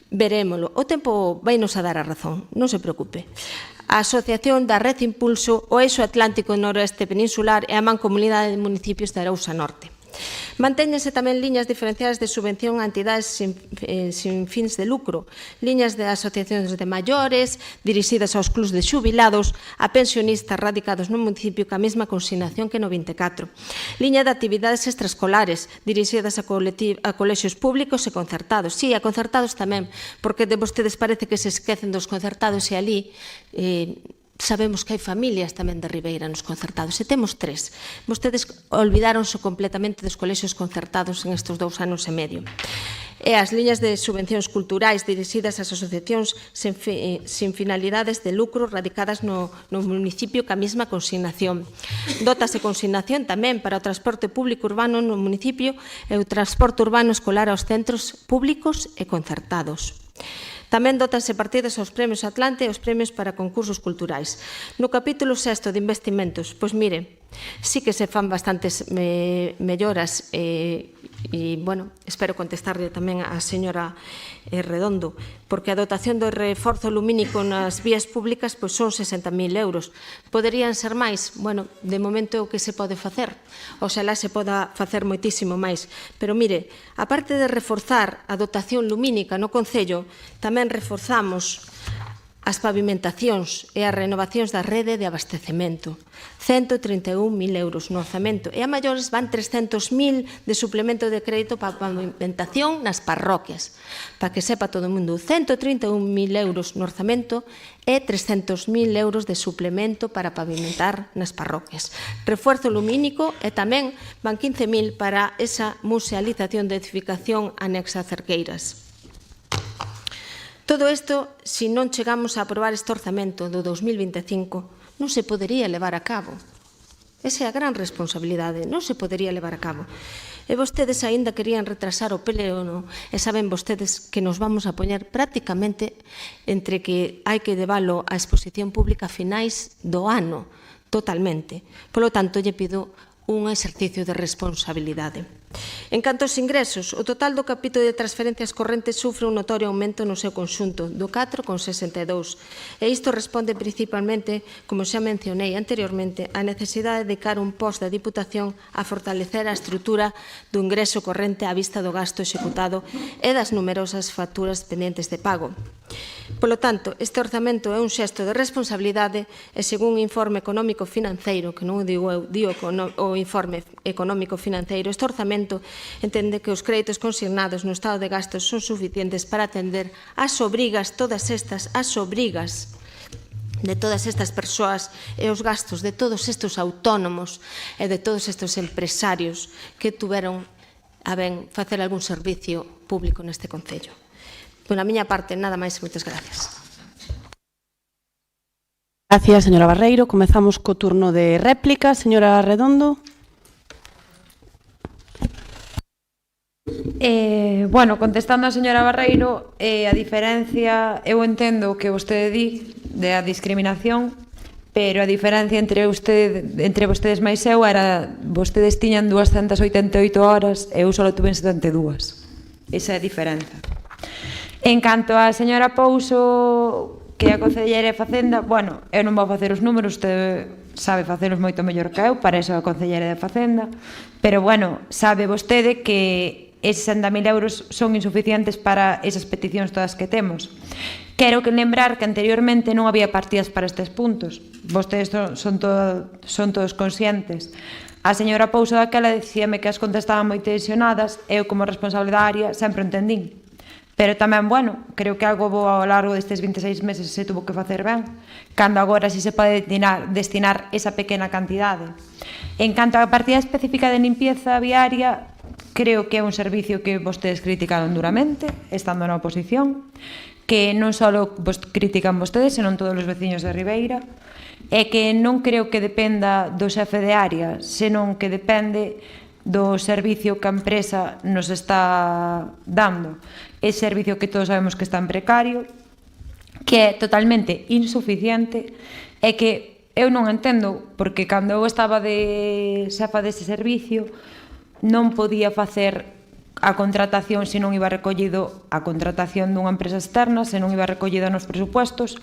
Verémolo, o tempo vai nos a dar a razón, non se preocupe. A Asociación da Red Impulso, o Eixo Atlántico Noroeste Peninsular e a Mancomunidade de Municipios de Arousa Norte. Mantéñense tamén liñas diferenciadas de subvención a entidades sin fins de lucro, liñas de asociacións de maiores, dirixidas aos clubs de xubilados, a pensionistas radicados no municipio ca mesma consignación que no 24. Liña de actividades extraescolares, dirixidas a colexios públicos e concertados. Sí, a concertados tamén, porque de vostedes parece que se esquecen dos concertados e ali sabemos que hai familias tamén de Ribeira nos concertados, e temos 3. Vostedes olvidáronse completamente dos colexios concertados en estes 2 anos e medio. E as liñas de subvencións culturais dirixidas ás asociacións sin finalidades de lucro radicadas no municipio ca mesma consignación. Dotase consignación tamén para o transporte público urbano no municipio e o transporte urbano escolar aos centros públicos e concertados. Tamén dotanse partidas aos premios Atlante e aos premios para concursos culturais. No capítulo 6 de investimentos, pois mire, sí que se fan bastantes melloras e, bueno, espero contestarle tamén á señora Redondo, porque a dotación do reforzo lumínico nas vías públicas pois son 60.000 euros. Poderían ser máis? Bueno, de momento é o que se pode facer. Oxalá se poda facer moitísimo máis. Pero mire, aparte de reforzar a dotación lumínica no Concello, tamén reforzamos as pavimentacións e as renovacións da rede de abastecemento. 131.000 euros no orzamento. E a maiores van 300.000 de suplemento de crédito para a pavimentación nas parroquias. Para que sepa todo o mundo, 131.000 euros no orzamento e 300.000 euros de suplemento para pavimentar nas parroquias. Refuerzo lumínico e tamén van 15.000 para esa musealización de edificación anexa a Cerqueiras. Todo isto, se non chegamos a aprobar este orzamento do 2025, non se podería levar a cabo. Esa é a gran responsabilidade, non se podería levar a cabo. E vostedes aínda querían retrasar o pleno, e saben vostedes que nos vamos a poñer prácticamente entre que hai que leválo á exposición pública a finais do ano, totalmente. Polo tanto, lle pido un exercicio de responsabilidade. En canto aos ingresos, o total do capítulo de transferencias correntes sufre un notorio aumento no seu conxunto, do 4,62. E isto responde principalmente, como xa mencionei anteriormente, a necesidade de dedicar un post da Diputación a fortalecer a estrutura do ingreso corrente á vista do gasto executado e das numerosas facturas pendentes de pago. Polo tanto, este orzamento é un xesto de responsabilidade e, según o informe económico financeiro, que non o digo eu, digo o informe económico financeiro, este orzamento entende que os créditos consignados no estado de gastos son suficientes para atender as obrigas, todas estas, as obrigas de todas estas persoas e os gastos de todos estes autónomos e de todos estes empresarios que tuveron a ben facer algún servicio público neste Concello. Pola miña parte, nada máis, moitas gracias. Gracias, señora Barreiro. Comezamos co turno de réplica. Señora Redondo. Bueno, contestando a señora Barreiro, a diferencia, eu entendo o que vostede di da discriminación, pero a diferencia entre vostedes máis eu era, vostedes tiñan 288 horas e eu só tuve 72. esa é a diferenza. En canto á señora Pouso, que é a concelleira de Facenda, bueno, eu non vou facer os números, usted sabe faceros moito mellor que eu, para eso é a concelleira de Facenda, pero bueno, sabe vostede que eses 60.000 euros son insuficientes para esas peticións todas que temos. Quero que lembrar que anteriormente non había partidas para estes puntos. Vostedes son todos conscientes. A señora Pouso daquela dicíame que as contas estaban moi tensionadas, eu como responsable da área sempre entendín. Pero tamén, bueno, creo que algo ao largo destes 26 meses se tuvo que facer ben, cando agora si se pode destinar esa pequena cantidade. En canto á partida específica de limpieza viaria, creo que é un servicio que vostedes criticaron duramente, estando na oposición, que non só critican vostedes, senón todos os veciños de Ribeira, e que non creo que dependa do xefe de área, senón que depende do servicio que a empresa nos está dando. Ese servicio que todos sabemos que está en precario, que é totalmente insuficiente, e que eu non entendo, porque cando eu estaba de xefa dese servicio, non podía facer a contratación se non iba recollido a contratación dunha empresa externa, se non iba recollida nos presupuestos.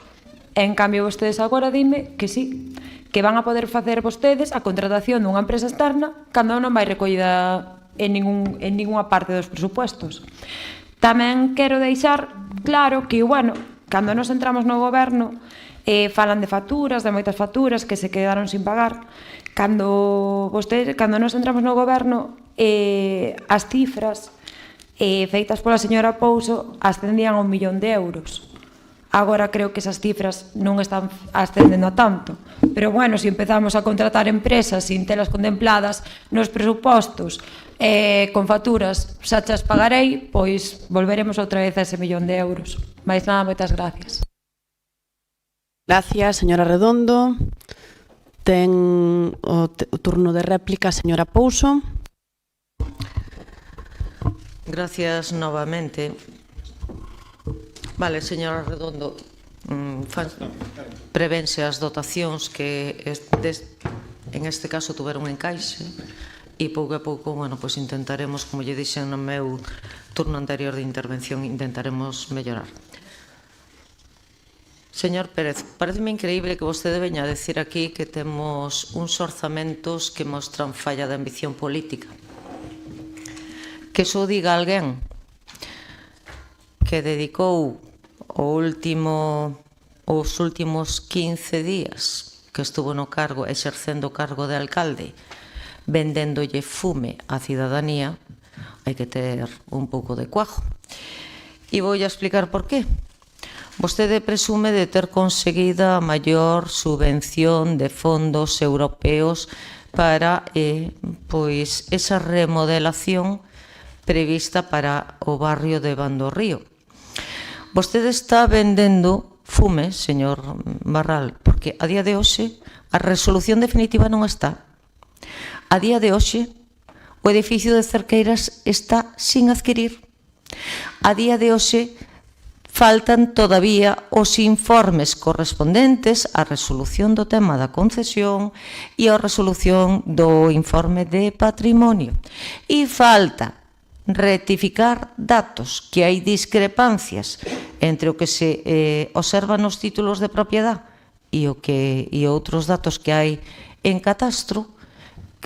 En cambio, vostedes agora dime que sí, que van a poder facer vostedes a contratación dunha empresa externa cando non vai recollida en ninguna parte dos presupuestos. Tamén quero deixar claro que, bueno, cando nos entramos no goberno, falan de facturas, de moitas facturas que se quedaron sin pagar. Cando nos entramos no goberno, as cifras feitas pola señora Pouso ascendían a 1 millón de euros. Agora creo que esas cifras non están ascendendo a tanto. Pero bueno, se empezamos a contratar empresas sin telas contempladas nos presupostos, con facturas xa chas pagarei, pois volveremos outra vez a ese 1 millón de euros. Mais nada, moitas gracias. Gracias, señora Redondo. Ten o turno de réplica a señora Pouso. Gracias novamente. Vale, señora Redondo, prevense as dotacións que en este caso tuveron encaixe e pouco a pouco, bueno, pues intentaremos, como lle dixen no meu turno anterior de intervención, intentaremos mellorar. Señor Pérez, pareceme increíble que vostede veña a decir aquí que temos uns orzamentos que mostran falla de ambición política. Que só diga alguén que dedicou os últimos 15 días que estuvo no cargo, exercendo o cargo de alcalde, vendéndolle fume á cidadanía, hai que ter un pouco de cuajo. E vou a explicar por qué. Vostede presume de ter conseguido a maior subvención de fondos europeos para pois esa remodelación prevista para o barrio de Bando Río. Vostede está vendendo fume, señor Barral, porque a día de hoxe a resolución definitiva non está. A día de hoxe o edificio de Cerqueiras está sin adquirir. A día de hoxe faltan todavía os informes correspondentes á resolución do tema da concesión e á resolución do informe de patrimonio. E falta rectificar datos, que hai discrepancias entre o que se observa nos títulos de propiedade e outros datos que hai en catastro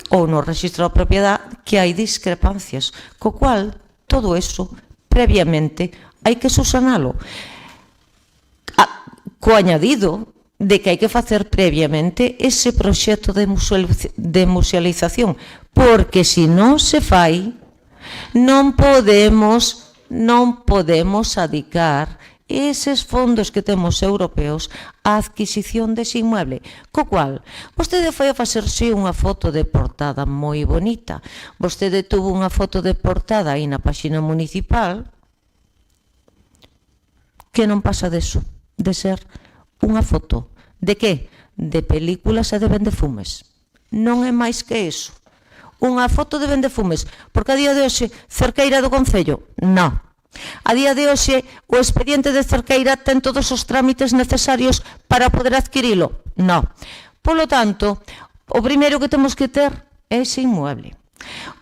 ou no registro da propiedade, que hai discrepancias, co cual todo eso previamente hai que subsanalo, co añadido de que hai que facer previamente ese proxecto de musealización, porque se non se fai, non podemos adicar eses fondos que temos europeos á adquisición dese inmueble, co cual vostede foi a facerse unha foto de portada moi bonita. Vostede tuvo unha foto de portada aí na páxina municipal que non pasa deso, de ser unha foto de que? De películas e de vendefumes. Non é máis que iso. Unha foto de vendefumes, porque a día de hoxe Cerqueira do Concello, non. A día de hoxe o expediente de Cerqueira ten todos os trámites necesarios para poder adquirilo, non. Polo tanto, o primeiro que temos que ter é ese inmueble.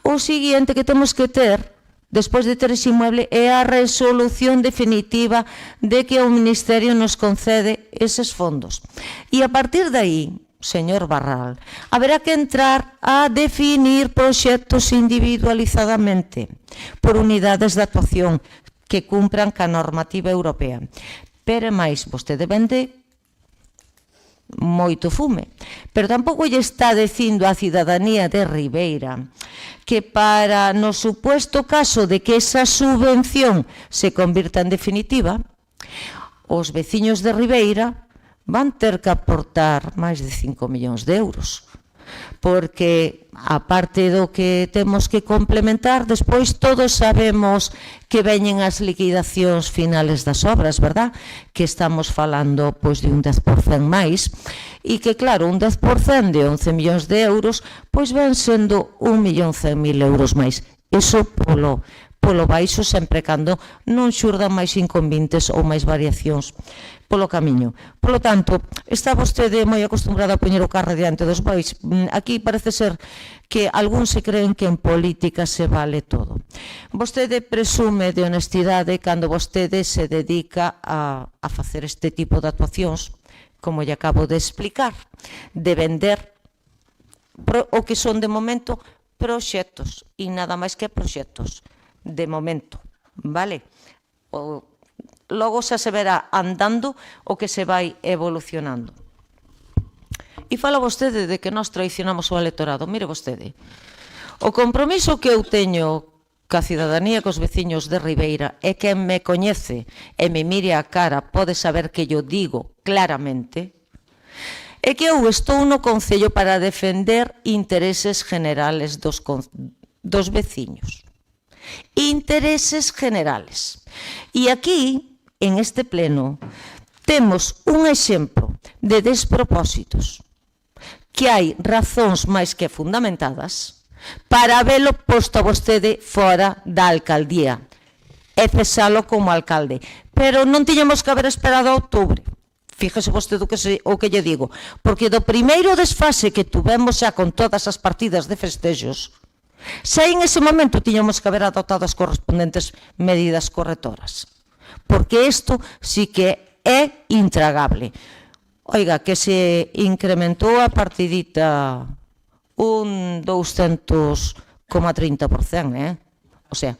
O seguinte que temos que ter despois de ter ese inmueble, é a resolución definitiva de que o Ministerio nos concede eses fondos. E a partir de aí, señor Barral, haberá que entrar a definir proxectos individualizadamente por unidades de actuación que cumpran ca normativa europea. Pero máis, vostede vende moito fume, pero tampouco lle está dicindo á cidadanía de Ribeira que para no supuesto caso de que esa subvención se convirta en definitiva, os veciños de Ribeira van ter que aportar máis de 5 millóns de euros, porque aparte do que temos que complementar, despois todos sabemos que veñen as liquidacións finales das obras, verdad? Que estamos falando pois de un 10% máis, e que claro, un 10% de 11 millóns de euros, pois ven sendo 1.100.000 euros máis. Iso polo baixo, sempre cando non xurdan máis inconvenientes ou máis variacións polo camiño. Polo tanto, está vostede moi acostumbrado a poñer o carro diante dos bois. Aquí parece ser que algúns se creen que en política se vale todo. Vostede presume de honestidade cando vostede se dedica a facer este tipo de actuacións, como lle acabo de explicar, de vender o que son de momento proxectos, e nada máis que proxectos, de momento, vale? Logo xa se verá andando o que se vai evolucionando. E fala vostede de que nós traicionamos o electorado. Mire vostede, o compromiso que eu teño ca cidadanía, cos veciños de Ribeira, é que me coñece e me mire a cara, pode saber que yo digo claramente, é que eu estou no Concello para defender intereses generales dos veciños. Intereses generales. E aquí, en este pleno, temos un exemplo de despropósitos que hai razóns máis que fundamentadas para habelo posto a vostede fora da alcaldía e cesalo como alcalde. Pero non tiñamos que haber esperado a outubro. Fíjese vostede o que lle digo, porque do primeiro desfase que tuvemos xa con todas as partidas de festexos, xa en ese momento tiñamos que haber adoptado as correspondentes medidas correctoras. Porque isto sí que é intragable. Oiga, que se incrementou a partidita un 200,30%, O sea,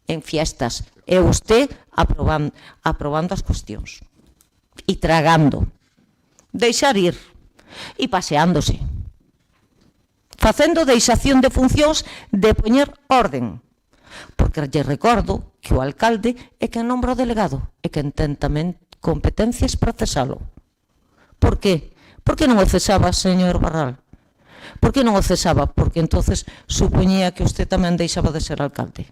en fiestas. E usted aprobando as cuestións. E tragando. Deixar ir. E paseándose. Facendo deixación de funcións de poñer orden. Porque lle recordo que o alcalde é quen nombra o delegado e quen ten tamén competencias para cesalo. Por qué? Por que non o cesaba, señor Barral? Por que non o cesaba? Porque entonces supoñía que usted tamén deixaba de ser alcalde.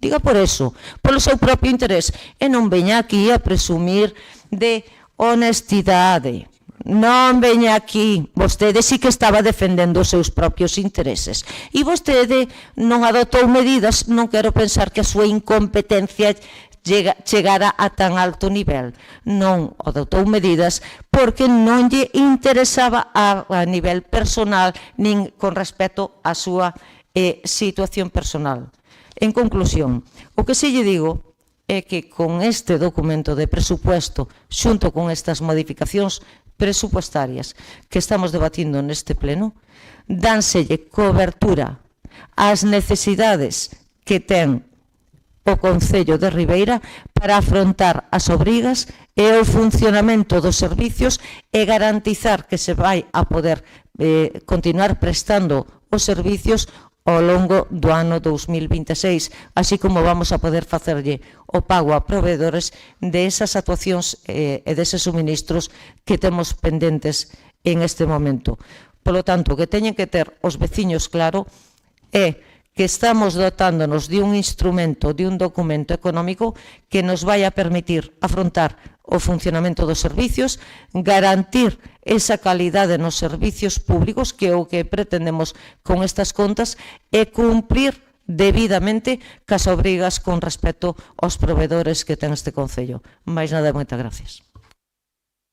Diga por eso, polo seu propio interés, e non veña aquí a presumir de honestidade. Non veña aquí, vostede sí que estaba defendendo os seus propios intereses. E vostede non adoptou medidas, non quero pensar que a súa incompetencia chegara a tan alto nivel. Non adoptou medidas porque non lle interesaba a nivel personal nin con respecto á súa situación personal. En conclusión, o que se lle digo é que con este documento de presupuesto, xunto con estas modificacións presupuestarias que estamos debatindo neste pleno, dánselle cobertura ás necesidades que ten o Concello de Ribeira para afrontar as obrigas e o funcionamento dos servicios e garantizar que se vai a poder continuar prestando os servicios ao longo do ano 2026, así como vamos a poder facerlle o pago a proveedores de esas actuacións e deses suministros que temos pendentes en este momento. Por lo tanto, o que teñen que ter os veciños claro é que estamos dotándonos de un instrumento, de un documento económico que nos vai a permitir afrontar o funcionamento dos servicios, garantir esa calidade nos servicios públicos, que é o que pretendemos con estas contas, e cumprir debidamente cas obrigas con respecto aos proveedores que ten este Concello. Mais nada, moitas gracias.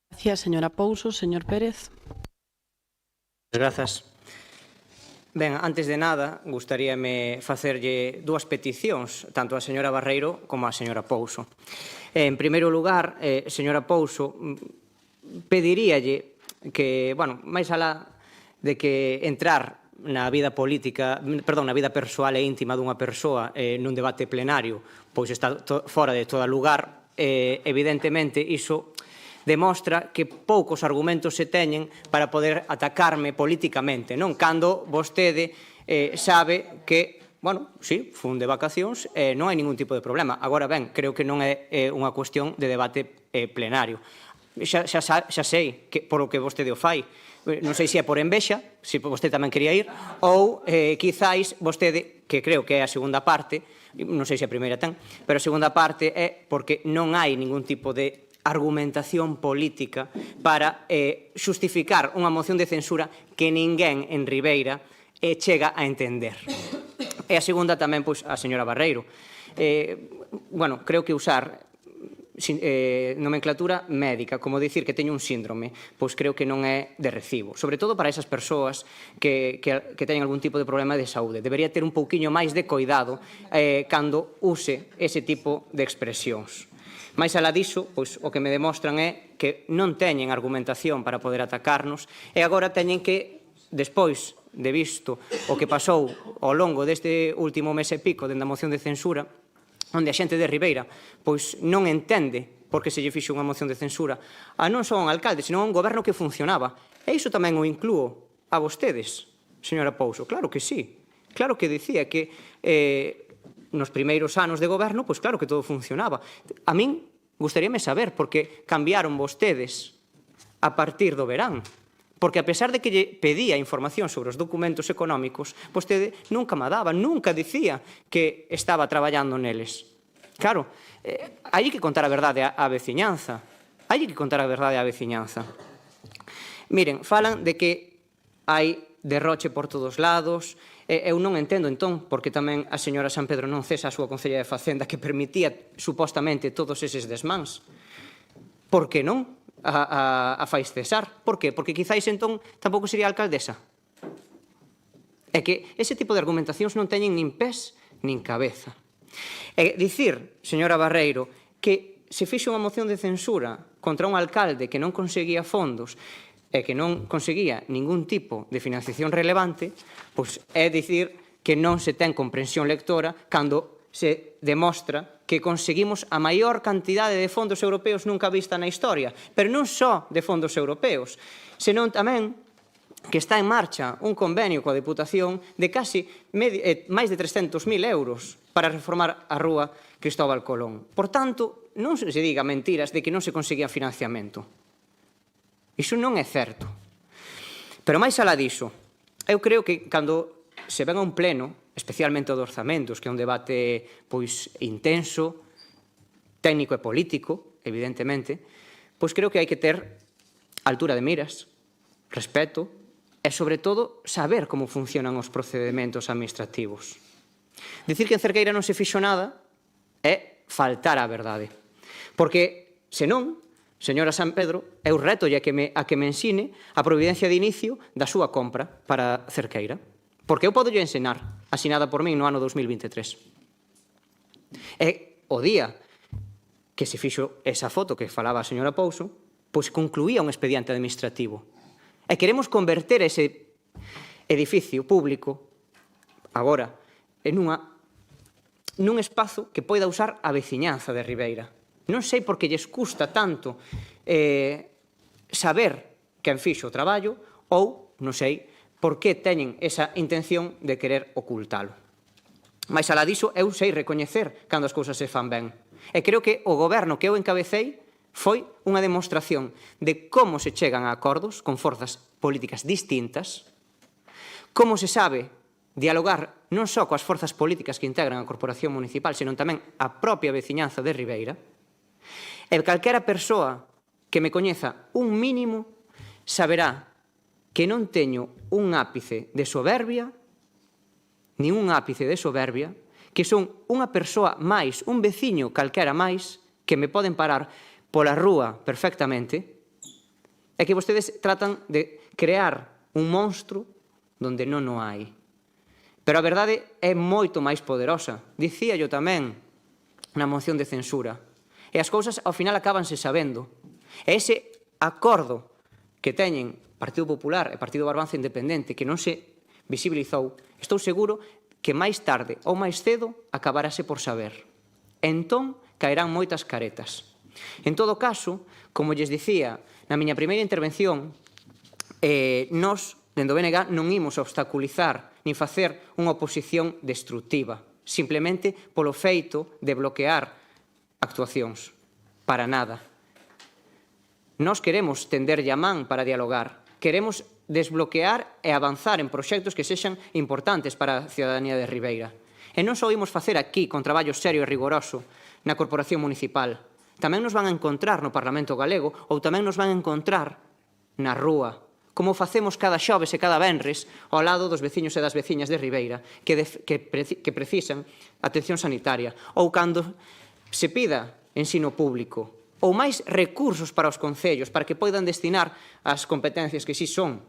Gracias, señora Pouso. Señor Pérez. Grazas. Ben, antes de nada, gustaríame facerlle dúas peticións, tanto á señora Barreiro como á señora Pouso. En primeiro lugar, señora Pouso, pediríalle que, bueno, máis alá de que entrar na vida política, perdón, na vida persoal e íntima dunha persoa nun debate plenario, pois está fora de todo lugar, evidentemente, iso demostra que poucos argumentos se teñen para poder atacarme políticamente, non? Cando vostede sabe que, bueno, sí, fun de vacacións e non hai ningún tipo de problema. Agora ben, creo que non é unha cuestión de debate plenario. Xa sei que por o que vostede o fai, non sei se é por envexa, se vostede tamén quería ir, ou quizáis vostede, que creo que é a segunda parte, non sei se a primeira ten, pero a segunda parte é porque non hai ningún tipo de argumentación política para xustificar unha moción de censura que ninguén en Ribeira chega a entender. E a segunda tamén, pois, a señora Barreiro. Bueno, creo que usar nomenclatura médica, como dicir que teño un síndrome, pois creo que non é de recibo, sobre todo para esas persoas que teñen algún tipo de problema de saúde. Debería ter un pouquiño máis de coidado cando use ese tipo de expresións. Mais alá diso, pois, o que me demostran é que non teñen argumentación para poder atacarnos e agora teñen que, despois de visto o que pasou ao longo deste último mes e pico dende a moción de censura, onde a xente de Ribeira pois non entende por que se lle fixo unha moción de censura a non só a un alcalde, senón a un goberno que funcionaba. E iso tamén o inclúo a vostedes, señora Pouso. Claro que sí. Claro que dicía que nos primeiros anos de goberno, pois claro que todo funcionaba. A min gustaríame saber por que cambiaron vostedes a partir do verán. Porque a pesar de que lle pedía información sobre os documentos económicos, vostede nunca me daba, nunca dicía que estaba traballando neles. Claro, hai que contar a verdade á veciñanza. Hai que contar a verdade á veciñanza. Miren, falan de que hai derroche por todos lados. Eu non entendo, entón, porque tamén a señora San Pedro non cesa a súa Concelleira de Facenda que permitía, supostamente, todos eses desmáns. Por que non a fais cesar? Por que? Porque quizáis, entón, tampouco sería alcaldesa. É que ese tipo de argumentacións non teñen nin pés nin cabeza. E dicir, señora Barreiro, que se fixo unha moción de censura contra un alcalde que non conseguía fondos e que non conseguía ningún tipo de financiación relevante, pois é dicir que non se ten comprensión lectora cando se demostra que conseguimos a maior cantidade de fondos europeos nunca vista na historia, pero non só de fondos europeos, senón tamén que está en marcha un convenio coa Deputación de casi máis de 300.000 euros para reformar a rúa Cristóbal Colón. Por tanto, non se diga mentiras de que non se conseguía financiamento. Iso non é certo. Pero máis alá diso, eu creo que cando se ven a un pleno, especialmente o de orzamentos, que é un debate pois intenso, técnico e político, evidentemente, pois creo que hai que ter altura de miras, respeto e, sobre todo, saber como funcionan os procedementos administrativos. Dicir que en Cerqueira non se fixo nada é faltar á verdade. Porque, senón, señora San Pedro, eu retolle a que me ensine a providencia de inicio da súa compra para Cerqueira. Porque eu podo lle ensinar, asinada por min no ano 2023. E o día que se fixo esa foto que falaba a señora Pouso, pois concluía un expediente administrativo. E queremos converter ese edificio público agora nun espazo que poida usar a veciñanza de Ribeira. Non sei por que lles custa tanto saber quen fixo o traballo ou, non sei, por que teñen esa intención de querer ocultalo. Mais alá diso, eu sei recoñecer cando as cousas se fan ben. E creo que o goberno que eu encabecei foi unha demostración de como se chegan a acordos con forzas políticas distintas, como se sabe dialogar non só coas forzas políticas que integran a Corporación Municipal, senón tamén a propia veciñanza de Ribeira. E calquera persoa que me coñeza un mínimo saberá que non teño un ápice de soberbia, nin un ápice de soberbia, que son unha persoa máis, un veciño calquera máis, que me poden parar pola rúa perfectamente, e que vostedes tratan de crear un monstro donde non o hai. Pero a verdade é moito máis poderosa. Dicía yo tamén na moción de censura. E as cousas, ao final, acabanse sabendo. E ese acordo que teñen Partido Popular e Partido Barbanza Independente, que non se visibilizou, estou seguro que máis tarde ou máis cedo acabarase por saber. Entón, caerán moitas caretas. En todo caso, como lles dicía na miña primeira intervención, nós, dende o BNG, non imos obstaculizar nin facer unha oposición destructiva, simplemente polo feito de bloquear actuacións. Para nada. Nós queremos tenderlle a man para dialogar, queremos desbloquear e avanzar en proxectos que sexan importantes para a ciudadanía de Ribeira. E non só imos facer aquí con traballo serio e rigoroso na Corporación Municipal, tamén nos van a encontrar no Parlamento Galego ou tamén nos van a encontrar na rúa, como facemos cada xoves e cada venres ao lado dos veciños e das veciñas de Ribeira que precisan atención sanitaria, ou cando se pida ensino público, ou máis recursos para os concellos para que poidan destinar as competencias que si son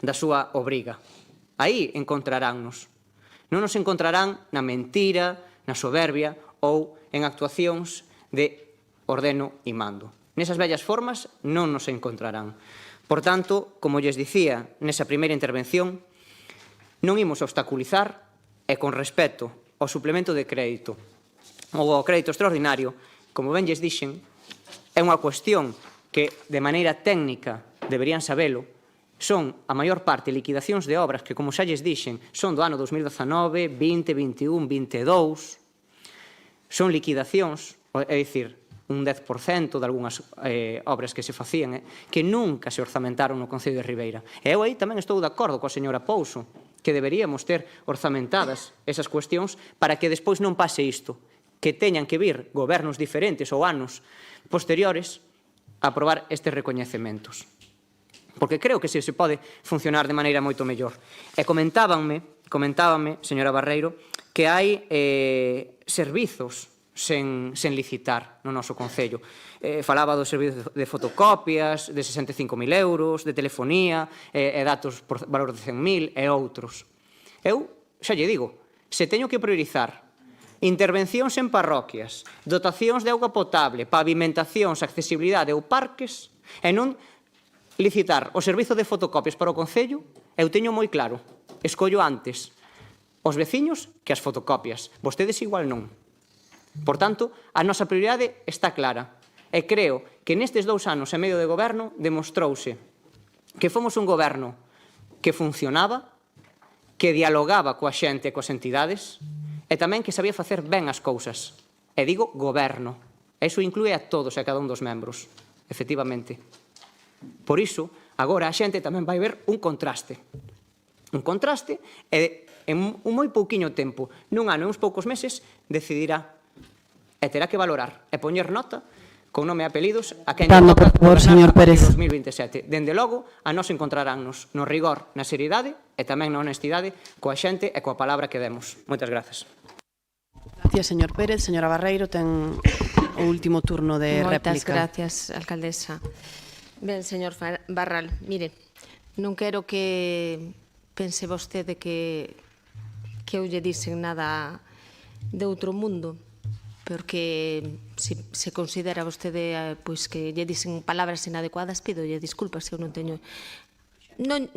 da súa obriga. Aí encontraránnos. Non nos encontrarán na mentira, na soberbia ou en actuacións de ordeno e mando. Nesas vellas formas non nos encontrarán. Por tanto, como lles dicía nesa primeira intervención, non imos obstaculizar e con respecto ao suplemento de crédito ou ao crédito extraordinario, como ben lles dixen, é unha cuestión que de maneira técnica deberían sabelo, son a maior parte liquidacións de obras que, como xa lles dixen, son do ano 2019, 20, 21, 22, son liquidacións, é dicir, un 10% de algunhas obras que se facían, que nunca se orzamentaron no Concello de Ribeira. E eu aí tamén estou de acordo coa señora Pouso, que deberíamos ter orzamentadas esas cuestións para que despois non pase isto, que teñan que vir gobernos diferentes ou anos posteriores a aprobar estes recoñecementos. Porque creo que se pode funcionar de maneira moito mellor. E comentábanme, señora Barreiro, que hai servizos sen licitar no noso Concello. Falaba do servizo de fotocopias, de 65.000 euros, de telefonía, e datos por valor de 100.000 e outros. Eu xa lle digo, se teño que priorizar intervencións en parroquias, dotacións de auga potable, pavimentacións, accesibilidade ou parques, e non licitar o servizo de fotocopias para o Concello, eu teño moi claro, escollo antes os veciños que as fotocopias. Vostedes igual non. Por tanto, a nosa prioridade está clara. E creo que nestes 2 anos e medio de goberno demostrouse que fomos un goberno que funcionaba, que dialogaba coa xente e coas entidades, e tamén que sabía facer ben as cousas. E digo goberno. Eso inclúe a todos e a cada un dos membros, efectivamente. Por iso, agora a xente tamén vai ver un contraste. Un contraste e en un moi pouquiño tempo, nun ano e uns poucos meses, decidirá e terá que valorar e poñer nota con nome e apelidos a quen lle toca gobernar a 2027. Dende logo, a nos encontraránnos no rigor, na seriedade e tamén na honestidade coa xente e coa palabra que demos. Moitas grazas. Gracias, señor Pérez. Señora Barreiro, ten o último turno de réplica. Moitas gracias, alcaldesa. Ben, señor Barral, mire, non quero que pense vostede que eu lle dixen nada de outro mundo, porque se considera vostede pois que lle dixen palabras inadecuadas, pidolle disculpas se eu non teño... Non,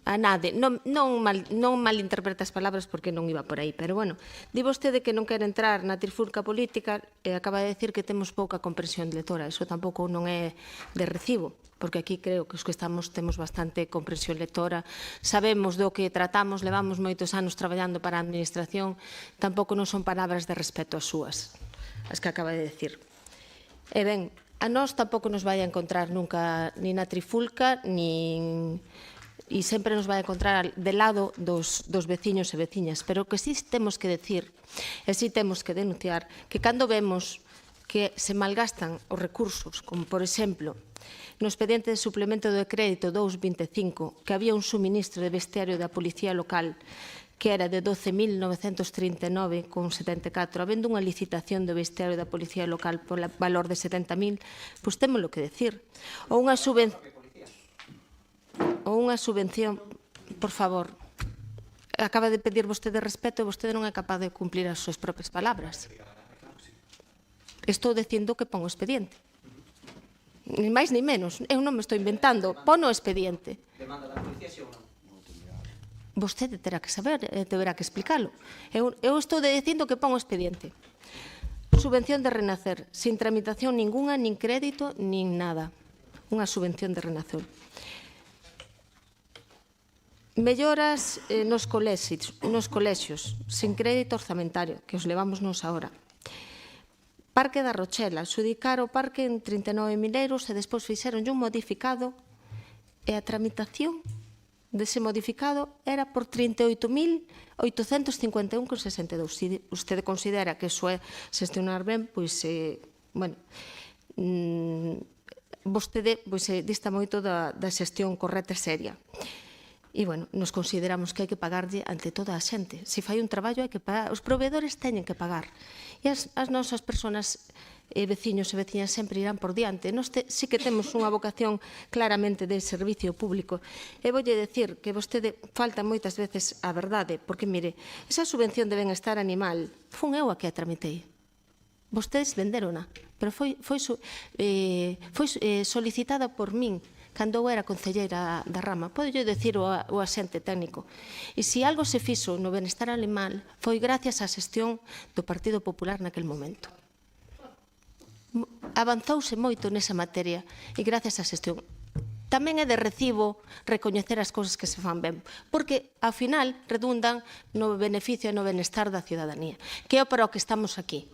a nade, non malinterpreta as palabras porque non iba por aí, pero bueno, di vostede que non quere entrar na trifulca política e acaba de decir que temos pouca comprensión lectora, eso tampouco non é de recibo, porque aquí creo que os que estamos temos bastante comprensión lectora, sabemos do que tratamos, levamos moitos anos traballando para a administración, tampouco non son palabras de respeto as súas, as que acaba de decir. E ben, a nós tampouco nos vai a encontrar nunca ni na trifulca, e sempre nos vai a encontrar de lado dos veciños e veciñas, pero o que sí temos que decir e sí temos que denunciar que cando vemos que se malgastan os recursos, como por exemplo no expediente de suplemento de crédito 225, que había un suministro de vestiario da Policía Local que era de 12.939,74, habendo unha licitación do vestiario da Policía Local por valor de 70.000, pois temos lo que decir. Ou unha subvención, por favor, acaba de pedir vostede respeto e vostede non é capaz de cumplir as súas propias palabras. Estou dicindo que pon o expediente. Ni máis ni menos. Eu non me estou inventando. Pon o expediente. Demanda da policía, sí ou non? Vostede terá que saber, deberá que explicarlo. Eu estou dicindo que pon o expediente. Subvención de Renacer, sin tramitación ninguna, nin crédito, nin nada. Unha subvención de Renacer. Melloras nos colexios, sin crédito orzamentario, que os levamos nos ahora. Parque da Rochela, xudicar o parque en 39.000 euros e despois fixeron un modificado e a tramitación dese modificado era por 38.851,62. Se vostede considera que iso é xestionar ben, pois, bueno, vostede dista moito da xestión correcta e seria. E, bueno, nos consideramos que hai que pagarlle ante toda a xente. Se fai un traballo hai que pagar, os proveedores teñen que pagar. E as nosas persoas, veciños e veciñas, sempre irán por diante. Nós sí que temos unha vocación claramente de servicio público. E voulle decir que vostede falta moitas veces a verdade, porque, mire, esa subvención de benestar animal fun eu a que a tramitei. Vostedes venderona, pero foi solicitada por min cando eu era concelleira da rama. Podo decir o axente técnico. E se algo se fixo no benestar animal foi gracias á xestión do Partido Popular naquel momento. Avanzouse moito nesa materia e gracias á xestión. Tamén é de recibo recoñecer as cousas que se fan ben, porque ao final redundan no beneficio e no benestar da ciudadanía, que é para o que estamos aquí.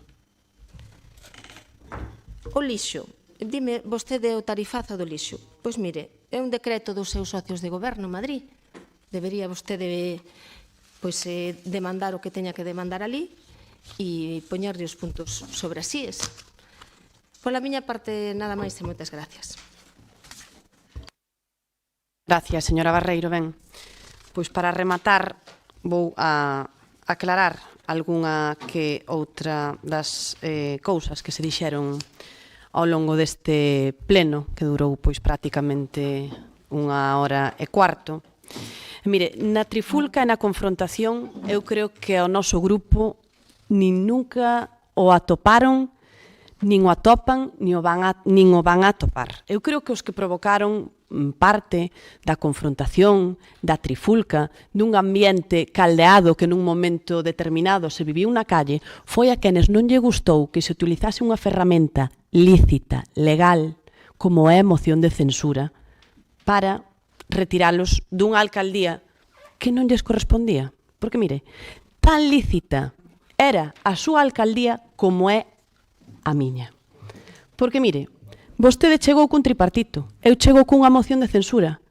O lixo. Dime vostede o tarifazo do lixo. Pois mire, é un decreto dos seus socios de goberno en Madrid. Debería vostede demandar o que teña que demandar ali e poñerlle os puntos sobre as íes. Pola miña parte, nada máis e moitas gracias. Gracias, señora Barreiro. Ben, pois para rematar vou a aclarar algunha que outra das cousas que se dixeron ao longo deste pleno, que durou pois prácticamente 1h15. Mire, na trifulca e na confrontación, eu creo que ao noso grupo nin nunca o atoparon, nin o atopan, nin o van a atopar. Eu creo que os que provocaron parte da confrontación, da trifulca, dun ambiente caldeado que nun momento determinado se viviu na calle, foi a quenes non lle gustou que se utilizase unha ferramenta lícita, legal, como é a moción de censura, para retiralos dunha alcaldía que non lles correspondía. Porque, mire, tan lícita era a súa alcaldía como é a miña. Porque, mire, vostede chegou cun tripartito, eu chego cunha moción de censura.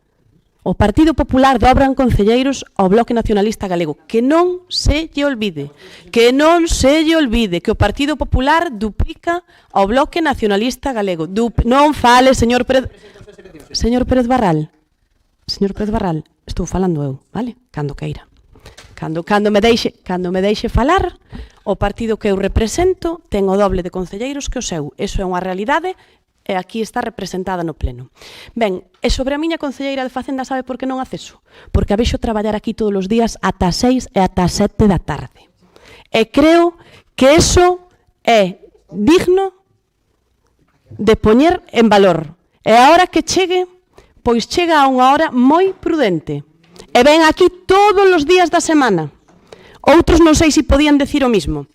O Partido Popular dobran concelleiros ao Bloque Nacionalista Galego. Que non se lle olvide, que o Partido Popular duplica ao Bloque Nacionalista Galego. Non fale, señor Pérez Barral. Señor Pérez Barral, estou falando eu, vale? Cando queira. Cando me deixe falar, o partido que eu represento ten o doble de concelleiros que o seu. Eso é unha realidade e aquí está representada no pleno. Ben, e sobre a miña concelleira de Facenda, sabe por que non acceso? Porque a vexo traballar aquí todos os días ata 6 e ata 7 da tarde. E creo que eso é digno de poñer en valor. E a hora que chegue, pois chega a unha hora moi prudente. E ven aquí todos os días da semana. Outros non sei se podían decir o mismo.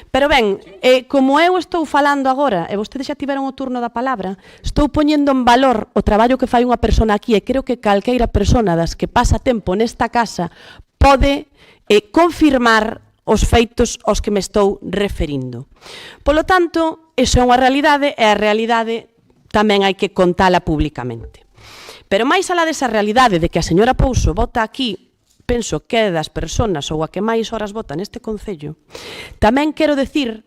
Pero ben, como eu estou falando agora, e vostedes xa tiveron o turno da palabra, estou poñendo en valor o traballo que fai unha persona aquí, e creo que calqueira persona das que pasa tempo nesta casa pode confirmar os feitos aos que me estou referindo. Polo tanto, iso é unha realidade, e a realidade tamén hai que contala públicamente. Pero máis alá desa realidade de que a señora Pouso vota aquí, penso que é das persoas ou a que máis horas vota neste Concello, tamén quero decir,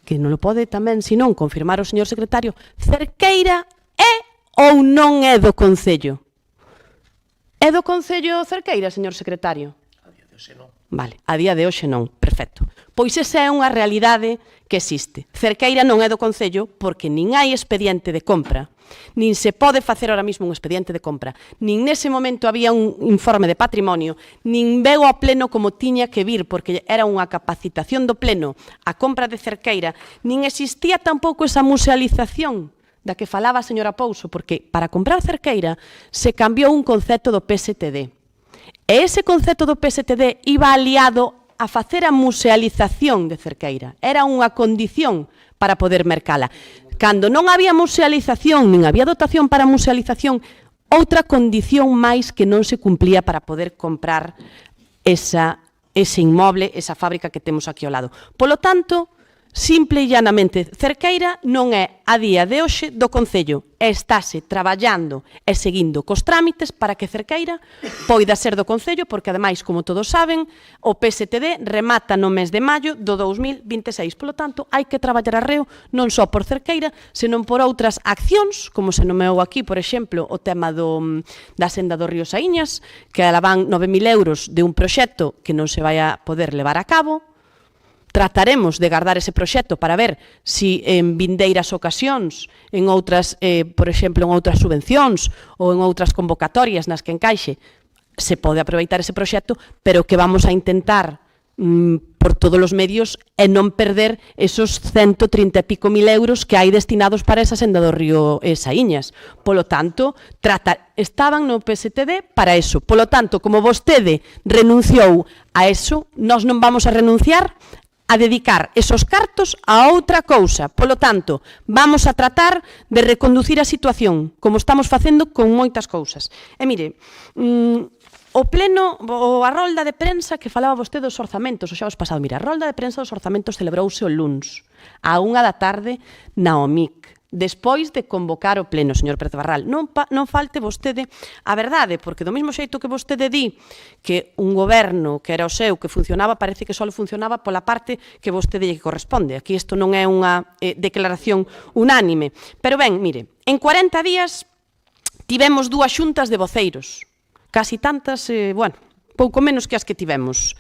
que non lo pode tamén, senón, confirmar o señor secretario, Cerqueira é ou non é do Concello? É do Concello Cerqueira, señor secretario? Vale, a día de hoxe non, perfecto. Pois esa é unha realidade que existe. Cerqueira non é do Concello porque nin hai expediente de compra, nin se pode facer ahora mismo un expediente de compra, nin nese momento había un informe de patrimonio, nin veu ao pleno como tiña que vir, porque era unha capacitación do pleno a compra de Cerqueira, nin existía tampouco esa musealización da que falaba a señora Pouso, porque para comprar Cerqueira se cambiou un concepto do PSTD. E ese concepto do PSTD iba aliado a facer a musealización de Cerqueira. Era unha condición para poder mercala. Cando non había musealización, nin había dotación para musealización, outra condición máis que non se cumplía para poder comprar ese inmoble, esa fábrica que temos aquí ao lado. Polo tanto, simple e llanamente, Cerqueira non é a día de hoxe do Concello. Estáse traballando e seguindo cos trámites para que Cerqueira poida ser do Concello, porque ademais, como todos saben, o PSTD remata no mes de maio do 2026. Polo tanto, hai que traballar arreo non só por Cerqueira, senón por outras accións, como se nomeou aquí, por exemplo, o tema da senda do río Saíñas, que van 9.000 euros de un proxecto que non se vai a poder levar a cabo. Trataremos de guardar ese proxecto para ver se en vindeiras ocasións, en outras, por exemplo, en outras subvencións ou en outras convocatorias nas que encaixe, se pode aproveitar ese proxecto, pero que vamos a intentar por todos os medios e non perder esos 130 e pico mil euros que hai destinados para esa senda do río Saíñas. Polo tanto, estaban no PSTD para eso. Polo tanto, como vostede renunciou a eso, nós non vamos a renunciar a dedicar esos cartos a outra cousa. Polo tanto, vamos a tratar de reconducir a situación, como estamos facendo con moitas cousas. E mire, o pleno, a rolda de prensa que falaba vostede dos orzamentos, o xoves pasado, mira, a rolda de prensa dos orzamentos celebrouse o luns, a 1 da tarde na OMIC, despois de convocar o pleno, señor Pérez Barral. Non falte vostede a verdade, porque do mesmo xeito que vostede di que un goberno que era o seu, que funcionaba, parece que só funcionaba pola parte que vostede lle corresponde. Aquí isto non é unha declaración unánime. Pero ben, mire, en 40 días tivemos 2 xuntas de voceiros, casi tantas, bueno, pouco menos que as que tivemos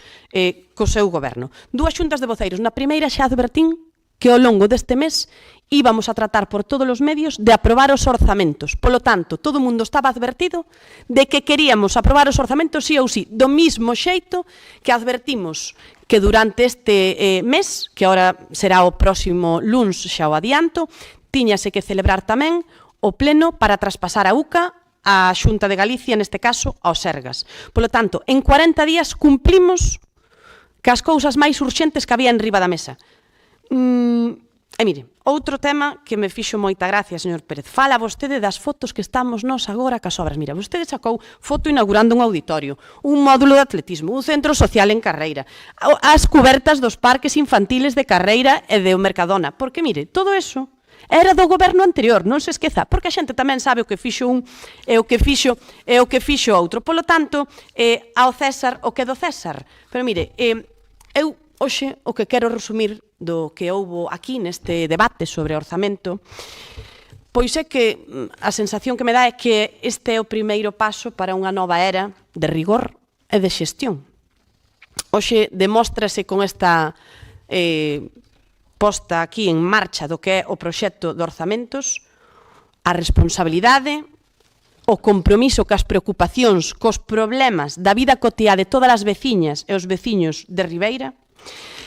co seu goberno. 2 xuntas de voceiros. Na primeira xa advertín que ao longo deste mes íbamos a tratar por todos os medios de aprobar os orzamentos. Polo tanto, todo o mundo estaba advertido de que queríamos aprobar os orzamentos sí ou sí, do mismo xeito que advertimos que durante este mes, que agora será o próximo luns, xa o adianto, tiñase que celebrar tamén o pleno para traspasar a UCA a Xunta de Galicia, neste caso, ao Sergas. Polo tanto, en 40 días cumplimos cas cousas máis urxentes que había en riba da mesa. E mire, outro tema que me fixo moita gracia, señor Pérez, fala vostede das fotos que estamos nós agora cas obras. Mira, vostede sacou foto inaugurando un auditorio, un módulo de atletismo, un centro social en Carreira, as cubertas dos parques infantiles de Carreira e de Mercadona, porque mire, todo eso era do goberno anterior, non se esqueza, porque a xente tamén sabe o que fixo un e o que fixo outro. Polo tanto, ao César o que do César. Pero mire, eu hoxe o que quero resumir do que houbo aquí neste debate sobre orzamento, pois é que a sensación que me dá é que este é o primeiro paso para unha nova era de rigor e de xestión. Hoxe demóstrase con esta posta aquí en marcha do que é o proxecto de orzamentos a responsabilidade, o compromiso cas preocupacións, cos problemas da vida cotiá de todas as veciñas e os veciños de Ribeira.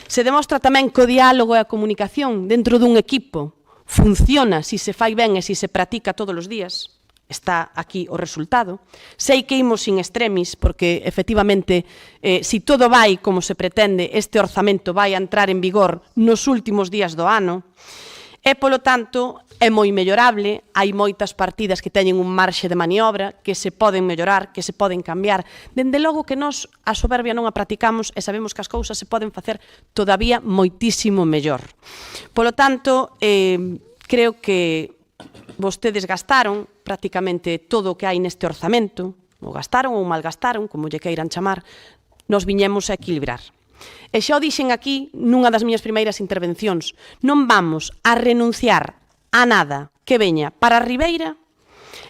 Se demostra tamén que o diálogo e a comunicación dentro dun equipo funciona se se fai ben e se se pratica todos os días. Está aquí o resultado. Sei que imos sin extremis, porque, efectivamente, se todo vai como se pretende, este orzamento vai a entrar en vigor nos últimos días do ano. E, polo tanto, é moi mellorable, hai moitas partidas que teñen un marxe de maniobra, que se poden mellorar, que se poden cambiar. Dende logo que nós a soberbia non a practicamos e sabemos que as cousas se poden facer todavía moitísimo mellor. Polo tanto, creo que vostedes gastaron prácticamente todo o que hai neste orzamento, ou gastaron ou malgastaron, como lle queiran chamar, nos viñemos a equilibrar. E xa o dixen aquí nunha das miñas primeiras intervencións, non vamos a renunciar a nada que veña para a Ribeira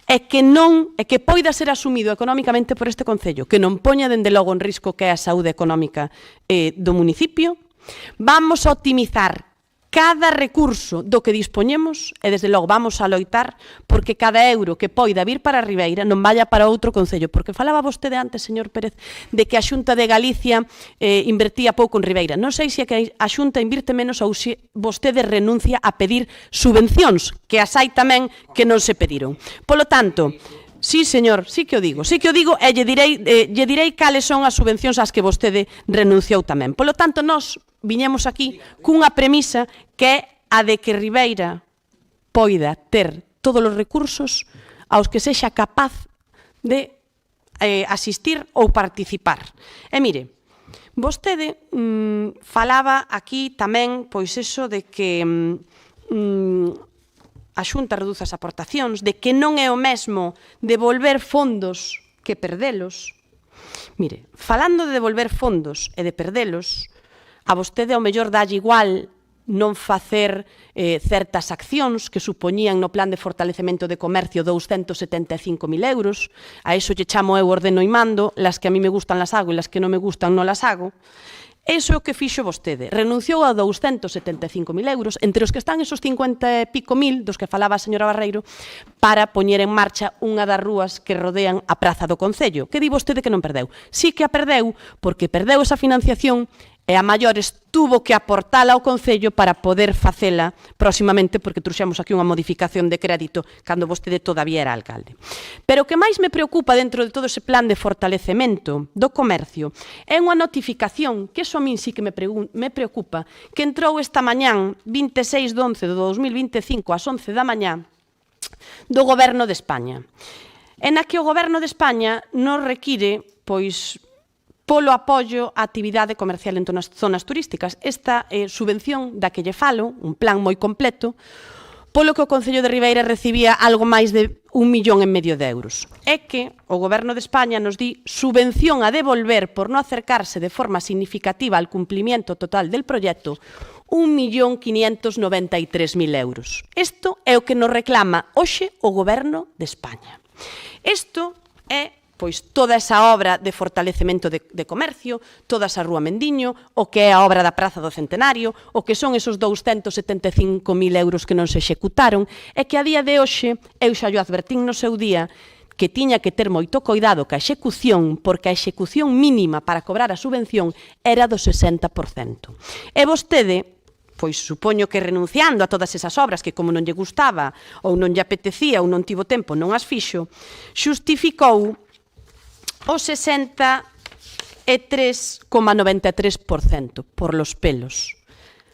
e que poida ser asumido económicamente por este Concello, que non poña dende logo en risco que é a saúde económica do municipio. Vamos a optimizar cada recurso do que dispoñemos e, desde logo, vamos a loitar porque cada euro que poida vir para Ribeira non vaya para outro concello. Porque falaba vostede antes, señor Pérez, de que a Xunta de Galicia invertía pouco en Ribeira. Non sei se a Xunta invirte menos ou se vostede renuncia a pedir subvencións, que as hai tamén que non se pediron. Polo tanto, sí, señor, sí que o digo e lle direi cales son as subvencións ás que vostede renunciou tamén. Polo tanto, nós viñemos aquí cunha premisa que é a de que Ribeira poida ter todos os recursos aos que sexa capaz de asistir ou participar. E mire, vostede falaba aquí tamén, pois eso de que a Xunta reduce as aportacións, de que non é o mesmo devolver fondos que perdelos. Mire, falando de devolver fondos e de perdelos, a vostede ao mellor dalle igual non facer certas accións que supoñían no plan de fortalecemento de comercio 275.000 euros. A iso lle chamo eu ordeno e mando, las que a mí me gustan las hago e las que non me gustan non las hago. Iso é o que fixo vostede. Renunciou a 275.000 euros, entre os que están esos 50 e pico mil dos que falaba a señora Barreiro, para poñer en marcha unha das rúas que rodean a Praza do Concello. Que di vostede que non perdeu? Sí que a perdeu, porque perdeu esa financiación e a maiores tuvo que aportala ao Concello para poder facela próximamente, porque trouxemos aquí unha modificación de crédito cando vostede todavía era alcalde. Pero o que máis me preocupa dentro de todo ese plan de fortalecemento do comercio é unha notificación, que eso a min sí que me preocupa, que entrou esta mañán, 26/11 de 2025, ás 11 da mañá, do Goberno de España. En a que o Goberno de España nos require, pois, polo apoio á actividade comercial en zonas turísticas. Esta subvención da que lle falo, un plan moi completo, polo que o Concello de Ribeira recibía algo máis de 1,5 millón de euros. É que o Goberno de España nos di subvención a devolver por non acercarse de forma significativa al cumplimiento total del proxecto 1.593.000 euros. Isto é o que nos reclama hoxe o Goberno de España. Isto é pois toda esa obra de fortalecemento de comercio, toda esa Rúa Mendiño, o que é a obra da Praza do Centenario, o que son esos 275.000 euros que non se executaron, e que a día de hoxe, eu xa o advertín no seu día, que tiña que ter moito coidado ca execución, porque a execución mínima para cobrar a subvención era do 60%. E vostede, pois supoño que renunciando a todas esas obras que como non lle gustaba, ou non lle apetecía, ou non tivo tempo, non as fixo, xustificou o 63,93% por los pelos.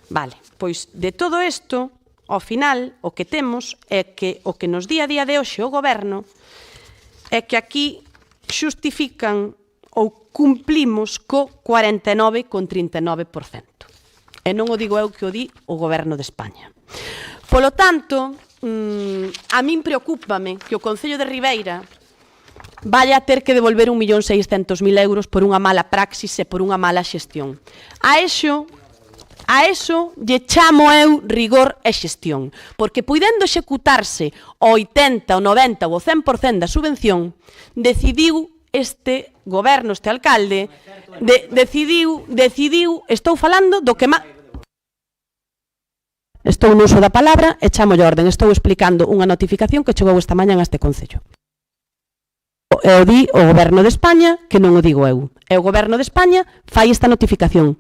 Vale, pois de todo isto, ao final, o que temos é que o que nos di a día de hoxe o Goberno é que aquí xustifican ou cumplimos co 49,39%. E non o digo eu, que o di o Goberno de España. Polo tanto, a min preocúpame que o Concello de Ribeira vaya a ter que devolver 1.600.000 euros por unha mala praxis e por unha mala xestión. A iso lle chamo eu rigor e xestión, porque puidendo executarse o 80, o 90 ou o 100% da subvención, decidiu este goberno, este alcalde, decidiu, estou falando do que estou no uso da palabra e chamo a orden, estou explicando unha notificación que chegou esta mañá a este Concello. E o di o Goberno de España, que non o digo eu. E o Goberno de España fai esta notificación.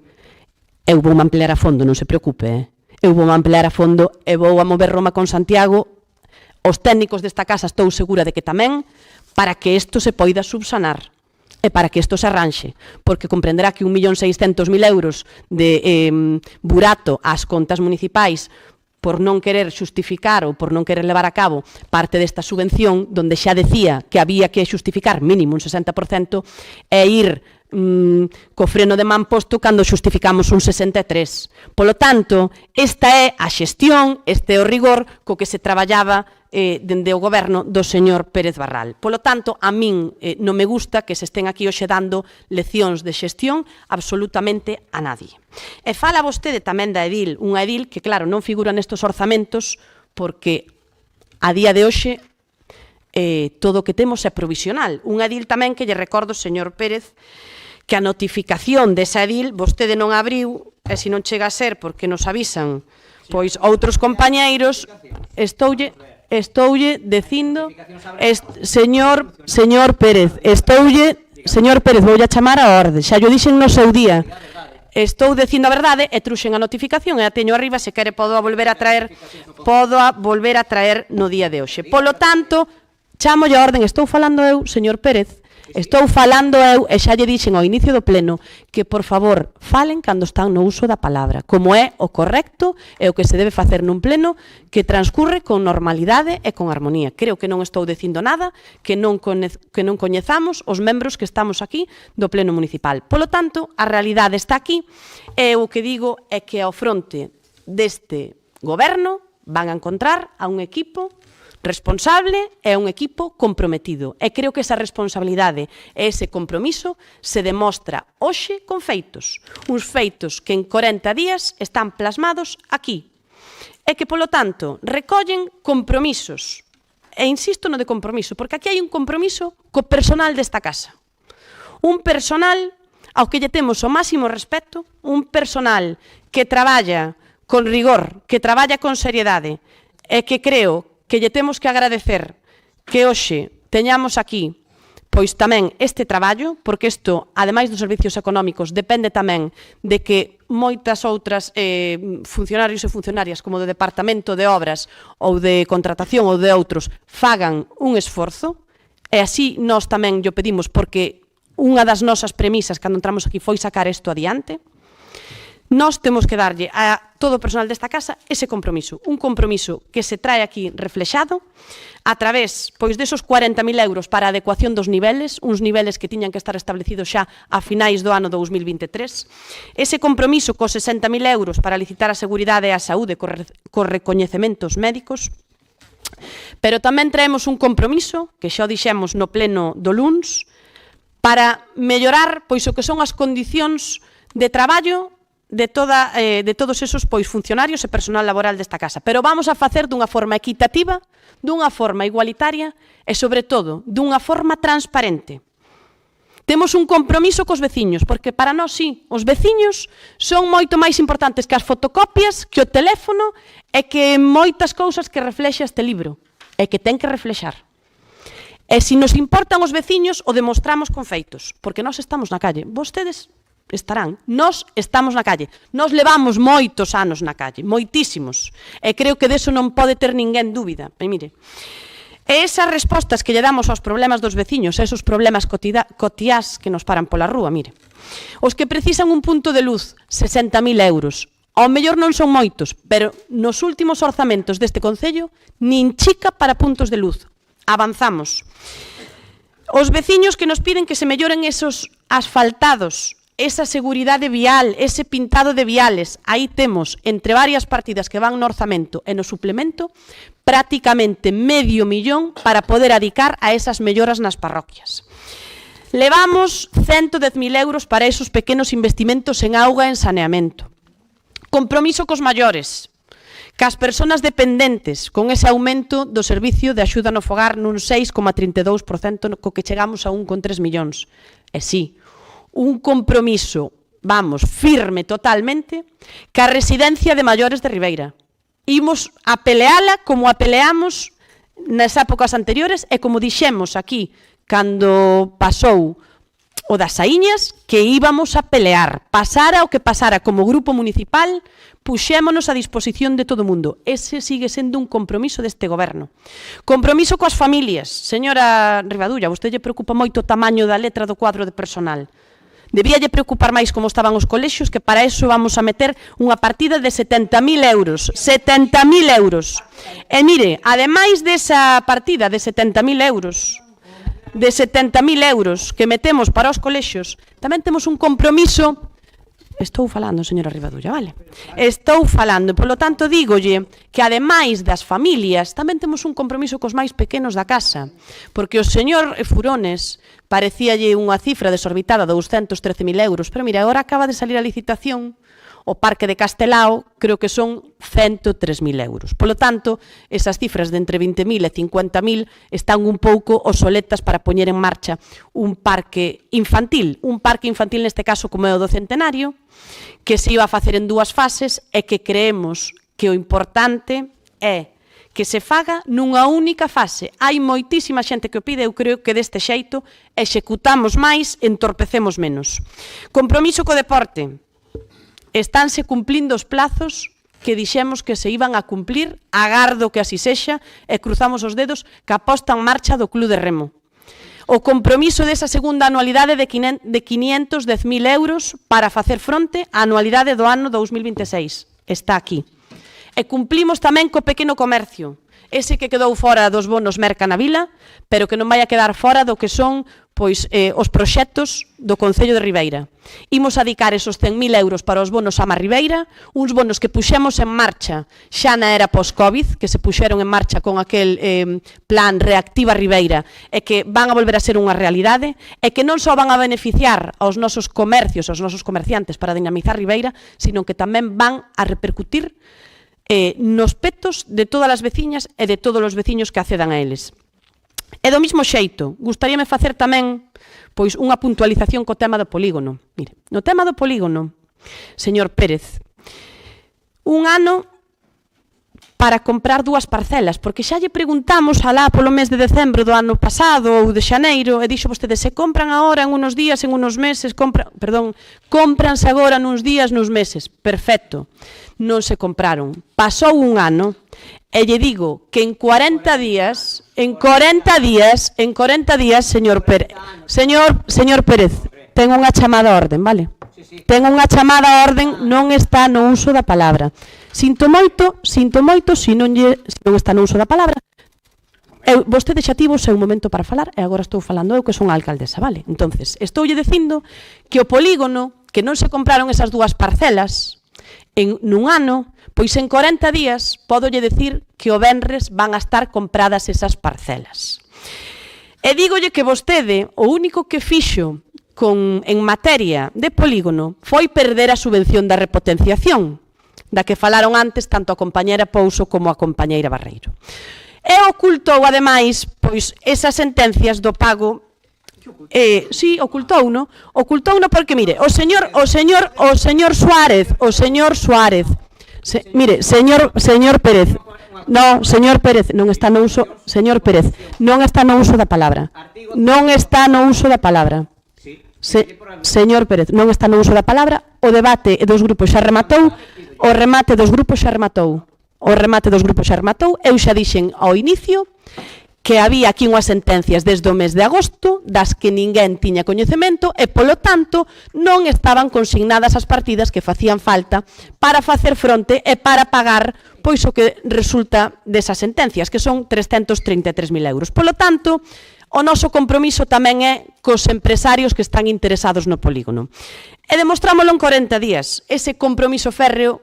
Eu vou ampliar a fondo, non se preocupe. Eu vou ampliar a fondo e vou a mover Roma con Santiago. Os técnicos desta casa estou segura de que tamén, para que isto se poida subsanar e para que isto se arranxe. Porque comprenderá que 1.600.000 euros de burato ás contas municipais por non querer xustificar ou por non querer levar a cabo parte desta subvención, donde xa decía que había que xustificar mínimo un 60%, e ir co freno de man posto cando xustificamos un 63%. Polo tanto, esta é a xestión, este é o rigor co que se traballaba dende o goberno do señor Pérez Barral. Polo tanto, a min non me gusta que se estén aquí hoxe dando leccións de xestión absolutamente a nadie. E fala vostede tamén da edil, unha edil que, claro, non figura nestes orzamentos porque a día de hoxe todo o que temos é provisional. Un edil tamén que lle recordo, señor Pérez, que a notificación desa edil vostede non abriu, e se non chega a ser porque nos avisan pois outros compañeiros, estoulle dicindo, señor Pérez, voulle a chamar a orde, xa yo dixen no seu día. Estou dicindo a verdade e truxen a notificación e a teño arriba, se quere podo a volver a traer no día de hoxe. Polo tanto, chámolle a orden, estou falando eu, señor Pérez, e xa lle dixen ao inicio do pleno que, por favor, falen cando están no uso da palabra, como é o correcto e o que se debe facer nun pleno que transcurre con normalidade e con armonía. Creo que non estou dicindo nada que non coñezamos os membros que estamos aquí do pleno municipal. Polo tanto, a realidade está aquí e o que digo é que ao fronte deste goberno van a encontrar a un equipo responsable e un equipo comprometido. E creo que esa responsabilidade e ese compromiso se demostra hoxe con feitos. Uns feitos que en 40 días están plasmados aquí. E que, polo tanto, recollen compromisos. E insisto no de compromiso, porque aquí hai un compromiso co personal desta casa. Un personal ao que lle temos o máximo respeto, un personal que traballa con rigor, que traballa con seriedade, e que creo que lle temos que agradecer que hoxe teñamos aquí pois tamén este traballo, porque isto, ademais dos servicios económicos, depende tamén de que moitas outras funcionarios e funcionarias como do Departamento de Obras ou de Contratación ou de outros fagan un esforzo, e así nós tamén llo pedimos, porque unha das nosas premisas cando entramos aquí foi sacar isto adiante. Nós temos que darlle a todo o personal desta casa ese compromiso, un compromiso que se trae aquí reflexado a través pois desos 40.000 euros para a adecuación dos niveles, uns niveles que tiñan que estar establecidos xa a finais do ano 2023, ese compromiso cos 60.000 euros para licitar a seguridade e a saúde cos recoñecementos médicos, pero tamén traemos un compromiso, que xa o dixemos no pleno do luns, para mellorar pois o que son as condicións de traballo de todos esos pois funcionarios e personal laboral desta casa. Pero vamos a facer dunha forma equitativa, dunha forma igualitaria e, sobre todo, dunha forma transparente. Temos un compromiso cos veciños, porque para nós, sí, os veciños son moito máis importantes que as fotocopias, que o teléfono e que moitas cousas que reflexa este libro e que ten que reflexar. E se nos importan os veciños, o demostramos con feitos, porque nós estamos na calle. Vostedes estarán. Nós estamos na calle. Nós levamos moitos anos na calle, moitísimos. E creo que deso non pode ter ninguén dúbida. E mire, esas respostas que lle damos aos problemas dos veciños, esos problemas cotiás que nos paran pola rúa, mire, os que precisan un punto de luz, 60.000 euros. Ao mellor non son moitos, pero nos últimos orzamentos deste Concello, nin chica para puntos de luz. Avanzamos. Os veciños que nos piden que se melloren esos asfaltados, esa seguridade vial, ese pintado de viales, aí temos, entre varias partidas que van no orzamento e no suplemento, prácticamente $500.000 para poder adicar a esas melloras nas parroquias. Levamos 110.000 euros para esos pequenos investimentos en auga e en saneamento. Compromiso cos maiores, cas persoas dependentes, con ese aumento do servicio de axuda no fogar nun 6,32%, co que chegamos a 1,3 millóns. E sí, un compromiso, vamos, firme totalmente, ca residencia de maiores de Ribeira. Imos a peleala como a peleamos nas épocas anteriores e como dixemos aquí, cando pasou o das Saíñas, que íbamos a pelear. Pasara o que pasara como grupo municipal, puxémonos a disposición de todo o mundo. Ese sigue sendo un compromiso deste goberno. Compromiso coas familias. Señora Rivadulla, vostede lle preocupa moito o tamaño da letra do cuadro de personal. Debíalle preocupar máis como estaban os colexios, que para eso vamos a meter unha partida de 70.000 euros. 70.000 euros. E mire, ademais desa partida de 70.000 euros, que metemos para os colexios, tamén temos un compromiso. Estou falando, señora Rivadulla, vale? Estou falando, polo tanto, dígolle que ademais das familias, tamén temos un compromiso cos máis pequenos da casa, porque o señor Furones parecíalle unha cifra desorbitada, 213.000 euros, pero mira, agora acaba de salir a licitación o Parque de Castelao creo que son 103.000 euros. Polo tanto, esas cifras de entre 20.000 e 50.000 están un pouco obsoletas para poñer en marcha un parque infantil neste caso como é o do Centenario, que se iba a facer en 2 fases e que creemos que o importante é que se faga nunha única fase. Hai moitísima xente que o pide, eu creo que deste xeito executamos máis, entorpecemos menos. Compromiso co deporte. Estánse cumplindo os plazos que dixemos que se iban a cumplir, agardo que así sexa, e cruzamos os dedos que a posta en marcha do Club de Remo. O compromiso desa segunda anualidade de 510.000 euros para facer fronte á anualidade do ano 2026. Está aquí. E cumplimos tamén co pequeno comercio, ese que quedou fora dos bonos Merca na Vila, pero que non vai a quedar fora do que son os proxectos do Concello de Ribeira. Imos adicar esos 100.000 euros para os bonos Ama Ribeira, uns bonos que puxemos en marcha xa na era post-Covid, que se puxeron en marcha con aquel plan Reactiva Ribeira, e que van a volver a ser unha realidade, e que non só van a beneficiar aos nosos comercios, aos nosos comerciantes para dinamizar Ribeira, sino que tamén van a repercutir nos petos de todas as veciñas e de todos os veciños que accedan a eles. E do mesmo xeito, gustaríame facer tamén unha puntualización co tema do polígono. Mire, no tema do polígono, señor Pérez, un ano para comprar 2 parcelas, porque xa lle preguntamos alá polo mes de decembro do ano pasado ou de xaneiro, e dixo vostede, se compran agora en unos días, en unos meses, cómpranse agora nuns días, nuns meses. Perfecto. Non se compraron. Pasou un ano e lle digo que en 40 días, señor Pérez, señor Pérez, ten unha chamada a orden, vale? Ten unha chamada a orden, non está no uso da palabra. Sinto moito, se non está no uso da palabra. Vostede xa tivo o seu momento para falar e agora estou falando eu que son a alcaldesa, vale? Entonces, estoulle dicindo que o polígono, que non se compraron esas 2 parcelas nun ano, pois en 40 días podolle decir que o venres van a estar compradas esas parcelas. E dígolle que vostede, o único que fixo en materia de polígono foi perder a subvención da repotenciación, da que falaron antes tanto a compañera Pouso como a compañeira Barreiro. E ocultou, ademais, pois esas sentencias do pago. Sí, ocultouno porque, mire, o señor Suárez, mire, señor Pérez, señor Pérez, non está no uso, señor Pérez, non está no uso da palabra. Non está no uso da palabra. Señor Pérez, non está no uso da palabra, o debate dos grupos xa rematou, o remate dos grupos xa rematou, eu xa dixen ao inicio que había aquí unhas sentencias desde o mes de agosto das que ninguén tiña coñecemento e, polo tanto, non estaban consignadas as partidas que facían falta para facer fronte e para pagar pois o que resulta desas sentencias, que son 333.000 euros. Polo tanto, o noso compromiso tamén é cos empresarios que están interesados no polígono. E demostrámoslo en 40 días, ese compromiso férreo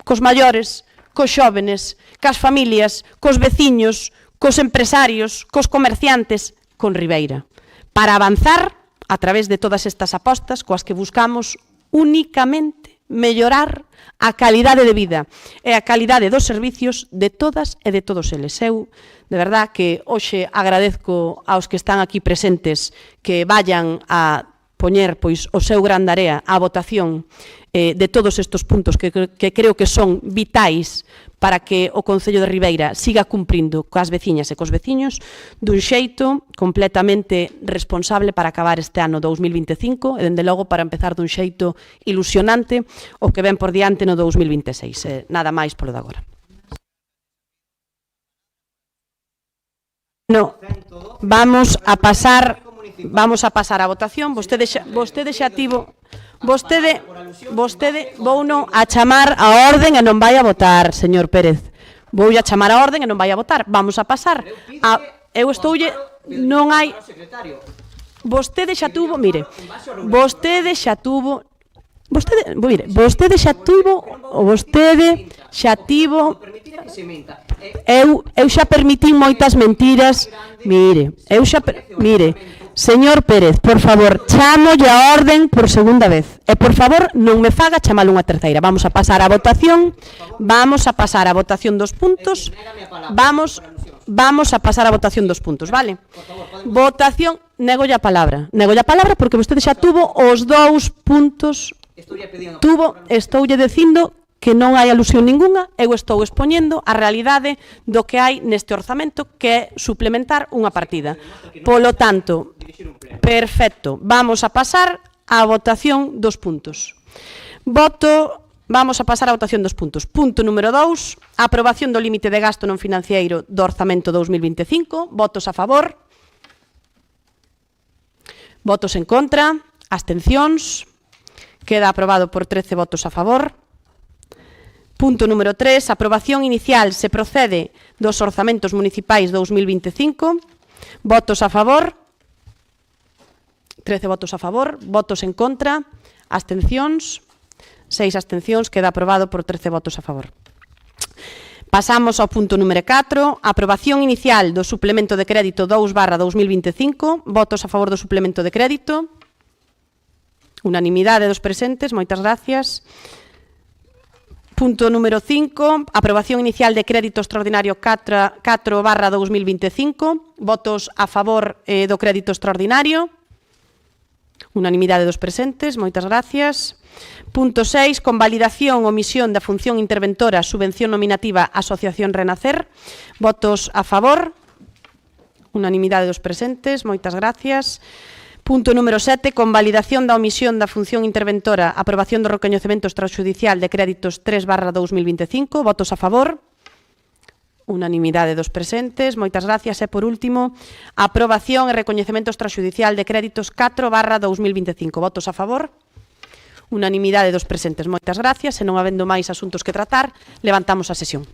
cos maiores, cos xóvenes, cas familias, cos veciños, cos empresarios, cos comerciantes, con Ribeira, para avanzar a través de todas estas apostas coas que buscamos únicamente mellorar a calidade de vida e a calidade dos servicios de todas e de todos eles. Eu, de verdad, que hoxe agradezco aos que están aquí presentes que vayan a poñer pois o seu gran area á votación de todos estes puntos que creo que son vitais para que o Concello de Ribeira siga cumprindo coas veciñas e cos veciños dun xeito completamente responsable para acabar este ano 2025 e, dende logo, para empezar dun xeito ilusionante o que ven por diante no 2026. Nada máis polo de agora. No, vamos a pasar a votación. Vostede xa tivo... Vostede vouno a chamar a orden e non vai a votar, señor Pérez. Vou a chamar a orden e non vai a votar. Vamos a pasar a... Eu estoulle... Non hai... Vostede xa tuvo... Mire, vostede xa tivo... Eu xa permitín moitas mentiras. Mire, Señor Pérez, por favor, chámolle a orden por segunda vez. E, por favor, non me faga chamalo unha terceira. Vamos a pasar á votación. Vamos a pasar á votación dos puntos. Vamos a pasar á votación dos puntos, vale? Votación, negolle a palabra. Negolle a palabra porque vostede xa tuvo os 2 puntos. Estoulle dicindo que non hai alusión ninguna, eu estou expoñendo a realidade do que hai neste orzamento, que é suplementar unha partida. Polo tanto, perfecto, vamos a pasar á votación dos puntos. Vamos a pasar á votación dos puntos. Punto número 2, aprobación do límite de gasto non financiero do orzamento 2025, votos a favor, votos en contra, abstencións, queda aprobado por 13 votos a favor. Punto número 3, aprobación inicial se procede dos orzamentos municipais 2025. Votos a favor. 13 votos a favor. Votos en contra. Abstencións. 6 abstencións. Queda aprobado por 13 votos a favor. Pasamos ao punto número 4. Aprobación inicial do suplemento de crédito 2/2025. Votos a favor do suplemento de crédito. Unanimidade dos presentes. Moitas gracias. Punto número 5, aprobación inicial de crédito extraordinario 4/2025. Votos a favor do crédito extraordinario. Unanimidade dos presentes, moitas gracias. Punto 6, convalidación ou omisión da función interventora subvención nominativa Asociación Renacer. Votos a favor. Unanimidade dos presentes, moitas gracias. Punto número 7, convalidación da omisión da función interventora, aprobación do recoñecemento extrajudicial de créditos 3/2025, votos a favor. Unanimidade dos presentes, moitas gracias. E, por último, aprobación e recoñecemento extrajudicial de créditos 4/2025, votos a favor. Unanimidade dos presentes, moitas gracias. E non habendo máis asuntos que tratar, levantamos a sesión.